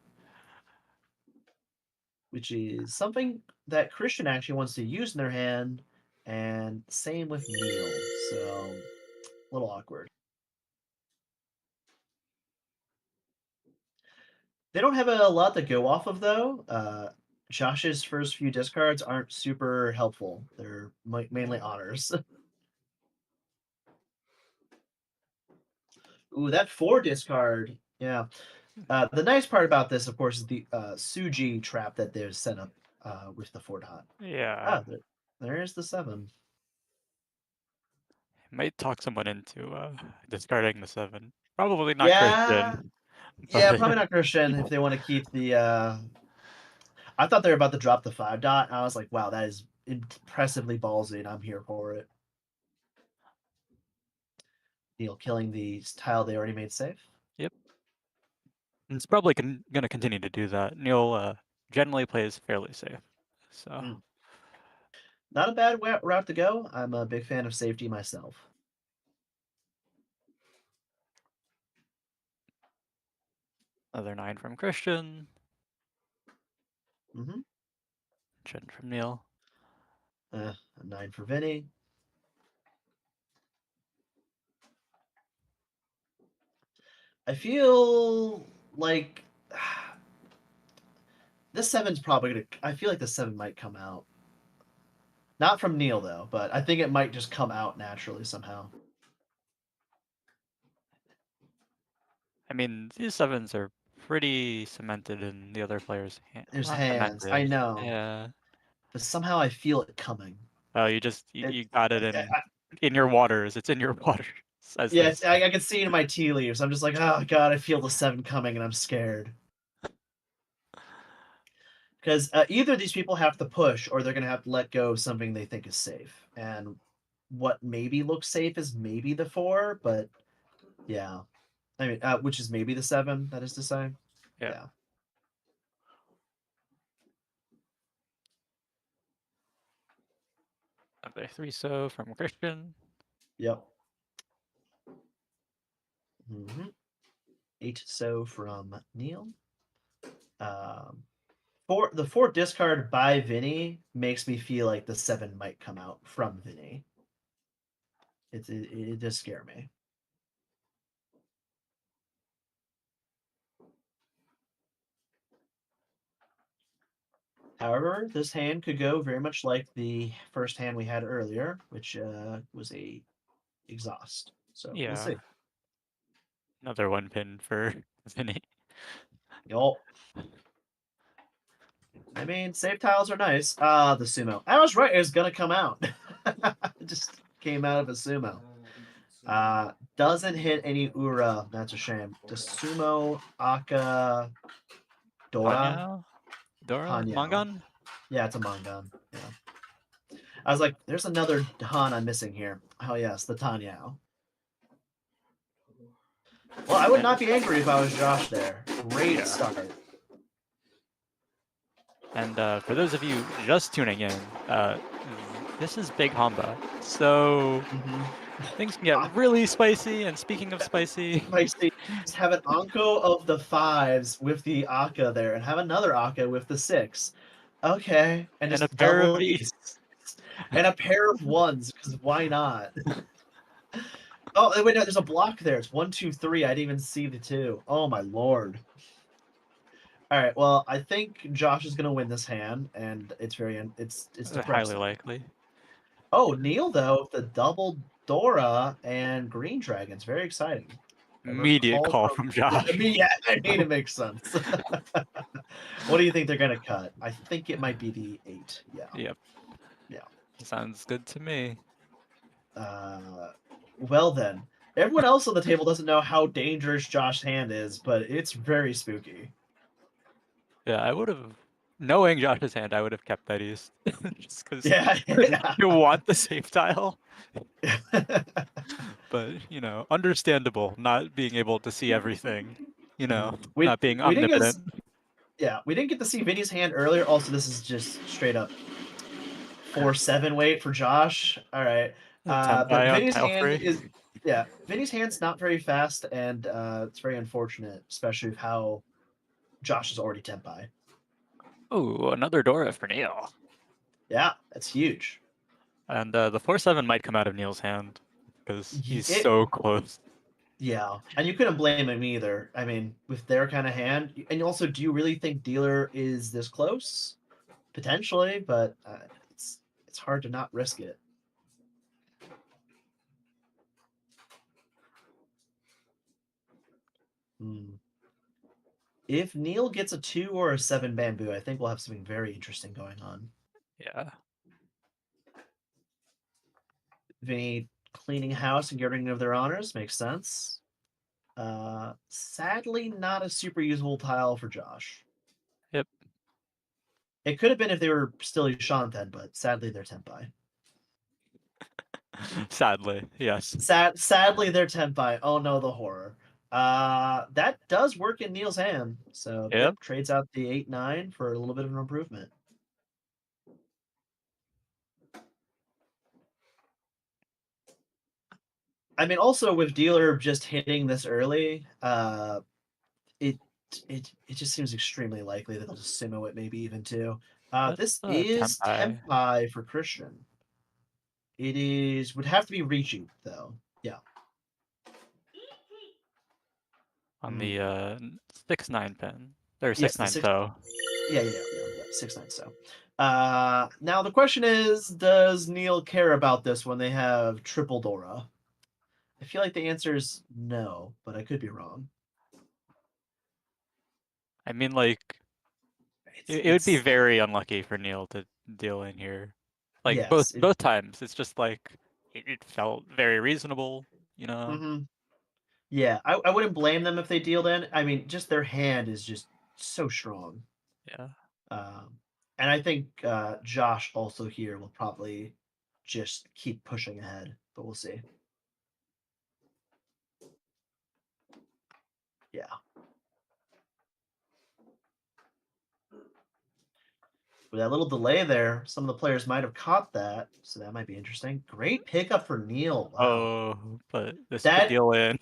[SPEAKER 2] which is something that Christian actually wants to use in their hand, and same with Neil. So a little awkward. They don't have a lot to go off of though. Josh's first few discards aren't super helpful. They're mainly honors. Ooh, that 4 discard. Yeah. The nice part about this, of course, is the Suji trap that they've set up with the 4 dot.
[SPEAKER 1] Yeah.
[SPEAKER 2] Ah, there's the 7.
[SPEAKER 1] Might talk someone into discarding the 7. Probably not
[SPEAKER 2] Yeah,
[SPEAKER 1] Christian,
[SPEAKER 2] yeah,
[SPEAKER 1] but
[SPEAKER 2] probably not Christian if they want to keep the. I thought they were about to drop the 5 dot. And I was like, wow, that is impressively ballsy, and I'm here for it. Neil killing the tile they already made safe.
[SPEAKER 1] And it's probably going to continue to do that. Neil generally plays fairly safe. So
[SPEAKER 2] Not a bad route to go. I'm a big fan of safety myself.
[SPEAKER 1] another 9 from Christian.
[SPEAKER 2] Mm-hmm.
[SPEAKER 1] 10 from Neil.
[SPEAKER 2] A 9 for Vinny. I feel like this 7's probably gonna. I feel like the 7 might come out. Not from Neil though, but I think it might just come out naturally somehow.
[SPEAKER 1] I mean, these 7s are pretty cemented in the other player's hand.
[SPEAKER 2] There's
[SPEAKER 1] Not
[SPEAKER 2] hands. I
[SPEAKER 1] cemented.
[SPEAKER 2] know,
[SPEAKER 1] Yeah.
[SPEAKER 2] but somehow I feel it coming.
[SPEAKER 1] Oh, you got it
[SPEAKER 2] I,
[SPEAKER 1] in your waters. It's in your waters, as they
[SPEAKER 2] yeah,
[SPEAKER 1] say.
[SPEAKER 2] I can see it in my tea leaves. I'm just like, oh god, I feel the 7 coming, and I'm scared. Because either these people have to push, or they're gonna have to let go of something they think is safe. And what maybe looks safe is maybe the 4, but yeah, I mean, which is maybe the 7. That is to say, yeah.
[SPEAKER 1] Another 3-so from Christian.
[SPEAKER 2] Yep. 8 so from Neil. The 4 discard by Vinny makes me feel like the 7 might come out from Vinny. It does scare me. However, this hand could go very much like the first hand we had earlier, which was a exhaust. So we'll see.
[SPEAKER 1] Another 1 pin for Vinny.
[SPEAKER 2] Yup. I mean, safe tiles are nice. Ah, the sumo. I was right. It was gonna come out. It just came out of a sumo. Doesn't hit any Ura. That's a shame. The sumo, Aka, Dora.
[SPEAKER 1] Hanyao? Dora?
[SPEAKER 2] Hanyao.
[SPEAKER 1] Mangan?
[SPEAKER 2] Yeah, it's a Mangan. Yeah. I was like, there's another Han I'm missing here. Oh yes, the Tanyao. Well, I would not be angry if I was Josh there. Great start.
[SPEAKER 1] And for those of you just tuning in, this is Big Hamba. So things can get really spicy. And speaking of spicy,
[SPEAKER 2] Just have an Anko of the 5s with the Aka there, and have another Aka with the 6. Okay, and just
[SPEAKER 1] a pair
[SPEAKER 2] double
[SPEAKER 1] of
[SPEAKER 2] these. And a pair of 1s, because why not? Oh wait, no, there's a block there. It's 1, 2, 3. I didn't even see the 2. Oh my lord. All right, well, I think Josh is gonna win this hand, and it's depressing.
[SPEAKER 1] highly likely.
[SPEAKER 2] Oh, Neil though, the double Dora and Green Dragons, very exciting.
[SPEAKER 1] Immediate call from Josh.
[SPEAKER 2] Yeah, I mean it makes sense. What do you think they're gonna cut? I think it might be the 8. Yeah.
[SPEAKER 1] Yep.
[SPEAKER 2] Yeah.
[SPEAKER 1] Sounds good to me.
[SPEAKER 2] Well then, everyone else on the table doesn't know how dangerous Josh's hand is, but it's very spooky.
[SPEAKER 1] Yeah, I would have, knowing Josh's hand, I would have kept that east. Just because
[SPEAKER 2] Yeah.
[SPEAKER 1] you want the safe tile. But, understandable, not being able to see everything, not being omnipotent.
[SPEAKER 2] We didn't get to see Vinny's hand earlier. Also, this is just straight up 4-7 weight for Josh. All right. But Vinny's hand is Vinny's hand's not very fast, and it's very unfortunate, especially with how Josh is already tempai.
[SPEAKER 1] Oh, another Dora for Neil.
[SPEAKER 2] Yeah, that's huge.
[SPEAKER 1] And the 4-7 might come out of Neil's hand because he's so close.
[SPEAKER 2] Yeah, and you couldn't blame him either. I mean, with their kind of hand, and also, do you really think Dealer is this close? Potentially, but it's hard to not risk it. If Neil gets a 2 or a 7 bamboo, I think we'll have something very interesting going on.
[SPEAKER 1] Yeah.
[SPEAKER 2] Vinny cleaning house and getting rid of their honors makes sense. Sadly, not a super usable tile for Josh.
[SPEAKER 1] Yep.
[SPEAKER 2] It could have been if they were still Shanten, but sadly they're Tenpai.
[SPEAKER 1] Sadly, yes.
[SPEAKER 2] Sadly, they're tenpai. Oh no, the horror. That does work in Neil's hand. So
[SPEAKER 1] Yep.
[SPEAKER 2] yep, trades out the 8-9 for a little bit of an improvement. I mean, also with dealer just hitting this early, it it just seems extremely likely that they'll just sumo it, maybe even two.
[SPEAKER 1] That's
[SPEAKER 2] This is
[SPEAKER 1] Tempai.
[SPEAKER 2] tenpai for Christian. It is would have to be Riichi though. Yeah.
[SPEAKER 1] On
[SPEAKER 2] Mm.
[SPEAKER 1] the 6-9 pin. Or
[SPEAKER 2] Yes,
[SPEAKER 1] 6-9 so.
[SPEAKER 2] yeah, 6-9. So, now the question is, does Neil care about this when they have triple Dora? I feel like the answer is no, but I could be wrong.
[SPEAKER 1] I mean, like, it would be
[SPEAKER 2] It's
[SPEAKER 1] very unlucky for Neil to deal in here. Like,
[SPEAKER 2] yes.
[SPEAKER 1] both times. It's just like, it felt very reasonable, you know?
[SPEAKER 2] Mhm. Yeah, I wouldn't blame them if they dealed in. I mean, just their hand is just so strong.
[SPEAKER 1] Yeah.
[SPEAKER 2] Um, and I think Josh also here will probably just keep pushing ahead, but we'll see. Yeah. With that little delay there, some of the players might have caught that, so that might be interesting. Great pickup for Neil. Wow.
[SPEAKER 1] Oh, but this could
[SPEAKER 2] That
[SPEAKER 1] deal in.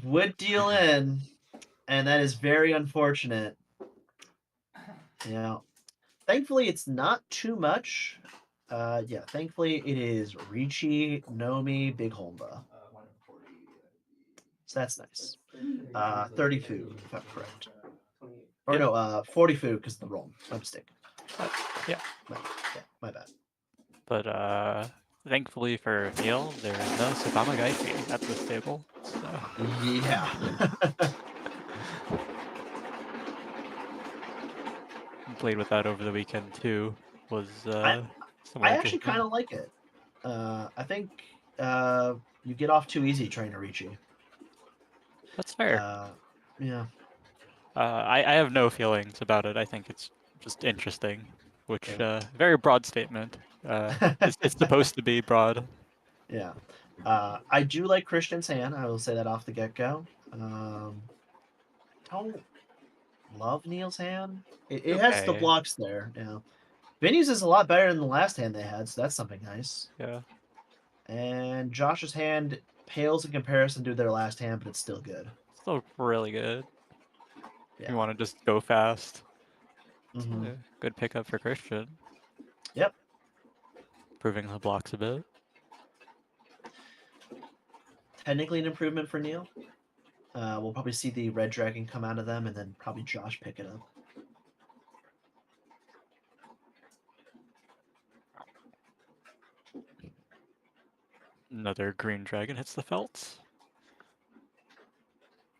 [SPEAKER 2] would deal in, and that is very unfortunate. Yeah. Thankfully, it's not too much. Yeah, thankfully it is Riichi, Nomi, Big Honda. So that's nice. 30 food, if I'm correct. Or
[SPEAKER 1] Yep.
[SPEAKER 2] no, 40 food because of the roll. My mistake.
[SPEAKER 1] Yeah.
[SPEAKER 2] My bad.
[SPEAKER 1] But thankfully for Neil, there's no Sakama Gaichi at this table. So
[SPEAKER 2] Yeah.
[SPEAKER 1] played with that over the weekend too. Was
[SPEAKER 2] I
[SPEAKER 1] somewhat
[SPEAKER 2] I actually
[SPEAKER 1] interesting.
[SPEAKER 2] kind of like it. I think you get off too easy trying to reach you.
[SPEAKER 1] That's fair.
[SPEAKER 2] Yeah.
[SPEAKER 1] I have no feelings about it. I think it's just interesting, which
[SPEAKER 2] Yeah.
[SPEAKER 1] very broad statement. It's supposed to be broad.
[SPEAKER 2] Yeah. I do like Christian's hand. I will say that off the get go. Don't love Neil's hand. It has the
[SPEAKER 1] Okay.
[SPEAKER 2] blocks there. Yeah. Vinny's is a lot better than the last hand they had, so that's something nice.
[SPEAKER 1] Yeah.
[SPEAKER 2] And Josh's hand pales in comparison to their last hand, but it's still good.
[SPEAKER 1] Still really good. If you
[SPEAKER 2] Yeah.
[SPEAKER 1] want to just go fast. It's
[SPEAKER 2] Mm-hmm.
[SPEAKER 1] a good pickup for Christian.
[SPEAKER 2] Yep.
[SPEAKER 1] Improving the blocks a bit.
[SPEAKER 2] Technically an improvement for Neil. We'll probably see the red dragon come out of them, and then probably Josh pick it up.
[SPEAKER 1] Another green dragon hits the felt.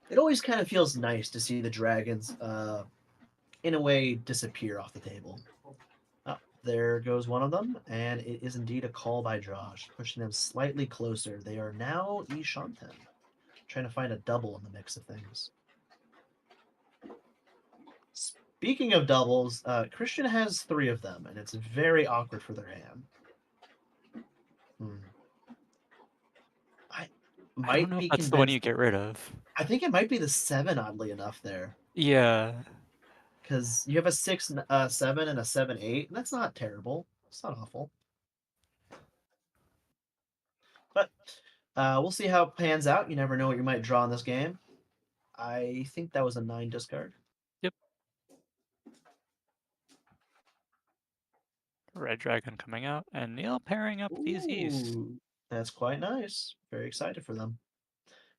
[SPEAKER 2] It always kind of feels nice to see the dragons, in a way, disappear off the table. Oh, there goes one of them, and it is indeed a call by Josh, pushing them slightly closer. They are now Ishanten, trying to find a double in the mix of things. Speaking of doubles, Christian has 3 of them, and it's very awkward for their hand. I
[SPEAKER 1] I don't
[SPEAKER 2] might
[SPEAKER 1] know if
[SPEAKER 2] be
[SPEAKER 1] that's the one
[SPEAKER 2] convinced.
[SPEAKER 1] you get rid of.
[SPEAKER 2] I think it might be the 7, oddly enough, there.
[SPEAKER 1] Yeah.
[SPEAKER 2] Because you have a 6-7 and a 7-8, and that's not terrible. It's not awful. But we'll see how it pans out. You never know what you might draw in this game. I think that was a 9 discard.
[SPEAKER 1] Yep. Red dragon coming out, and Neil pairing up these East.
[SPEAKER 2] Ooh, that's quite nice. Very excited for them.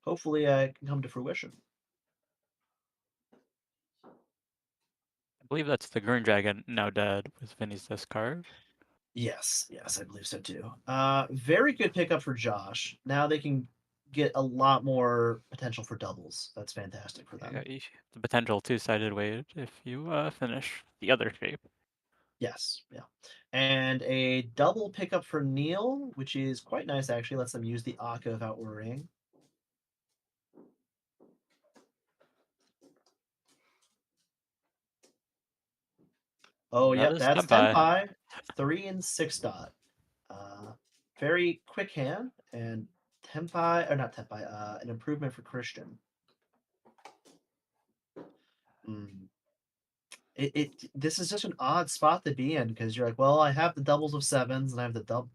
[SPEAKER 2] Hopefully, it can come to fruition.
[SPEAKER 1] I believe that's the green dragon now dead with Vinny's discard.
[SPEAKER 2] Yes, I believe so too. Very good pickup for Josh. Now they can get a lot more potential for doubles. That's fantastic for them.
[SPEAKER 1] Yeah, the potential two-sided weight if you finish the other shape.
[SPEAKER 2] Yes, yeah. And a double pickup for Neil, which is quite nice actually. Lets them use the Akka without worrying. Oh,
[SPEAKER 1] That
[SPEAKER 2] yep,
[SPEAKER 1] is
[SPEAKER 2] that's
[SPEAKER 1] Senpai.
[SPEAKER 2] Tenpai. 3 and 6 dot. Uh, very quick hand and tempai or not tempai, an improvement for Christian. Mm. This is such an odd spot to be in because you're like, well, I have the doubles of sevens and I have the double.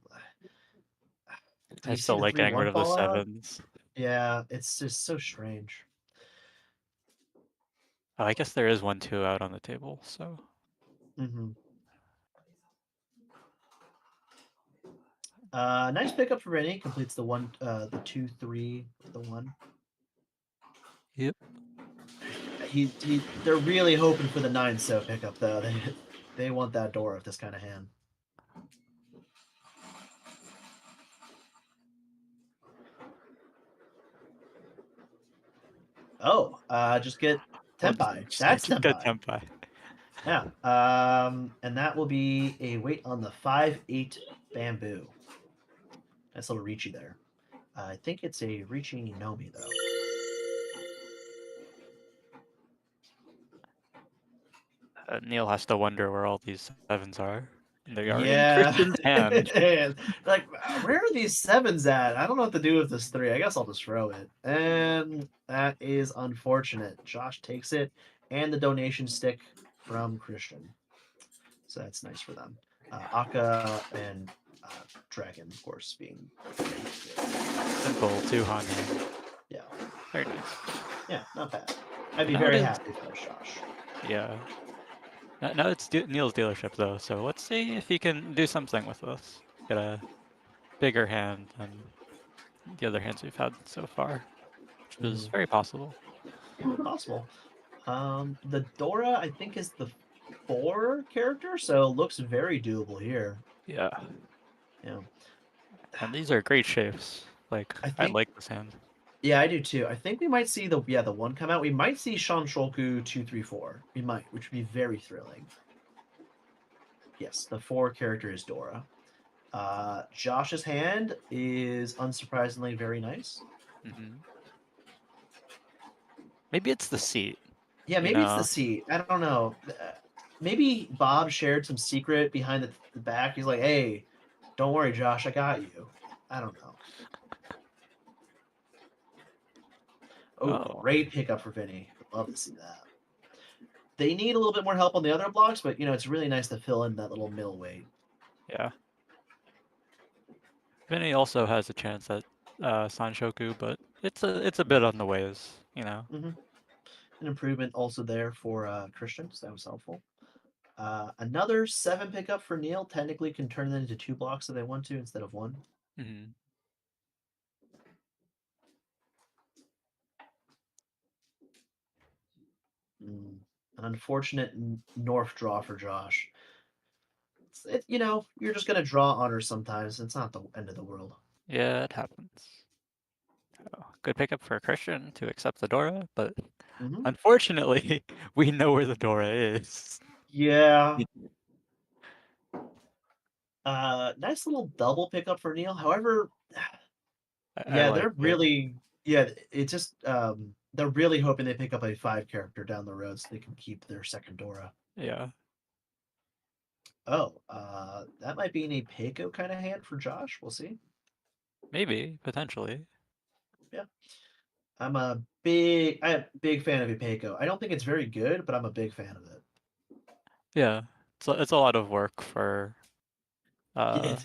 [SPEAKER 2] Do
[SPEAKER 1] I
[SPEAKER 2] we see
[SPEAKER 1] still
[SPEAKER 2] the
[SPEAKER 1] like getting
[SPEAKER 2] 3-1
[SPEAKER 1] rid of the
[SPEAKER 2] fall out?
[SPEAKER 1] sevens.
[SPEAKER 2] Yeah, it's just so strange.
[SPEAKER 1] Oh, I guess there is 1-2 out on the table, so
[SPEAKER 2] Mm-hmm. Nice pickup for Rennie. Completes the 2-3, the 1.
[SPEAKER 1] yep.
[SPEAKER 2] They're really hoping for the 9-so pickup though. They want that door with this kind of hand. Oh, just get Tempai. That's
[SPEAKER 1] Good
[SPEAKER 2] Tempai.
[SPEAKER 1] tempai.
[SPEAKER 2] Yeah. And that will be a weight on the 5-8 bamboo. Nice little Riichi there. I think it's a Riichi Nomi though.
[SPEAKER 1] Neil has to wonder where all these sevens are. They are in
[SPEAKER 2] Yeah.
[SPEAKER 1] Christian's hand.
[SPEAKER 2] Like, where are these sevens at? I don't know what to do with this 3. I guess I'll just throw it. And that is unfortunate. Josh takes it and the donation stick from Christian. So that's nice for them. Akka and Dragon, of course, being
[SPEAKER 1] Simple 2-han hand.
[SPEAKER 2] yeah,
[SPEAKER 1] Very nice.
[SPEAKER 2] yeah, not bad. I'd be
[SPEAKER 1] Now
[SPEAKER 2] very
[SPEAKER 1] it is.
[SPEAKER 2] happy if that was Josh.
[SPEAKER 1] Yeah. Now it's Neil's dealership though, so let's see if he can do something with this. Get a bigger hand than the other hands we've had so far, which is very possible.
[SPEAKER 2] Possible. The Dora, I think, is the 4 character, so looks very doable here.
[SPEAKER 1] Yeah.
[SPEAKER 2] Yeah.
[SPEAKER 1] And these are great shapes. Like,
[SPEAKER 2] I
[SPEAKER 1] I
[SPEAKER 2] think,
[SPEAKER 1] like this hand.
[SPEAKER 2] yeah, I do too. I think we might see the 1 come out. We might see Shanshoku 2-3-4. We might, which would be very thrilling. Yes, the 4 character is Dora. Josh's hand is unsurprisingly very nice.
[SPEAKER 1] Hmm. Maybe it's the seat.
[SPEAKER 2] Yeah,
[SPEAKER 1] You
[SPEAKER 2] maybe it's the
[SPEAKER 1] know?
[SPEAKER 2] seat. I don't know. Maybe Bob shared some secret behind the back. He's like, hey, don't worry, Josh, I got you. I don't know. Oh,
[SPEAKER 1] Oh,
[SPEAKER 2] great pickup for Vinny. Love to see that. They need a little bit more help on the other blocks, but it's really nice to fill in that little middle weight.
[SPEAKER 1] yeah. Vinny also has a chance at Sanshoku, but it's a bit on the ways, you know.
[SPEAKER 2] Mm-hmm. An improvement also there for Christian, so that was helpful. Another 7 pickup for Neil. Technically can turn it into 2 blocks if they want to instead of 1.
[SPEAKER 1] Hmm.
[SPEAKER 2] An unfortunate North draw for Josh. You're just going to draw honors sometimes. It's not the end of the world.
[SPEAKER 1] Yeah, it happens. Oh, good pickup for Christian to accept the Dora, but unfortunately, we know where the Dora is.
[SPEAKER 2] Yeah. Nice little double pickup for Neil. However,
[SPEAKER 1] I
[SPEAKER 2] yeah,
[SPEAKER 1] like
[SPEAKER 2] they're
[SPEAKER 1] it.
[SPEAKER 2] really it's just they're really hoping they pick up a 5 character down the road so they can keep their second Dora.
[SPEAKER 1] Yeah.
[SPEAKER 2] Oh, that might be an Apeco kind of hand for Josh. We'll see.
[SPEAKER 1] Maybe, potentially.
[SPEAKER 2] Yeah. I'm a big fan of Apeco. I don't think it's very good, but I'm a big fan of it.
[SPEAKER 1] Yeah. It's a lot of work for uh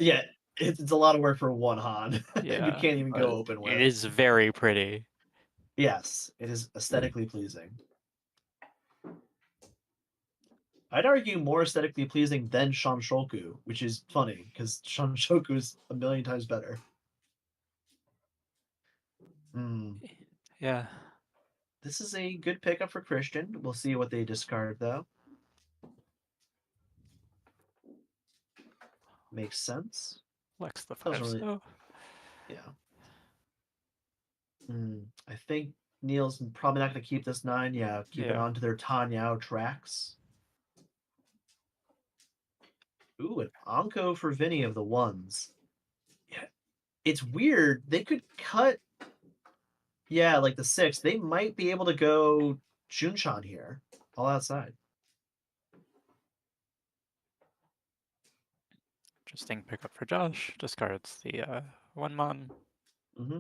[SPEAKER 2] It's a lot of work for one Han. You
[SPEAKER 1] yeah,
[SPEAKER 2] can't even go
[SPEAKER 1] but
[SPEAKER 2] open
[SPEAKER 1] it
[SPEAKER 2] with.
[SPEAKER 1] is very pretty.
[SPEAKER 2] Yes, it is aesthetically pleasing. I'd argue more aesthetically pleasing than Shanshoku, which is funny because Shanshoku is a million times better.
[SPEAKER 1] Yeah.
[SPEAKER 2] This is a good pickup for Christian. We'll see what they discard though. Makes sense.
[SPEAKER 1] Flex the
[SPEAKER 2] Doesn't
[SPEAKER 1] 5
[SPEAKER 2] really.
[SPEAKER 1] so.
[SPEAKER 2] Yeah. I think Neil's probably not going to keep this 9. Yeah, keep it
[SPEAKER 1] Yeah.
[SPEAKER 2] on to their Tanyao tracks. Ooh, an Anko for Vinny of the 1s. Yeah, it's weird. They could cut. Yeah, like the 6. They might be able to go Junchan here, all outside.
[SPEAKER 1] Interesting pickup for Josh. Discards the 1-mon.
[SPEAKER 2] Mm-hmm.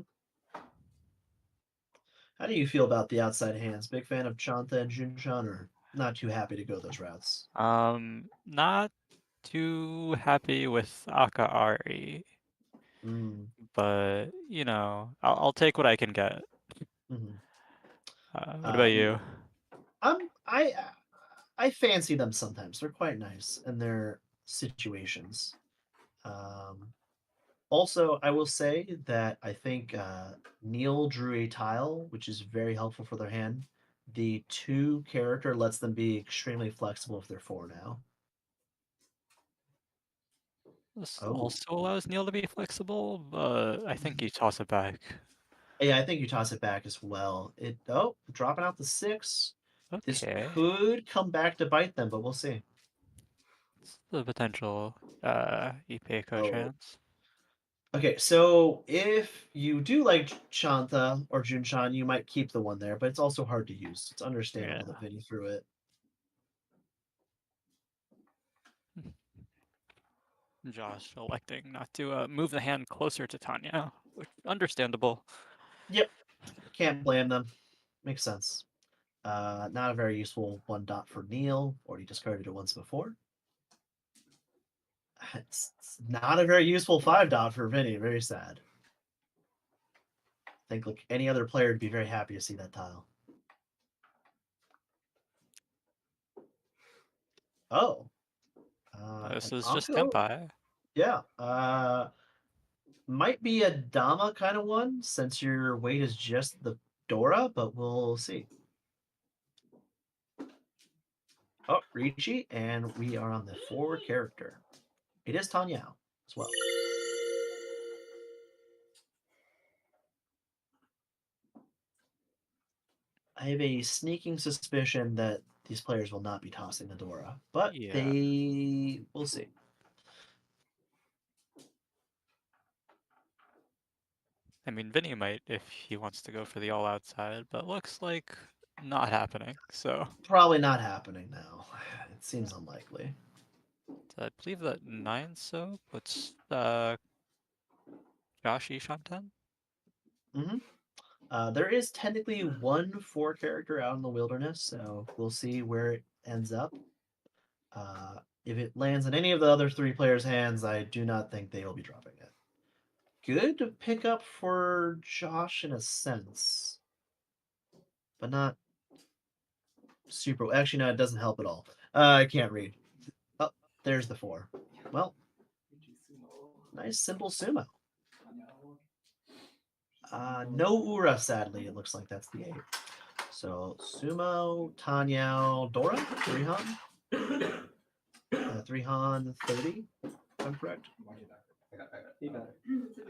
[SPEAKER 2] How do you feel about the outside hands? Big fan of Chanta and Junshan, or not too happy to go those routes?
[SPEAKER 1] Not too happy with Akaari,
[SPEAKER 2] Mm.
[SPEAKER 1] but you know, I'll take what I can get.
[SPEAKER 2] Mm-hmm.
[SPEAKER 1] What about you?
[SPEAKER 2] I'm I fancy them sometimes. They're quite nice in their situations. Um, Also, I will say that I think Neil drew a tile, which is very helpful for their hand. The 2 character lets them be extremely flexible if they're 4 now.
[SPEAKER 1] This
[SPEAKER 2] Oh,
[SPEAKER 1] also allows Neil to be flexible, but I think you toss it back.
[SPEAKER 2] yeah, I think you toss it back as well. Dropping out the 6. This
[SPEAKER 1] Okay,
[SPEAKER 2] could come back to bite them, but we'll see.
[SPEAKER 1] it's the potential Ipeco
[SPEAKER 2] Oh,
[SPEAKER 1] chance.
[SPEAKER 2] okay. So if you do like Chanta or Junshan, you might keep the one there, but it's also hard to use. It's
[SPEAKER 1] Yeah.
[SPEAKER 2] understandable that Vinny threw it.
[SPEAKER 1] Josh electing not to move the hand closer to Tanya, which understandable.
[SPEAKER 2] Yep, can't blame them. Makes sense. Not a very useful 1 dot for Neil. Already discarded it once before. It's not a very useful 5 dot for Vinny. Very sad. I think like any other player would be very happy to see that tile. Oh,
[SPEAKER 1] This
[SPEAKER 2] an
[SPEAKER 1] is just
[SPEAKER 2] Anko?
[SPEAKER 1] Kenpai.
[SPEAKER 2] Yeah. Might be a Dama kind of one since your weight is just the Dora, but we'll see. Oh, Riichi, and we are on the 4 character. It is Tanyao as well. I have a sneaking suspicion that these players will not be tossing the Dora, but
[SPEAKER 1] Yeah.
[SPEAKER 2] they will see.
[SPEAKER 1] I mean, Vinny might if he wants to go for the all outside, but looks like not happening. So
[SPEAKER 2] Probably not happening now. It seems unlikely.
[SPEAKER 1] I believe that 9 so puts Joshi Shanten.
[SPEAKER 2] Hmm. There is technically 1 4 character out in the wilderness, so we'll see where it ends up. If it lands in any of the other 3 players' hands, I do not think they will be dropping it. Good pickup for Josh in a sense, but not super. Actually, no, it doesn't help at all. I can't read. Oh, there's the 4. Well, nice simple sumo. No Ura, sadly. It looks like that's the 8. So sumo, Tanyao, Dora, 3Han. 3Han 30, if I'm correct.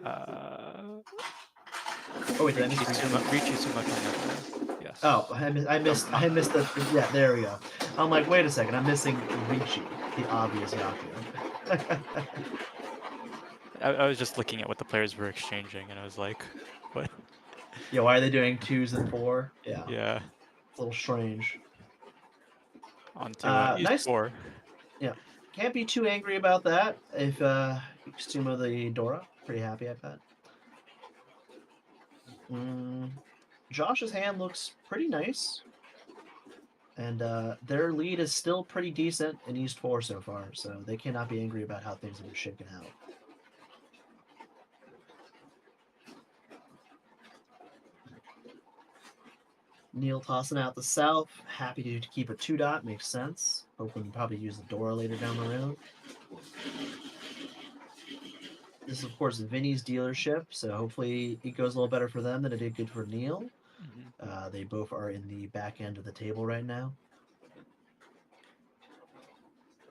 [SPEAKER 1] Uh,
[SPEAKER 2] Oh wait, did I miss
[SPEAKER 1] Riichi Sumo Tanya. Yes.
[SPEAKER 2] Oh, I missed the. Yeah, there we go. I'm like, wait a second, I'm missing Riichi, the obvious Yaku.
[SPEAKER 1] I was just looking at what the players were exchanging, and I was like, what?
[SPEAKER 2] Yeah, why are they doing 2s and 4? Yeah,
[SPEAKER 1] Yeah.
[SPEAKER 2] it's a little strange.
[SPEAKER 1] On to East
[SPEAKER 2] Nice.
[SPEAKER 1] 4.
[SPEAKER 2] Yeah, can't be too angry about that. If you sumo the Dora, pretty happy I bet. Josh's hand looks pretty nice. And their lead is still pretty decent in East 4 so far, so they cannot be angry about how things have been shaken out. Neil tossing out the south. Happy to keep a 2 dot. Makes sense. Hoping to probably use the Dora later down the road. This is, of course, Vinny's dealership, so hopefully it goes a little better for them than it did good for Neil. They both are in the back end of the table right now.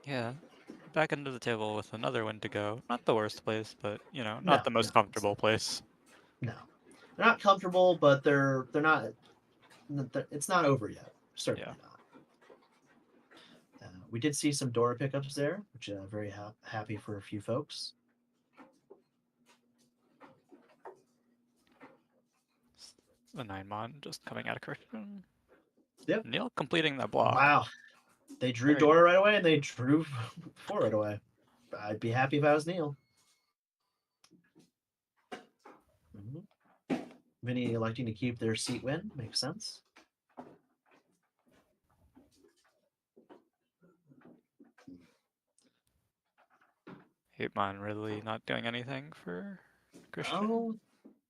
[SPEAKER 1] Yeah. Back into the table with another win to go. Not the worst place, but you know, not
[SPEAKER 2] No,
[SPEAKER 1] the most comfortable place.
[SPEAKER 2] no. They're not comfortable, but they're not. It's not over yet. Certainly
[SPEAKER 1] Yeah.
[SPEAKER 2] not. We did see some Dora pickups there, which very happy for a few folks.
[SPEAKER 1] The 9-mon just coming out of Christian.
[SPEAKER 2] Yep.
[SPEAKER 1] Neil completing that block.
[SPEAKER 2] Wow. They drew
[SPEAKER 1] Very
[SPEAKER 2] Dora right away, and they drew 4 right away. I'd be happy if I was Neil. Vinny electing to keep their seat win makes sense.
[SPEAKER 1] Hitman really not doing anything for Christian.
[SPEAKER 2] Oh,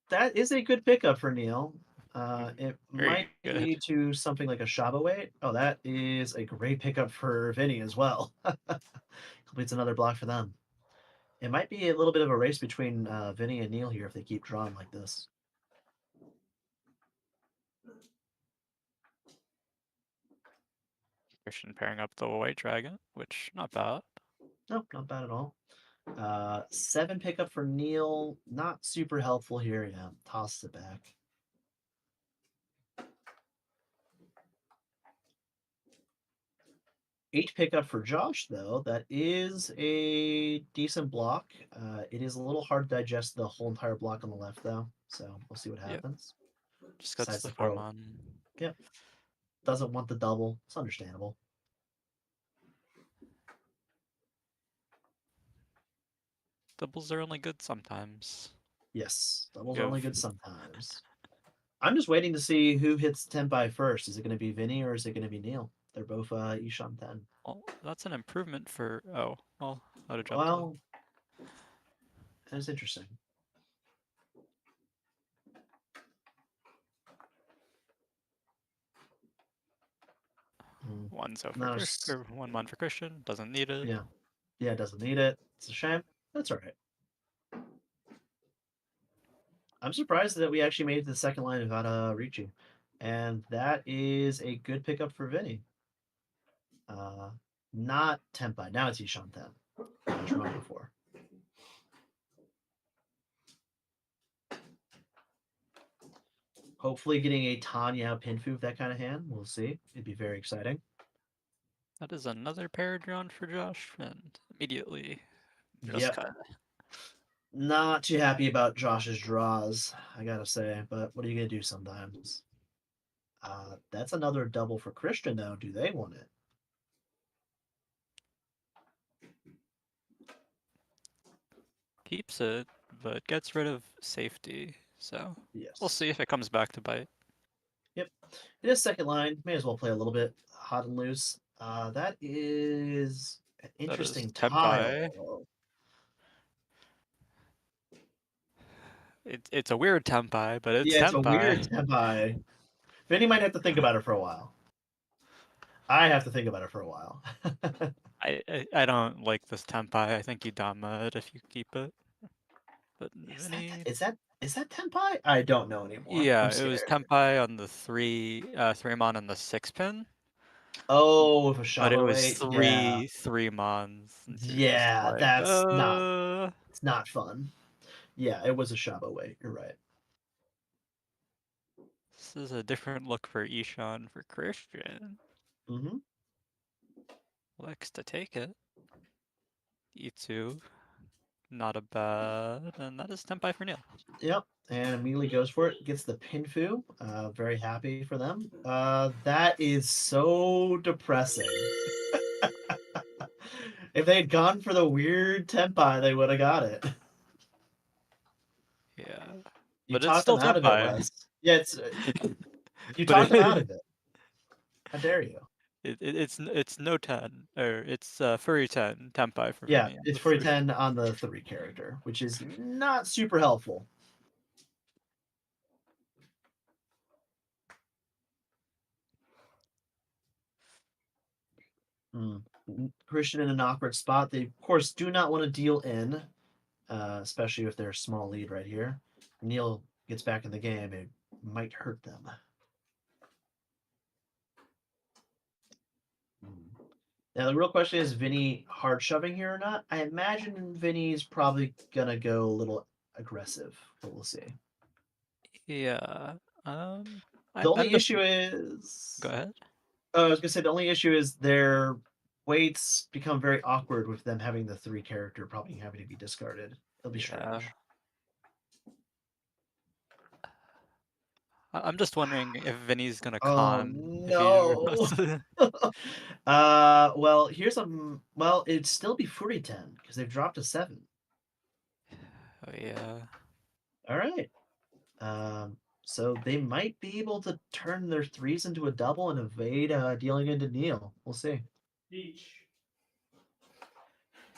[SPEAKER 2] that is a good pickup for Neil. It
[SPEAKER 1] Very
[SPEAKER 2] might
[SPEAKER 1] good.
[SPEAKER 2] lead to something like a Shaba weight. Oh, that is a great pickup for Vinny as well. Completes another block for them. It might be a little bit of a race between Vinny and Neil here if they keep drawing like this.
[SPEAKER 1] Christian pairing up the White Dragon, which not bad.
[SPEAKER 2] Nope, not bad at all. 7 pickup for Neil. Not super helpful here. Yeah, tosses it back. 8 pickup for Josh, though. That is a decent block. It is a little hard to digest the whole entire block on the left, though. So we'll see what happens.
[SPEAKER 1] Just cuts
[SPEAKER 2] Decides
[SPEAKER 1] the
[SPEAKER 2] to throw.
[SPEAKER 1] 4-mon.
[SPEAKER 2] Yep. Doesn't want the double. It's understandable.
[SPEAKER 1] Doubles are only good sometimes.
[SPEAKER 2] Yes, doubles
[SPEAKER 1] You
[SPEAKER 2] are only
[SPEAKER 1] have-
[SPEAKER 2] good sometimes. I'm just waiting to see who hits Tenpai first. Is it going to be Vinny or is it going to be Neil? They're both Ishan 10.
[SPEAKER 1] Well, that's an improvement for. Oh, well, I'd have jumped
[SPEAKER 2] Well, that's interesting.
[SPEAKER 1] One so for
[SPEAKER 2] Not
[SPEAKER 1] Chris, or 1-mon for Christian. Doesn't need it.
[SPEAKER 2] Yeah. Yeah, doesn't need it. It's a shame. That's all right. I'm surprised that we actually made it to the second line without Riichi. And that is a good pickup for Vinny. Not Tenpai. Now it's Ishan 10. I was wrong before. Hopefully getting a Tanya Pinfu with that kind of hand. We'll see. It'd be very exciting.
[SPEAKER 1] That is another pair drawn for Josh, and immediately just
[SPEAKER 2] Yep.
[SPEAKER 1] cut.
[SPEAKER 2] Not too happy about Josh's draws, I gotta say, but what are you gonna do sometimes? That's another double for Christian, though. Do they want it?
[SPEAKER 1] Keeps it, but gets rid of safety. So
[SPEAKER 2] Yes.
[SPEAKER 1] we'll see if it comes back to bite.
[SPEAKER 2] Yep. It is second line. May as well play a little bit hot and loose. That is an interesting
[SPEAKER 1] Tenpai.
[SPEAKER 2] tile.
[SPEAKER 1] It's a weird Tenpai, but it's
[SPEAKER 2] Yeah, it's a weird
[SPEAKER 1] Tenpai.
[SPEAKER 2] Tenpai. Vinny might have to think about it for a while. I have to think about it for a while.
[SPEAKER 1] I don't like this Tenpai. I think you Dama it if you keep it. But
[SPEAKER 2] Is
[SPEAKER 1] Vinny.
[SPEAKER 2] is that Tenpai? I don't know anymore.
[SPEAKER 1] Yeah,
[SPEAKER 2] I'm
[SPEAKER 1] it was
[SPEAKER 2] scared.
[SPEAKER 1] Tenpai on the 3-mon and the 6-pin.
[SPEAKER 2] Oh, with a
[SPEAKER 1] But it
[SPEAKER 2] Shaba
[SPEAKER 1] was
[SPEAKER 2] weight. Yeah.
[SPEAKER 1] 3-mons. And you're just
[SPEAKER 2] Yeah,
[SPEAKER 1] like,
[SPEAKER 2] that's not it's not fun. Yeah, it was a Shaba weight. You're right.
[SPEAKER 1] this is a different look for Ishan for Christian.
[SPEAKER 2] Mm-hmm.
[SPEAKER 1] Likes to take it. E2. Not a bad. And that is Tenpai for Neil.
[SPEAKER 2] Yep, and immediately goes for it. Gets the Pinfu. Very happy for them. That is so depressing. If they had gone for the weird Tenpai, they would have got it.
[SPEAKER 1] Yeah.
[SPEAKER 2] You
[SPEAKER 1] But it's
[SPEAKER 2] talked them
[SPEAKER 1] still
[SPEAKER 2] out of it,
[SPEAKER 1] Tenpai.
[SPEAKER 2] Wes. Yeah, it's you
[SPEAKER 1] But
[SPEAKER 2] talked them out of it. How dare you?
[SPEAKER 1] it's no 10 or it's furry 10 Tenpai for
[SPEAKER 2] Yeah,
[SPEAKER 1] Vinny.
[SPEAKER 2] it's for 10 on the 3 character, which is not super helpful. Christian in an awkward spot. They, of course, do not want to deal in, especially with their small lead right here. Neil gets back in the game. It might hurt them. Now, the real question is Vinny hard shoving here or not? I imagine Vinny's probably going to go a little aggressive, but we'll see.
[SPEAKER 1] Yeah.
[SPEAKER 2] The
[SPEAKER 1] I
[SPEAKER 2] only
[SPEAKER 1] bet this.
[SPEAKER 2] issue is.
[SPEAKER 1] Go ahead.
[SPEAKER 2] I was gonna say the only issue is their weights become very awkward with them having the 3 character probably having to be discarded. It'll be
[SPEAKER 1] Yeah.
[SPEAKER 2] strange.
[SPEAKER 1] I'm just wondering if Vinny's gonna
[SPEAKER 2] Oh
[SPEAKER 1] con if he
[SPEAKER 2] no. Well, here's a well, it'd still be 40-10 because they've dropped a 7.
[SPEAKER 1] Oh yeah.
[SPEAKER 2] All right. So they might be able to turn their threes into a double and evade dealing into Neil. We'll see.
[SPEAKER 3] Each.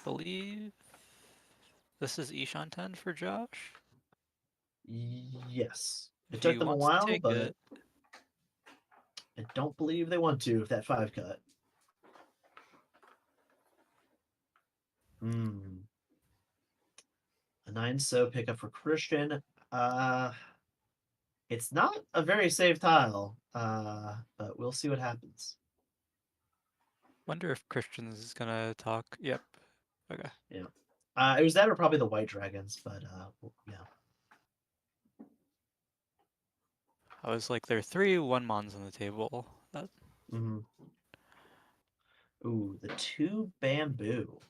[SPEAKER 1] Believe this is Ishan 10 for Josh.
[SPEAKER 2] Yes. It
[SPEAKER 1] If
[SPEAKER 2] took
[SPEAKER 1] he
[SPEAKER 2] them a
[SPEAKER 1] wants to
[SPEAKER 2] while,
[SPEAKER 1] take
[SPEAKER 2] but
[SPEAKER 1] it.
[SPEAKER 2] I don't believe they want to if that 5 cut. Hmm. A 9 so pickup for Christian. It's not a very safe tile, but we'll see what happens.
[SPEAKER 1] Wonder if Christian's gonna talk. Yep. Okay.
[SPEAKER 2] Yeah. It was that or probably the White Dragons, but yeah.
[SPEAKER 1] I was like, there are 3 1-mons on the table. That
[SPEAKER 2] Mm-hmm. Ooh, the 2 bamboo.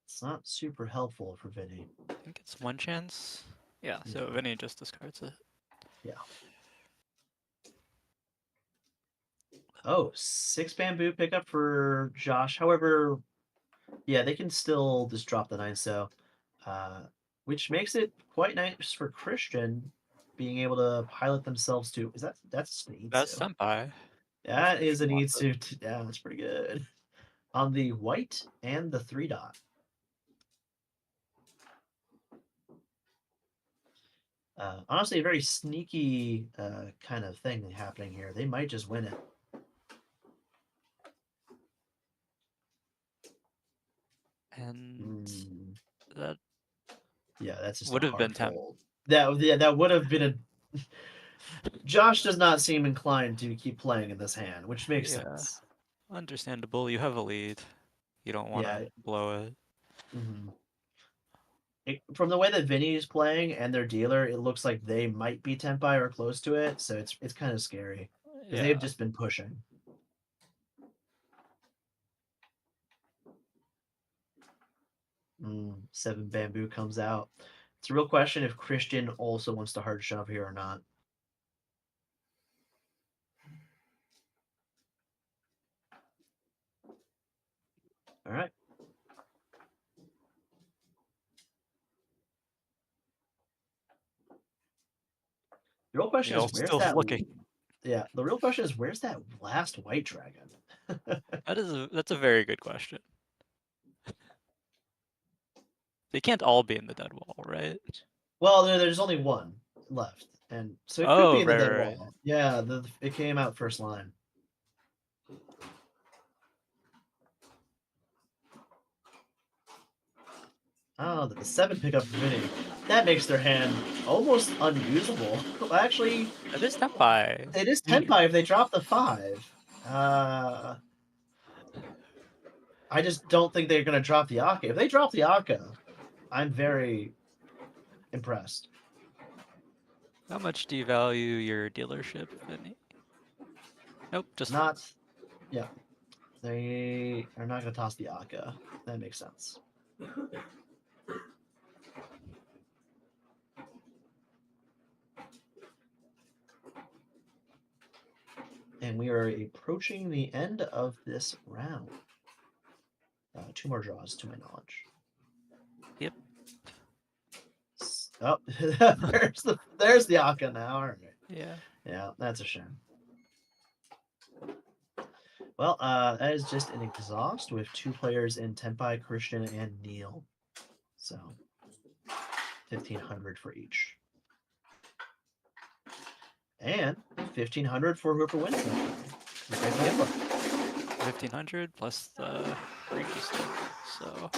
[SPEAKER 2] It's not super helpful for Vinny.
[SPEAKER 1] I think it's 1 chance. Yeah, so
[SPEAKER 2] Okay.
[SPEAKER 1] Vinny just discards it.
[SPEAKER 2] Yeah. Oh, 6 bamboo pickup for Josh. However, yeah, they can still just drop the 9 so, which makes it quite nice for Christian being able to pilot themselves to. That's an
[SPEAKER 1] That's
[SPEAKER 2] Itsu.
[SPEAKER 1] Senpai.
[SPEAKER 2] That is an
[SPEAKER 1] Wants it.
[SPEAKER 2] Itsu. Yeah, that's pretty good. On the white and the 3 dot. Honestly, a very sneaky kind of thing happening here. They might just win it.
[SPEAKER 1] And
[SPEAKER 2] Mm,
[SPEAKER 1] that
[SPEAKER 2] yeah, that's just a
[SPEAKER 1] would have been
[SPEAKER 2] hard
[SPEAKER 1] temp.
[SPEAKER 2] fold. That would have been a. Josh does not seem inclined to keep playing in this hand, which makes
[SPEAKER 1] Yeah.
[SPEAKER 2] sense.
[SPEAKER 1] Understandable. You have a lead. You don't want
[SPEAKER 2] Yeah.
[SPEAKER 1] to blow it.
[SPEAKER 2] Mhm. From the way that Vinny is playing and their dealer, it looks like they might be tempai or close to it, so it's kind of scary because they've
[SPEAKER 1] Yeah.
[SPEAKER 2] just been pushing. 7 bamboo comes out. It's a real question if Christian also wants to hard shove here or not. All right. The real question is
[SPEAKER 1] Neil's
[SPEAKER 2] where's
[SPEAKER 1] still
[SPEAKER 2] that?
[SPEAKER 1] looking.
[SPEAKER 2] Yeah, the real question is where's that last white dragon?
[SPEAKER 1] That's a very good question. They can't all be in the dead wall, right?
[SPEAKER 2] Well, there's only one left, and so it could be
[SPEAKER 1] Oh,
[SPEAKER 2] in the
[SPEAKER 1] right,
[SPEAKER 2] dead
[SPEAKER 1] right, right.
[SPEAKER 2] wall. Yeah, it came out first line. Oh, the 7 pickup for Vinny. That makes their hand almost unusable. Actually,
[SPEAKER 1] That is Tempai.
[SPEAKER 2] it is Tenpai if they drop the 5. Uh, I just don't think they're going to drop the Akka. If they drop the Akka, I'm very impressed.
[SPEAKER 1] How much do you value your dealership, Vinny? Nope, just
[SPEAKER 2] Not, yeah, they are not going to toss the Akka. That makes sense. And we are approaching the end of this round. 2 more draws, to my knowledge.
[SPEAKER 1] Yep.
[SPEAKER 2] Oh, there's the Akka now. All right.
[SPEAKER 1] Yeah.
[SPEAKER 2] Yeah, that's a shame. Well, that is just an exhaust with 2 players in Tenpai, Christian, and Neil. So 1,500 for each. And 1,500 for whoever wins that.
[SPEAKER 1] Yep. 1,500 plus the Riichi stick. So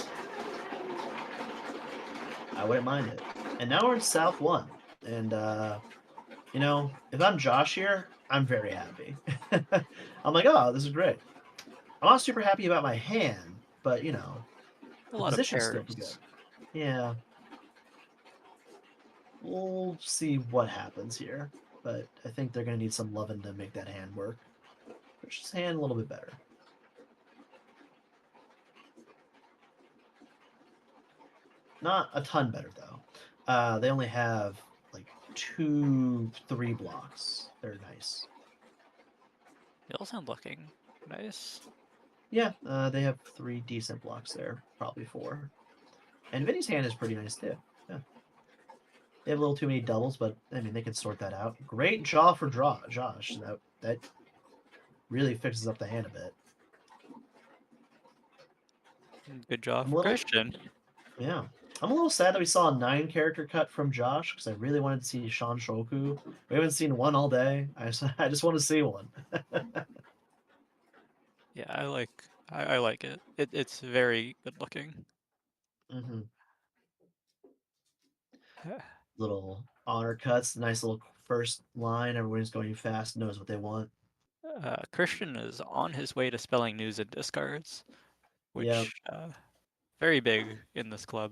[SPEAKER 2] I wouldn't mind it. And now we're in South 1. And, you know, if I'm Josh here, I'm very happy. I'm like, oh, this is great. I'm not super happy about my hand, but, you know,
[SPEAKER 1] a
[SPEAKER 2] the
[SPEAKER 1] lot of
[SPEAKER 2] position's still good.
[SPEAKER 1] pairs.
[SPEAKER 2] Yeah. We'll see what happens here. But I think they're going to need some loving to make that hand work. Push his hand a little bit better. Not a ton better, though. They only have, like, 2-3 blocks. They're nice.
[SPEAKER 1] They all sound looking nice.
[SPEAKER 2] Yeah, they have 3 decent blocks there, probably 4. And Vinny's hand is pretty nice too. Yeah. They have a little too many doubles, but I mean they can sort that out. Great draw for Josh. That really fixes up the hand a bit.
[SPEAKER 1] Good job
[SPEAKER 2] I'm a
[SPEAKER 1] for
[SPEAKER 2] little-
[SPEAKER 1] Christian.
[SPEAKER 2] Yeah. I'm a little sad that we saw a 9 character cut from Josh because I really wanted to see Shan Shoku. We haven't seen one all day. I just want to see one.
[SPEAKER 1] Yeah, I like it. It's very good looking.
[SPEAKER 2] hmm
[SPEAKER 1] Yeah.
[SPEAKER 2] Little honor cuts, nice little first line. Everyone's going fast, knows what they want.
[SPEAKER 1] Christian is on his way to spelling news and discards,
[SPEAKER 2] Yeah.
[SPEAKER 1] which very big in this club.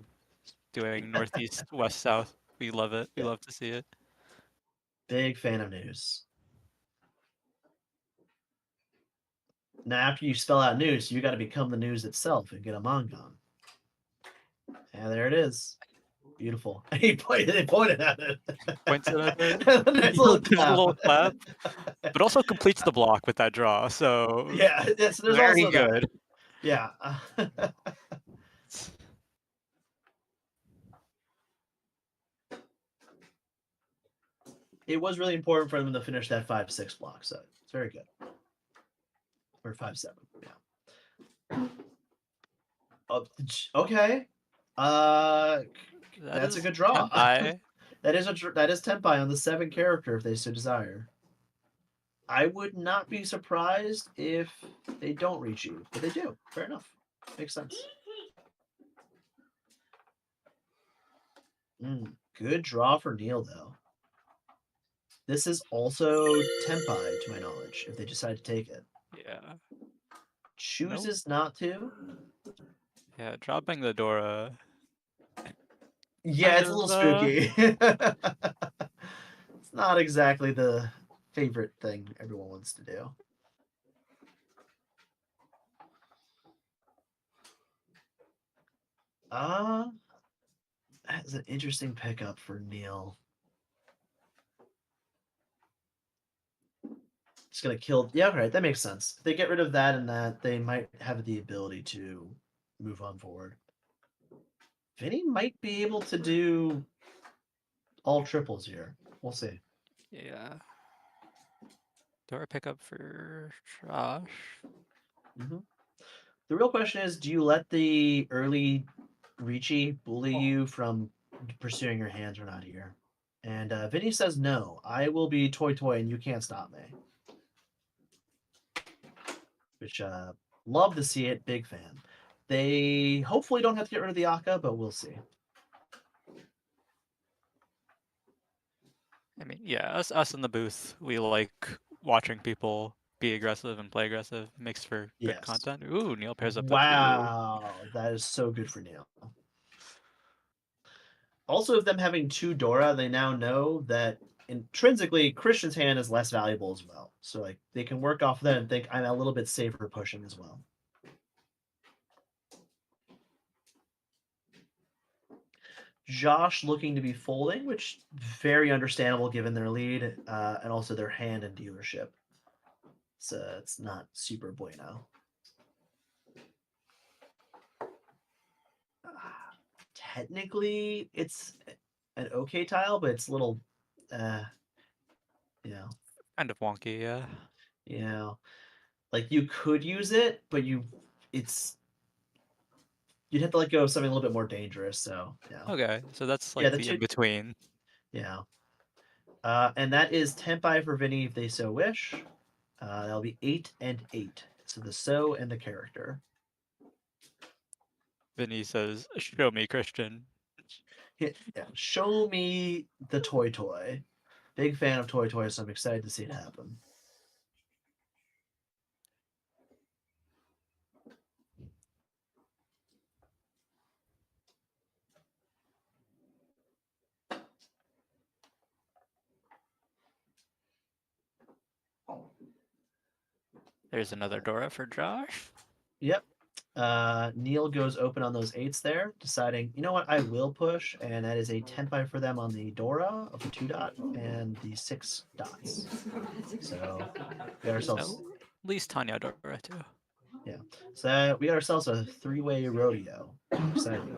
[SPEAKER 1] Doing northeast, west, south. We love it. We
[SPEAKER 2] Yeah.
[SPEAKER 1] love to see it.
[SPEAKER 2] Big fan of news. Now, after you spell out news, you got to become the news itself and get a mangan. And there it is. Beautiful. They pointed at it.
[SPEAKER 1] Points it at it.
[SPEAKER 2] Nice little
[SPEAKER 1] There's a
[SPEAKER 2] clap.
[SPEAKER 1] little clap, but also completes the block with that draw. So
[SPEAKER 2] Yeah, there's
[SPEAKER 1] very
[SPEAKER 2] also
[SPEAKER 1] good.
[SPEAKER 2] that. Yeah. It was really important for them to finish that 5-6 block, so it's very good. Or 5-7, yeah. Okay. That's a good draw.
[SPEAKER 1] Tenpai.
[SPEAKER 2] That is Tenpai on the 7 character if they so desire. I would not be surprised if they don't reach you, but they do. Fair enough. Makes sense. Good draw for Neil, though. This is also Tenpai, to my knowledge, if they decide to take it.
[SPEAKER 1] Yeah.
[SPEAKER 2] Chooses not to.
[SPEAKER 1] Yeah, dropping the Dora.
[SPEAKER 2] Yeah,
[SPEAKER 1] Kind
[SPEAKER 2] it's a little
[SPEAKER 1] of,
[SPEAKER 2] spooky. It's not exactly the favorite thing everyone wants to do. That's an interesting pickup for Neil. Just gonna kill. Yeah, right. That makes sense. If they get rid of that and that, they might have the ability to move on forward. Vinny might be able to do all triples here. We'll see.
[SPEAKER 1] yeah. Dora pickup for Josh.
[SPEAKER 2] The real question is, do you let the early Riichi bully you from pursuing your hands or not here? And Vinny says no. I will be toy and you can't stop me. Which love to see it. Big fan. They hopefully don't have to get rid of the Aka, but we'll see.
[SPEAKER 1] I mean, yeah, us in the booth, we like watching people be aggressive and play aggressive. Makes for good
[SPEAKER 2] Yes.
[SPEAKER 1] content. Ooh, Neil pairs up the 2.
[SPEAKER 2] Wow, that is so good for Neil. Also, of them having 2 Dora, they now know that intrinsically Christian's hand is less valuable as well. So like they can work off that and think I'm a little bit safer pushing as well. Josh looking to be folding, which very understandable given their lead and also their hand and dealership. So it's not super bueno. Technically, it's an okay tile, but it's a little, you know,
[SPEAKER 1] Kind of wonky, yeah.
[SPEAKER 2] you know, like you could use it, but you'd have to let go of something a little bit more dangerous. So yeah.
[SPEAKER 1] Okay, so that's like
[SPEAKER 2] Yeah,
[SPEAKER 1] the in between.
[SPEAKER 2] Yeah. And that is Tenpai for Vinny if they so wish. That'll be 8 and 8. So the so and the character.
[SPEAKER 1] Vinny says, "Show me, Christian."
[SPEAKER 2] Yeah, show me the toy. Big fan of toy, so I'm excited to see it happen.
[SPEAKER 1] There's another Dora for Josh.
[SPEAKER 2] Yep. Neil goes open on those 8s there, deciding, you know what, I will push, and that is a 10-5 for them on the Dora of the 2 dot and the 6 dots. So we got ourselves,
[SPEAKER 1] So, at least Tanya Dora too.
[SPEAKER 2] so we got ourselves a 3-way rodeo. Exciting.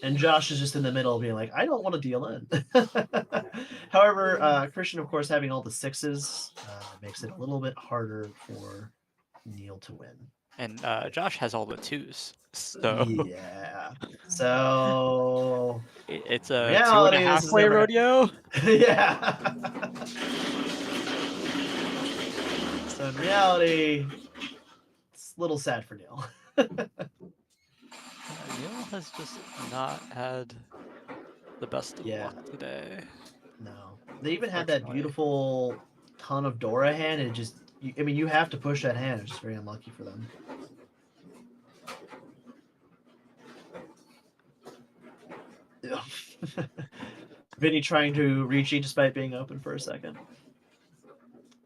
[SPEAKER 2] And Josh is just in the middle being like, I don't want to deal in. However, Christian, of course, having all the 6s makes it a little bit harder for Neil to win.
[SPEAKER 1] And Josh has all the 2s. So
[SPEAKER 2] Yeah. So
[SPEAKER 1] it's a
[SPEAKER 2] reality,
[SPEAKER 1] 2.5
[SPEAKER 2] this is
[SPEAKER 1] way
[SPEAKER 2] never
[SPEAKER 1] rodeo.
[SPEAKER 2] yeah. So in reality, it's a little sad for Neil.
[SPEAKER 1] Neil has just not had the best of
[SPEAKER 2] Yeah.
[SPEAKER 1] luck today.
[SPEAKER 2] No. They even had that
[SPEAKER 1] Unfortunately.
[SPEAKER 2] beautiful ton of Dora hand, and it just, I mean, you have to push that hand. It's just very unlucky for them. Vinny trying to Riichi despite being open for a second.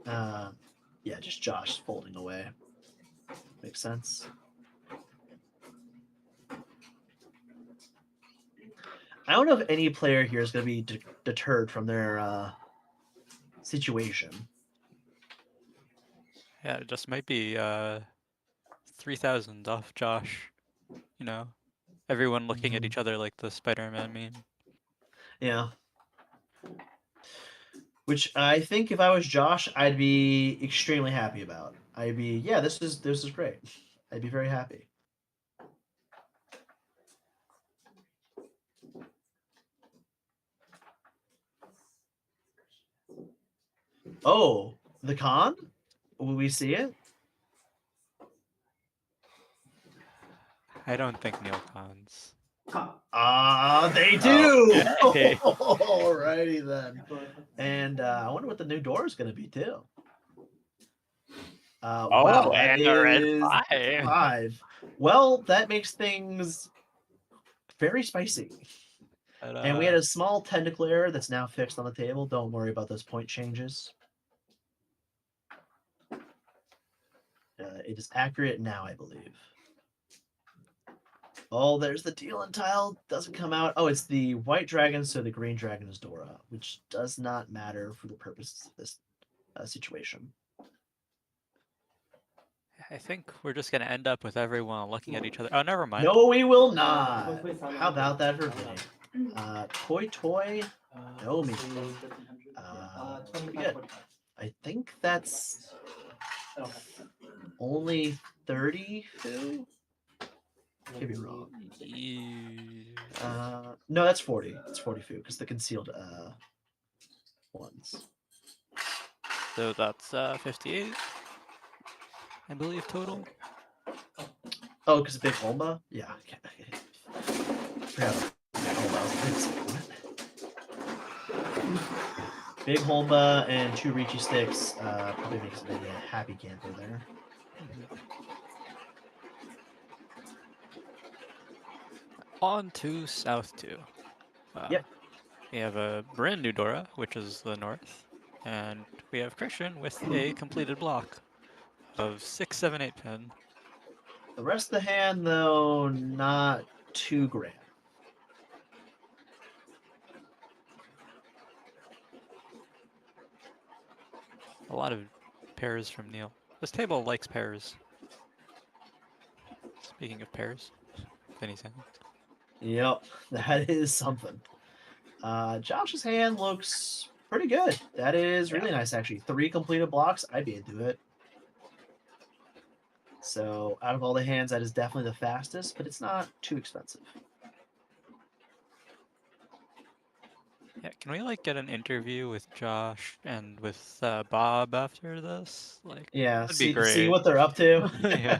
[SPEAKER 2] Yeah, just Josh folding away. Makes sense. I don't know if any player here is going to be deterred from their situation.
[SPEAKER 1] Yeah, it just might be 3,000 off Josh. You know, everyone looking at each other like the Spider-Man meme.
[SPEAKER 2] Yeah. Which I think if I was Josh, I'd be extremely happy about. I'd be, yeah, this is great. I'd be very happy. Oh, the con? Will we see it?
[SPEAKER 1] I don't think Neil cons.
[SPEAKER 2] They do.
[SPEAKER 1] Okay.
[SPEAKER 2] Alrighty then. And I wonder what the new door is going to be too. Wow, that
[SPEAKER 1] and a red
[SPEAKER 2] is
[SPEAKER 1] 5.
[SPEAKER 2] 5. Well, that makes things very spicy.
[SPEAKER 1] But,
[SPEAKER 2] And we had a small technical error that's now fixed on the table. Don't worry about those point changes. It is accurate now, I believe. Oh, there's the deal tile. Doesn't come out. Oh, it's the white dragon, so the green dragon is Dora, which does not matter for the purposes of this situation.
[SPEAKER 1] I think we're just gonna end up with everyone looking at each other. Oh, never mind.
[SPEAKER 2] No, we will not. How about that for Vinny? Toy Nomi. Pretty good. I think that's only 30 Fu? Could be wrong. No, that's 40. It's 40 Fu because the concealed ones.
[SPEAKER 1] So that's 58, I believe, total.
[SPEAKER 2] Oh, because of Big Holma? Yeah. I forgot about Big Holma. I was gonna say, what? Big Holma and 2 Riichi sticks probably makes it a happy camper there.
[SPEAKER 1] On to South 2.
[SPEAKER 2] Yep.
[SPEAKER 1] We have a brand new Dora, which is the north, and we have Christian with a completed block of 6, 7, 8 pin.
[SPEAKER 2] The rest of the hand, though, not too grand.
[SPEAKER 1] A lot of pairs from Neil. This table likes pairs. Speaking of pairs, Vinny's hand.
[SPEAKER 2] Yep, that is something. Josh's hand looks pretty good. That is really nice, actually. 3 completed blocks, I'd be into it. So out of all the hands, that is definitely the fastest, but it's not too expensive.
[SPEAKER 1] Yeah, can we like get an interview with Josh and with Bob after this? Like,
[SPEAKER 2] Yeah,
[SPEAKER 1] that'd be
[SPEAKER 2] see
[SPEAKER 1] great.
[SPEAKER 2] what they're up to.
[SPEAKER 1] Yeah.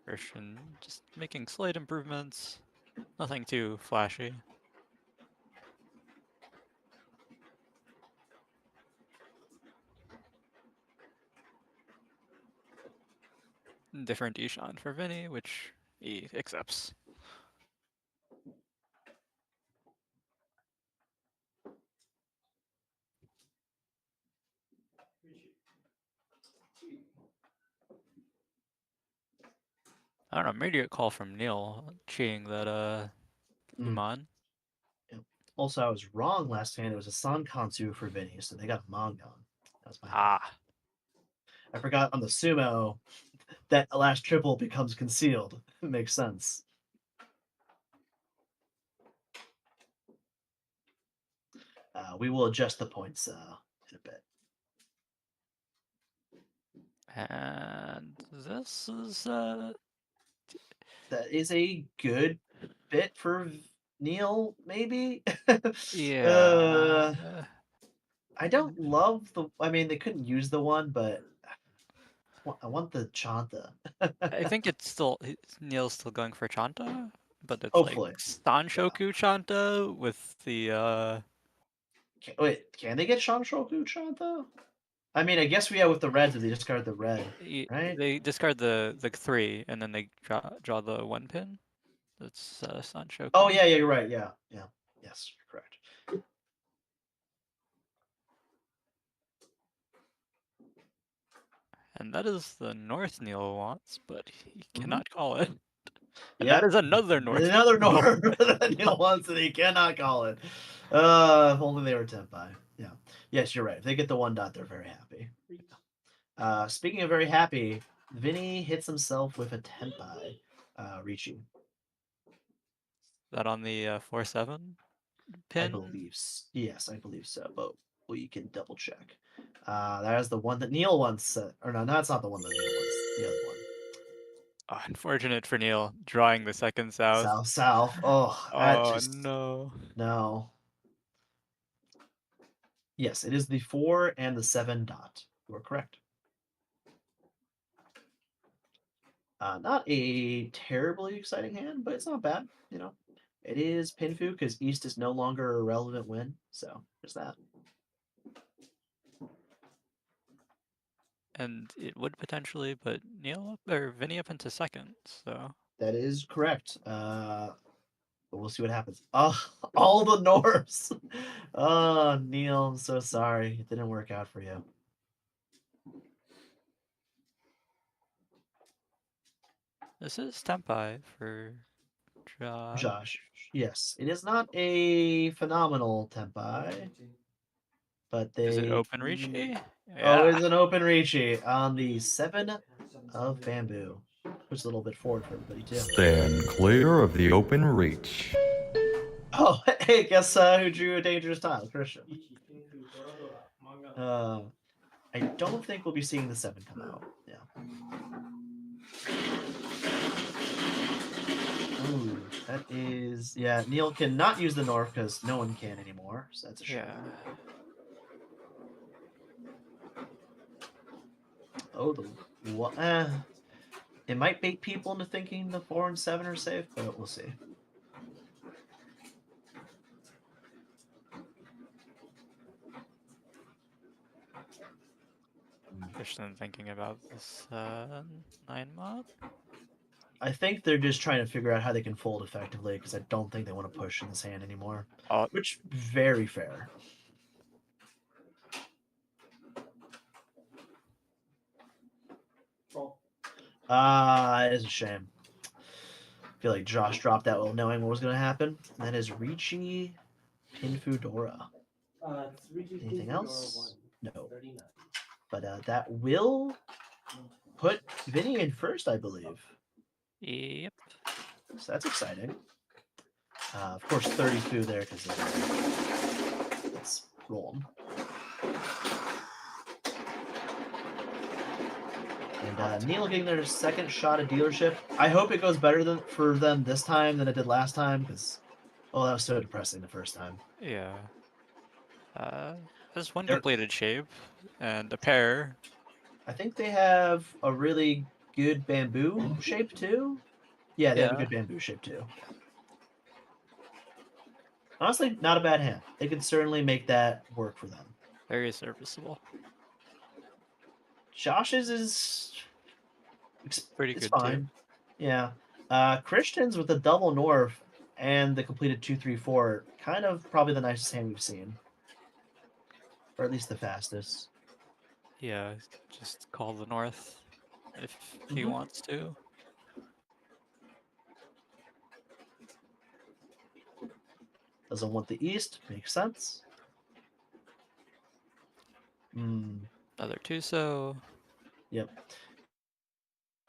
[SPEAKER 1] Christian just making slight improvements. Nothing too flashy. different Ishan for Vinny, which he accepts. I don't know, immediate call from Neil cheating that
[SPEAKER 2] Mm.
[SPEAKER 1] Iman.
[SPEAKER 2] Also, I was wrong last hand. It was a Sankansu for Vinny, so they got a Mongon. That was my bad.
[SPEAKER 1] Ah,
[SPEAKER 2] I forgot on the sumo that last triple becomes concealed. Makes sense. We will adjust the points in a bit.
[SPEAKER 1] and this is
[SPEAKER 2] That is a good bit for Neil, maybe.
[SPEAKER 1] yeah.
[SPEAKER 2] I don't love the. I mean, they couldn't use the one, but I want the Chanta.
[SPEAKER 1] I think it's still Neil's still going for Chanta, but it's like
[SPEAKER 2] Hopefully.
[SPEAKER 1] Sanshoku Chanta with the
[SPEAKER 2] Wait, can they get Shanshoku Chanta? I mean, I guess we have with the reds if they discard the red, right?
[SPEAKER 1] they discard the 3 and then they draw the 1 pin. That's Sanshoku.
[SPEAKER 2] Oh yeah, you're right. Yeah, yes, you're correct.
[SPEAKER 1] And that is the North Neil wants, but he cannot call it. And
[SPEAKER 2] Yeah,
[SPEAKER 1] that is another North.
[SPEAKER 2] another North that Neil wants and he cannot call it. If only they were Tenpai. Yeah. Yes, you're right. If they get the 1 dot, they're very happy. Speaking of very happy, Vinny hits himself with a Tenpai. Riichi.
[SPEAKER 1] That on the 4/7 pin.
[SPEAKER 2] I believe. Yes, I believe so. But we can double check. That is the one that Neil wants. Or no, that's not the one that Neil wants. The other one.
[SPEAKER 1] Oh, unfortunate for Neil, drawing the second south.
[SPEAKER 2] South. Oh, that
[SPEAKER 1] Oh
[SPEAKER 2] just
[SPEAKER 1] no.
[SPEAKER 2] no. Yes, it is the 4 and the 7 dot. You are correct. Not a terribly exciting hand, but it's not bad. You know, it is Pinfu because East is no longer a relevant win. So there's that.
[SPEAKER 1] And it would potentially put Neil up or Vinny up into second. So
[SPEAKER 2] That is correct. But we'll see what happens. Oh, all the Norse. Oh, Neil, I'm so sorry. It didn't work out for you.
[SPEAKER 1] this is Tenpai for Josh.
[SPEAKER 2] Josh. Yes, it is not a phenomenal Tenpai, but they.
[SPEAKER 1] Is it open Riichi?
[SPEAKER 2] Oh,
[SPEAKER 1] Yeah.
[SPEAKER 2] it's an open Riichi on the 7 of bamboo. Puts a little bit forward for everybody too.
[SPEAKER 4] Stand clear of the open reach.
[SPEAKER 2] Oh, hey, guess who drew a dangerous tile? Christian. I don't think we'll be seeing the 7 come out. Yeah. Ooh, that is... Yeah, Neil cannot use the North because no one can anymore, so that's a shame.
[SPEAKER 1] Yeah.
[SPEAKER 2] Oh, it might bait people into thinking the 4 and 7 are safe, but we'll see.
[SPEAKER 1] Christian thinking about this 9 mod.
[SPEAKER 2] I think they're just trying to figure out how they can fold effectively because I don't think they want to push in this hand anymore. Which, very fair. It is a shame. I feel like Josh dropped that while knowing what was going to happen. And that is Riichi Pinfudora. Anything else? No. But that will put Vinny in first, I believe.
[SPEAKER 1] Yep.
[SPEAKER 2] So that's exciting. Of course, 30 fu there because let's roll them. And Neil getting their second shot at dealership. I hope it goes better for them this time than it did last time because, oh, that was so depressing the first time.
[SPEAKER 1] Yeah. There's one completed shape and a pair.
[SPEAKER 2] I think they have a really good bamboo shape too. Yeah, they have a good bamboo shape too. Honestly, not a bad hand. They could certainly make that work for them.
[SPEAKER 1] Very serviceable.
[SPEAKER 2] Josh's is
[SPEAKER 1] Pretty
[SPEAKER 2] It's
[SPEAKER 1] good too.
[SPEAKER 2] fine. Yeah. Christians with a double North and the completed 2-3-4, kind of probably the nicest hand we've seen. Or at least the fastest.
[SPEAKER 1] Yeah, just call the north if he
[SPEAKER 2] Mhm.
[SPEAKER 1] wants to.
[SPEAKER 2] Doesn't want the east. Makes sense.
[SPEAKER 1] Another two-so.
[SPEAKER 2] Yep.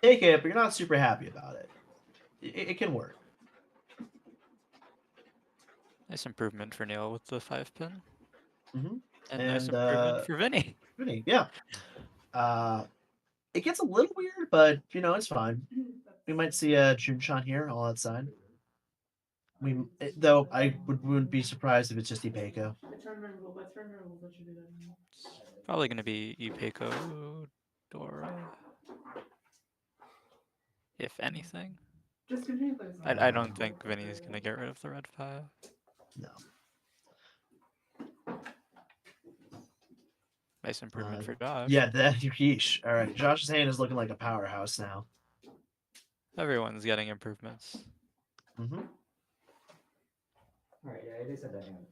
[SPEAKER 2] Take it, but you're not super happy about it. It can work.
[SPEAKER 1] Nice improvement for Neil with the 5-pin.
[SPEAKER 2] Mhm.
[SPEAKER 1] And nice
[SPEAKER 2] And
[SPEAKER 1] improvement for Vinny.
[SPEAKER 2] Vinny, yeah. It gets a little weird, but it's fine. We might see a Junshan here all outside. Though I wouldn't be surprised if it's just Ipeco.
[SPEAKER 1] It's probably going to be Ipeco Dora. If anything. I don't think Vinny's going to get rid of the red 5.
[SPEAKER 2] No.
[SPEAKER 1] Nice improvement for Josh.
[SPEAKER 2] Yeah, yeesh. All right, Josh's hand is looking like a powerhouse now.
[SPEAKER 1] Everyone's getting improvements.
[SPEAKER 2] Mm-hmm.
[SPEAKER 3] Alright, yeah, it is a dynamic.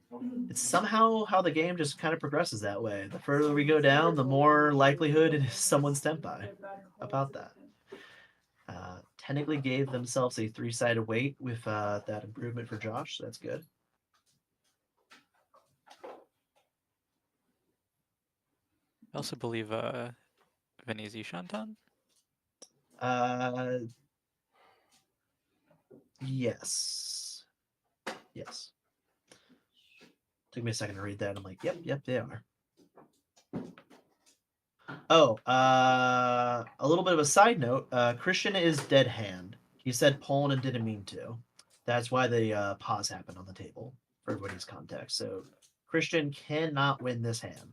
[SPEAKER 2] It's somehow how the game just kind of progresses that way. The further we go down, the more likelihood it is someone's Tenpai. About that. Technically gave themselves a 3-sided weight with that improvement for Josh, so that's good.
[SPEAKER 1] I also believe Vinny's Ishantan.
[SPEAKER 2] Yes. Yes. Took me a second to read that. I'm like, yep, they are. Oh, a little bit of a side note. Christian is dead hand. He said Poland and didn't mean to. That's why the pause happened on the table for everybody's context. So Christian cannot win this hand.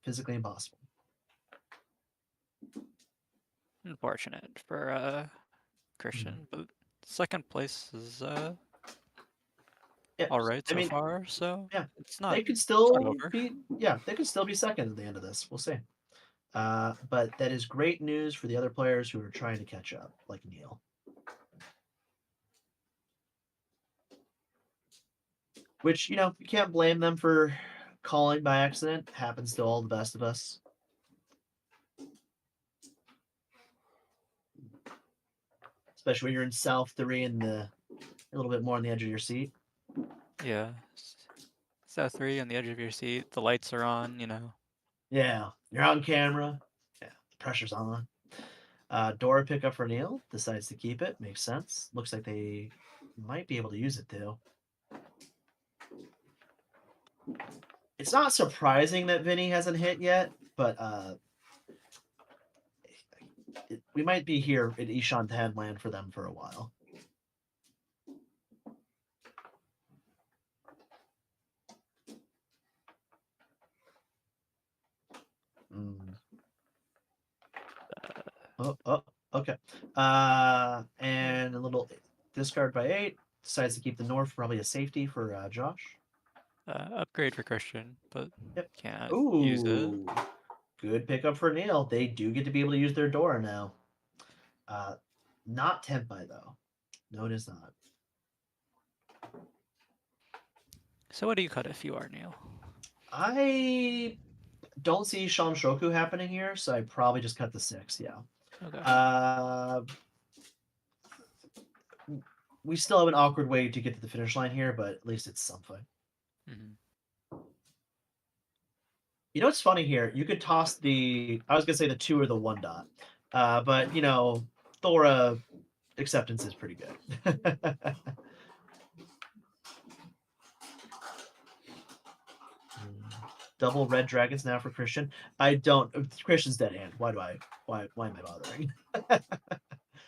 [SPEAKER 2] Physically impossible.
[SPEAKER 1] Unfortunate for Christian, but second place is
[SPEAKER 2] Yeah,
[SPEAKER 1] all right
[SPEAKER 2] I
[SPEAKER 1] so
[SPEAKER 2] mean,
[SPEAKER 1] far. So
[SPEAKER 2] yeah,
[SPEAKER 1] it's not
[SPEAKER 2] they could
[SPEAKER 1] not
[SPEAKER 2] still
[SPEAKER 1] over.
[SPEAKER 2] be. Yeah, they could still be second at the end of this. We'll see. But that is great news for the other players who are trying to catch up, like Neil. Which, you can't blame them for calling by accident. Happens to all the best of us. Especially when you're in South 3 and a little bit more on the edge of your seat.
[SPEAKER 1] Yeah. South 3 on the edge of your seat. The lights are on,
[SPEAKER 2] Yeah, you're on camera. Yeah, the pressure's on. Dora pickup for Neil. Decides to keep it. Makes sense. Looks like they might be able to use it, too. It's not surprising that Vinny hasn't hit yet, but we might be here at Ishan 10 land for them for a while. Oh, okay. And a little discard by 8. Decides to keep the North, probably a safety for Josh.
[SPEAKER 1] Upgrade for Christian, but
[SPEAKER 2] Yep.
[SPEAKER 1] can't use it.
[SPEAKER 2] Good pickup for Neil. They do get to be able to use their Dora now. Not Tenpai, though. No, it is not.
[SPEAKER 1] So what do you cut if you are Neil?
[SPEAKER 2] I don't see Shamshoku happening here, so I probably just cut the 6, yeah.
[SPEAKER 1] Okay.
[SPEAKER 2] We still have an awkward way to get to the finish line here, but at least it's something.
[SPEAKER 1] Mm-hmm.
[SPEAKER 2] You know what's funny here? You could toss I was going to say the 2 or the 1 dot. But, Thora acceptance is pretty good. Double red dragons now for Christian. I don't. Christian's dead hand. Why am I bothering?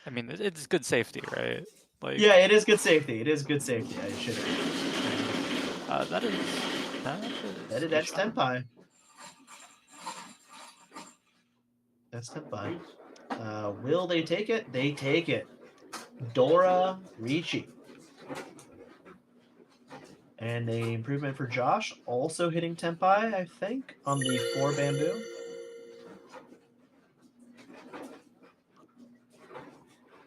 [SPEAKER 1] I mean, it's good safety, right? Like.
[SPEAKER 2] Yeah, it is good safety. I should. That's Tenpai. That's Tenpai. Will they take it? They take it. Dora Riichi. And a improvement for Josh, also hitting Tenpai, I think, on the 4 bamboo.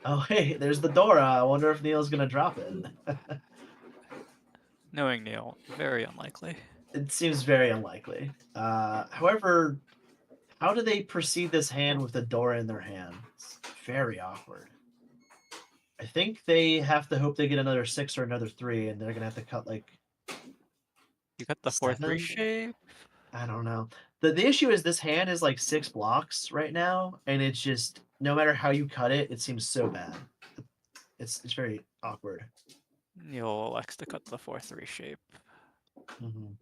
[SPEAKER 2] Oh, hey, there's the Dora. I wonder if Neil's gonna drop it.
[SPEAKER 1] Knowing Neil, very unlikely.
[SPEAKER 2] It seems very unlikely. However, how do they proceed this hand with the Dora in their hand? It's very awkward. I think they have to hope they get another 6 or another 3, and they're gonna have to cut like
[SPEAKER 1] You got the 4-3
[SPEAKER 2] 7?
[SPEAKER 1] shape.
[SPEAKER 2] I don't know. The issue is this hand is like 6 blocks right now, and it's just no matter how you cut it, it seems so bad. It's very awkward.
[SPEAKER 1] Neil elects to cut the 4-3 shape.
[SPEAKER 2] Mm-hmm.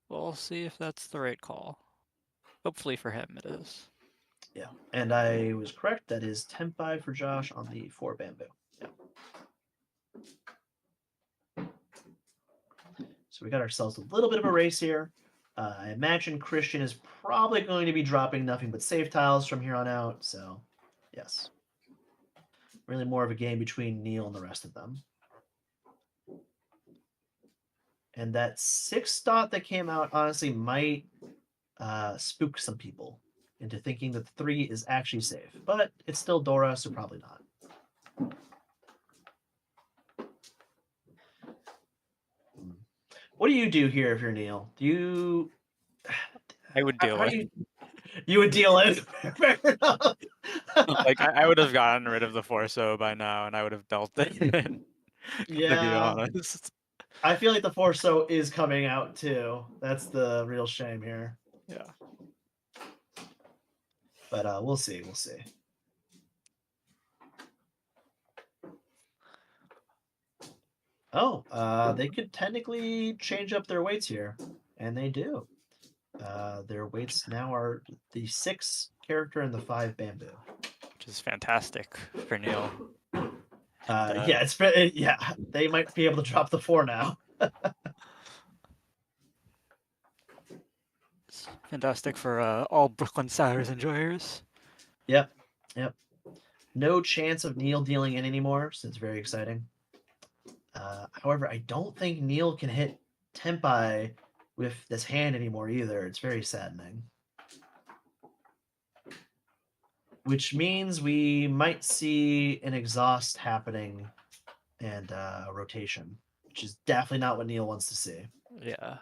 [SPEAKER 1] We'll see if that's the right call. Hopefully for him it is.
[SPEAKER 2] Yeah, and I was correct. That is 10-5 for Josh on the 4 bamboo. Yeah. So we got ourselves a little bit of a race here. I imagine Christian is probably going to be dropping nothing but safe tiles from here on out. So, yes. Really more of a game between Neil and the rest of them. And that 6 dot that came out honestly might spook some people into thinking that the 3 is actually safe. But it's still Dora, so probably not. What do you do here if you're Neil? Do you...
[SPEAKER 1] I would deal with it.
[SPEAKER 2] You would deal it. Fair enough.
[SPEAKER 1] Like I would have gotten rid of the 4-0 by now, and I would have dealt it. To be
[SPEAKER 2] Yeah.
[SPEAKER 1] honest.
[SPEAKER 2] I feel like the 4-0 is coming out too. That's the real shame here.
[SPEAKER 1] Yeah.
[SPEAKER 2] But we'll see. We'll see. Oh, they could technically change up their weights here, and they do. Their weights now are the 6 character and the 5 bamboo.
[SPEAKER 1] Which is fantastic for Neil.
[SPEAKER 2] Yeah, yeah. They might be able to drop the 4 now.
[SPEAKER 1] It's fantastic for all Brooklyn Sours enjoyers.
[SPEAKER 2] Yep. No chance of Neil dealing in anymore, so it's very exciting. However, I don't think Neil can hit Tempai with this hand anymore either. It's very saddening. Which means we might see an exhaust happening and a rotation, which is definitely not what Neil wants to see.
[SPEAKER 1] Yeah.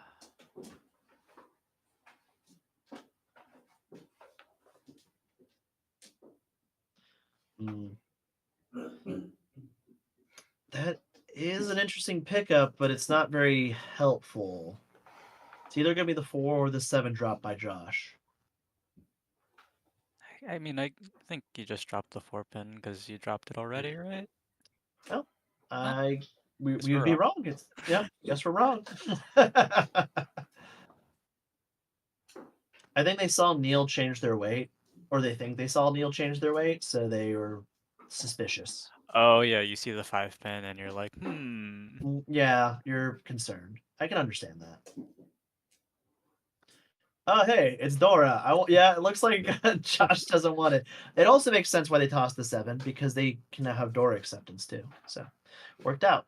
[SPEAKER 2] That is an interesting pickup, but it's not very helpful. It's either going to be the 4 or the 7 drop by Josh.
[SPEAKER 1] I mean, I think you just dropped the 4-pin because you dropped it already, right?
[SPEAKER 2] Well,
[SPEAKER 1] Guess
[SPEAKER 2] we
[SPEAKER 1] we're
[SPEAKER 2] would be
[SPEAKER 1] wrong.
[SPEAKER 2] wrong. Guess we're wrong. I think they saw Neil change their weight, or they think they saw Neil change their weight, so they were suspicious.
[SPEAKER 1] Oh yeah, you see the 5-pin and you're like,
[SPEAKER 2] Yeah, you're concerned. I can understand that. Oh, hey, it's Dora. Yeah, it looks like Josh doesn't want it. It also makes sense why they tossed the 7, because they can now have Dora acceptance too. So, worked out.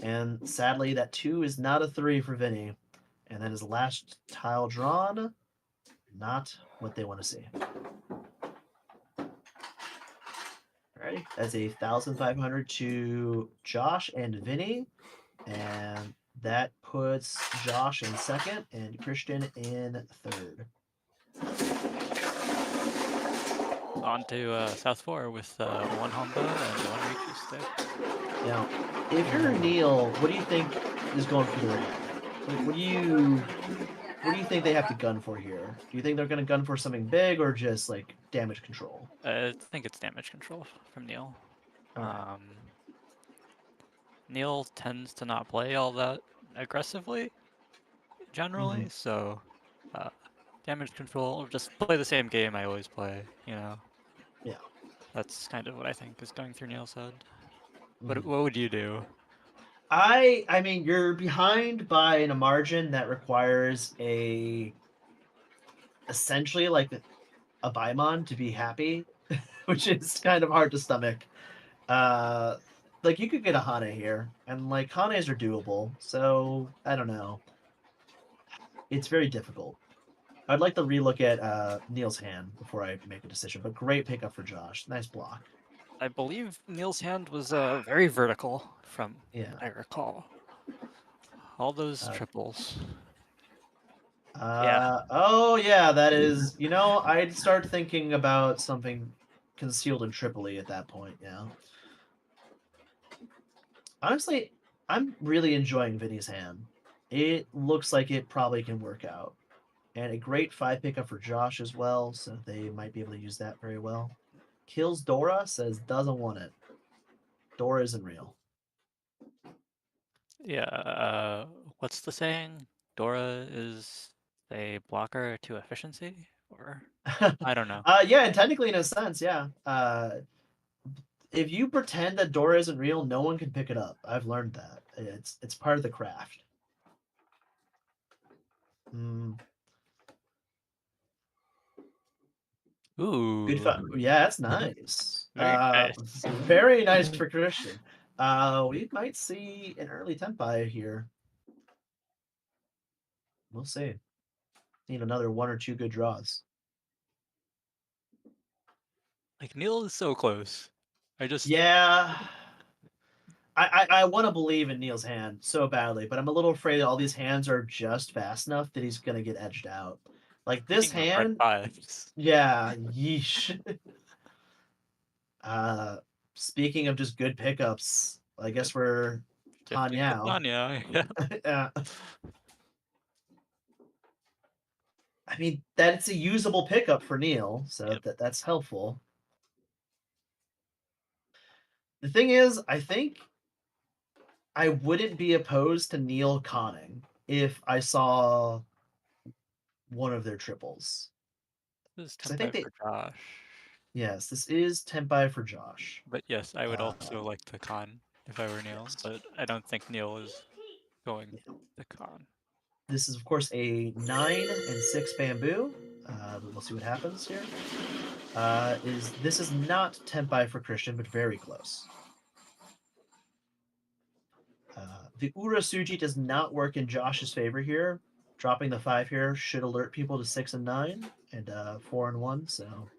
[SPEAKER 2] And sadly, that 2 is not a 3 for Vinny. And that is the last tile drawn. Not what they want to see. Alrighty, that's 1,500 to Josh and Vinny. And that puts Josh in 2nd and Christian in 3rd.
[SPEAKER 1] on to South 4 with 1 Honda and 1 Riichi stick.
[SPEAKER 2] Now, if you're Neil, what do you think is going for their head? What do you think they have to gun for here? Do you think they're going to gun for something big or just like damage control?
[SPEAKER 1] I think it's damage control from Neil.
[SPEAKER 2] Alright.
[SPEAKER 1] Neil tends to not play all that aggressively, generally, so damage control, or just play the same game I always play, you know?
[SPEAKER 2] Yeah.
[SPEAKER 1] That's kind of what I think is going through Neil's head. What would you do?
[SPEAKER 2] I mean, you're behind by a margin that requires essentially like a Paimon to be happy, which is kind of hard to stomach. like you could get a Hane here, and like Hanes are doable. So I don't know. It's very difficult. I'd like to relook at Neil's hand before I make a decision. But great pickup for Josh. Nice block.
[SPEAKER 1] I believe Neil's hand was very vertical, from
[SPEAKER 2] Yeah.
[SPEAKER 1] what I recall. All those
[SPEAKER 2] Uh,
[SPEAKER 1] triples. Yeah.
[SPEAKER 2] Oh yeah, that is. You know, I'd start thinking about something concealed in Tripoli at that point. Yeah. Honestly, I'm really enjoying Vinny's hand. It looks like it probably can work out. And a great 5 pickup for Josh as well, so they might be able to use that very well. Kills Dora, says doesn't want it. Dora isn't real.
[SPEAKER 1] Yeah. What's the saying? Dora is a blocker to efficiency, or I don't know.
[SPEAKER 2] Yeah, and technically in a sense, yeah. If you pretend that Dora isn't real, no one can pick it up. I've learned that. It's part of the craft. Mm,
[SPEAKER 1] Ooh.
[SPEAKER 2] good fun. Yeah, that's nice.
[SPEAKER 1] Very nice.
[SPEAKER 2] Very nice for Christian. We might see an early tempai here. We'll see. Need another 1 or 2 good draws.
[SPEAKER 1] Like Neil is so close. I just
[SPEAKER 2] Yeah. I want to believe in Neil's hand so badly, but I'm a little afraid all these hands are just fast enough that he's gonna get edged out. Like this
[SPEAKER 1] King of red
[SPEAKER 2] hand,
[SPEAKER 1] fives.
[SPEAKER 2] yeah, yeesh. Speaking of just good pickups, I guess we're
[SPEAKER 1] Shifting to
[SPEAKER 2] Tanyao.
[SPEAKER 1] Tanya. Yeah.
[SPEAKER 2] Yeah. I mean, that's a usable pickup for Neil, so
[SPEAKER 1] Yep.
[SPEAKER 2] that's helpful. The thing is, I think I wouldn't be opposed to Neil conning if I saw one of their triples.
[SPEAKER 1] This is
[SPEAKER 2] 'Cause I think
[SPEAKER 1] tempo
[SPEAKER 2] they
[SPEAKER 1] for Josh.
[SPEAKER 2] yes, this is Tempai for Josh.
[SPEAKER 1] But yes, I would
[SPEAKER 2] Uh,
[SPEAKER 1] also like to con if I were Neil,
[SPEAKER 2] yes.
[SPEAKER 1] but I don't think Neil is going
[SPEAKER 2] Yeah.
[SPEAKER 1] to con.
[SPEAKER 2] This is of course a 9 and 6 bamboo. But we'll see what happens here. This is not Tempai for Christian, but very close. The Ura Suji does not work in Josh's favor here. Dropping the 5 here should alert people to 6 and 9 and 4 and 1, so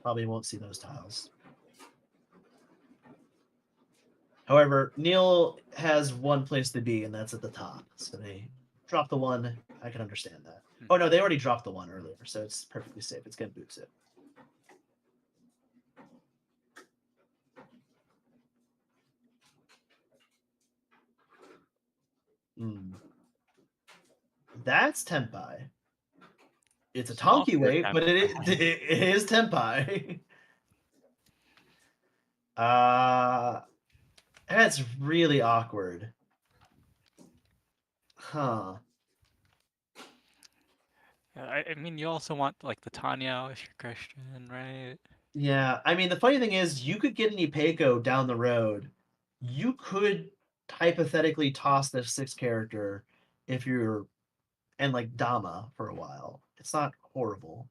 [SPEAKER 2] probably won't see those tiles. However, Neil has one place to be, and that's at the top. So they drop the 1. I can understand that. Oh no, they already dropped the 1 earlier, so it's perfectly safe. It's gonna boost it. That's Tempai. It's a Tonki weight, but it is Tempai. That's really awkward. Huh.
[SPEAKER 1] I mean, you also want like the Tanya if you're Christian, right?
[SPEAKER 2] Yeah, I mean, the funny thing is, you could get an Ipeco down the road. You could hypothetically toss this 6 character if you're and like Dama for a while. It's not horrible.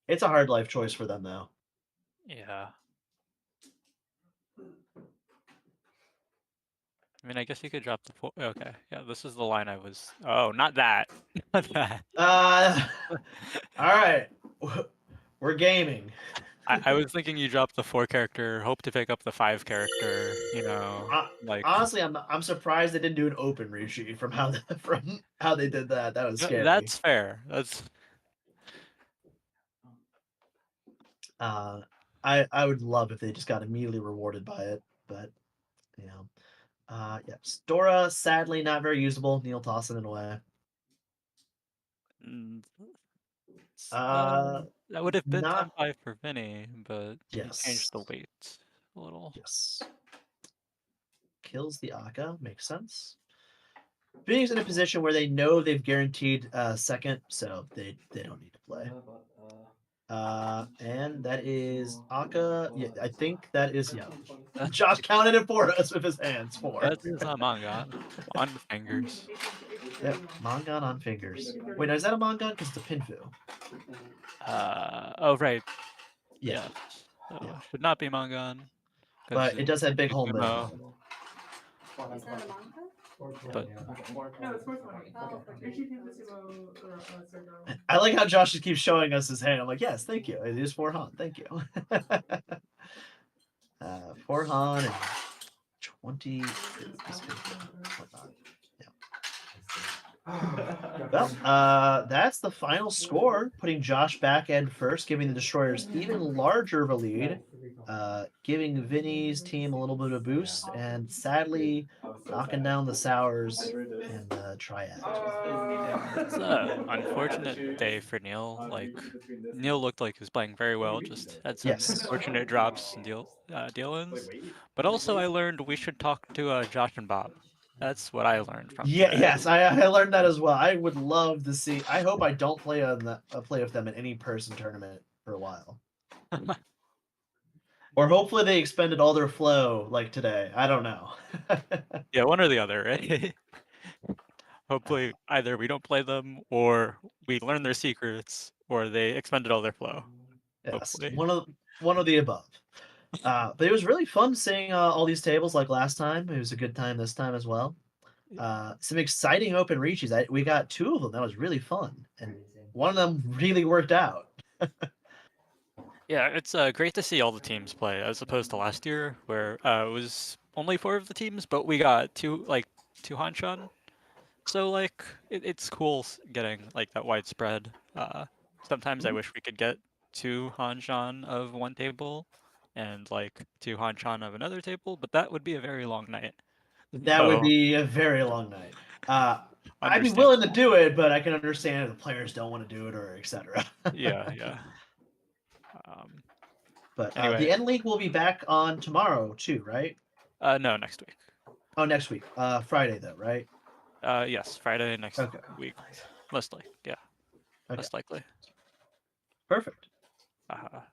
[SPEAKER 2] It's a hard life choice for them though.
[SPEAKER 1] Yeah. I mean, I guess you could drop the 4. Okay, yeah, this is the line I was. Oh, not that. Not that.
[SPEAKER 2] All right. We're gaming.
[SPEAKER 1] I was thinking you dropped the 4 character, hope to pick up the 5 character. You know, like
[SPEAKER 2] Honestly, I'm surprised they didn't do an open Riichi from how they did that. That was scary.
[SPEAKER 1] That's fair. That's
[SPEAKER 2] I would love if they just got immediately rewarded by it, but you know. Yes. Dora, sadly not very usable. Neil tossing it away.
[SPEAKER 1] mm,
[SPEAKER 2] Uh
[SPEAKER 1] that would have been
[SPEAKER 2] not
[SPEAKER 1] 10-5 for Vinny, but he
[SPEAKER 2] yes.
[SPEAKER 1] changed the weight a little.
[SPEAKER 2] Yes. Kills the Aka, makes sense. Vinny's in a position where they know they've guaranteed second, so they don't need to play. And that is Aka. Yeah, I think that is Josh counted it for us with his hands. 4.
[SPEAKER 1] That is a Mangan on fingers.
[SPEAKER 2] Yep, Mangan on fingers. Wait, is that a Mangan? Because it's a Pinfu.
[SPEAKER 1] Oh right.
[SPEAKER 2] Yeah.
[SPEAKER 1] So
[SPEAKER 2] Yeah.
[SPEAKER 1] should not be Mangan. 'cause
[SPEAKER 2] But it does have big
[SPEAKER 1] it's
[SPEAKER 2] home
[SPEAKER 1] Kumo.
[SPEAKER 3] Is that a manga?
[SPEAKER 1] But-
[SPEAKER 5] No, it's 420.
[SPEAKER 3] Oh,
[SPEAKER 5] Riichi came to sumo circle.
[SPEAKER 2] I like how Josh just keeps showing us his hand. I'm like, yes, thank you. It is for Han. Thank you. For Han and 20. Whatnot. Well, that's the final score, putting Josh back end first, giving the Destroyers even larger of a lead, giving Vinny's team a little bit of a boost, and sadly knocking down the Sours and the Triad.
[SPEAKER 1] It's an unfortunate day for Neil. Like Neil looked like he was playing very well, just had some
[SPEAKER 2] Yes.
[SPEAKER 1] unfortunate drops and deal-ins. But also, I learned we should talk to Josh and Bob. That's what I learned from.
[SPEAKER 2] Yeah,
[SPEAKER 1] today.
[SPEAKER 2] yes, I learned that as well. I would love to see. I hope I don't play play with them in any person tournament for a while. Or hopefully they expended all their flow like today. I don't know.
[SPEAKER 1] Yeah, one or the other, right? Hopefully, either we don't play them, or we learn their secrets, or they expended all their flow.
[SPEAKER 2] Yes,
[SPEAKER 1] Hopefully.
[SPEAKER 2] one of the above. But it was really fun seeing all these tables like last time. It was a good time this time as well. Some exciting open reaches. We got 2 of them. That was really fun, and one of them really worked out.
[SPEAKER 1] Yeah, it's great to see all the teams play as opposed to last year where it was only 4 of the teams, but we got two Hanshan. So like it's cool getting like that widespread. Sometimes I wish we could get 2 Hanshan of one table and like 2 Hanshan of another table, but that would be a very long night.
[SPEAKER 2] That would
[SPEAKER 1] So,
[SPEAKER 2] be a very long night. I'd be
[SPEAKER 1] understand-
[SPEAKER 2] willing to do it, but I can understand if the players don't want to do it or etc.
[SPEAKER 1] Yeah.
[SPEAKER 2] But
[SPEAKER 1] Anyway.
[SPEAKER 2] the N League will be back on tomorrow too, right?
[SPEAKER 1] No, next week.
[SPEAKER 2] Oh, next week. Friday though, right?
[SPEAKER 1] Yes, Friday next
[SPEAKER 2] Okay.
[SPEAKER 1] week. Most likely, yeah.
[SPEAKER 2] Okay.
[SPEAKER 1] Most likely.
[SPEAKER 2] Perfect.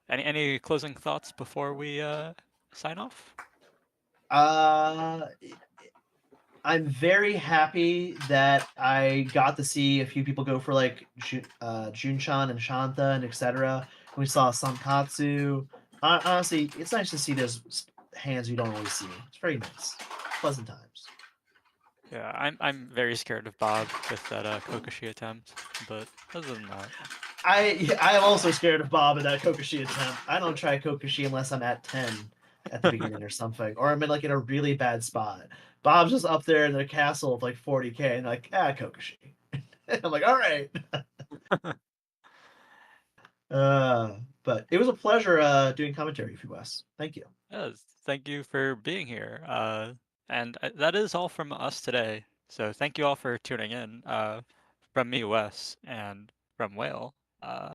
[SPEAKER 1] Any closing thoughts before we sign off?
[SPEAKER 2] I'm very happy that I got to see a few people go for like Junchan and Shanta and etc. We saw Sankatsu. Honestly, it's nice to see those hands you don't always see. It's very nice. Pleasant times.
[SPEAKER 1] Yeah, I'm very scared of Bob with that Kokoshi attempt, but other than that,
[SPEAKER 2] I am also scared of Bob in that Kokoshi attempt. I don't try Kokoshi unless I'm at 10 at the beginning or something, or I'm in like in a really bad spot. Bob's just up there in the castle of like 40k and like Kokoshi. I'm like, all right. But it was a pleasure doing commentary for you, Wes. Thank you.
[SPEAKER 1] yes, thank you for being here. And that is all from us today. So thank you all for tuning in. From me, Wes, and from Whale.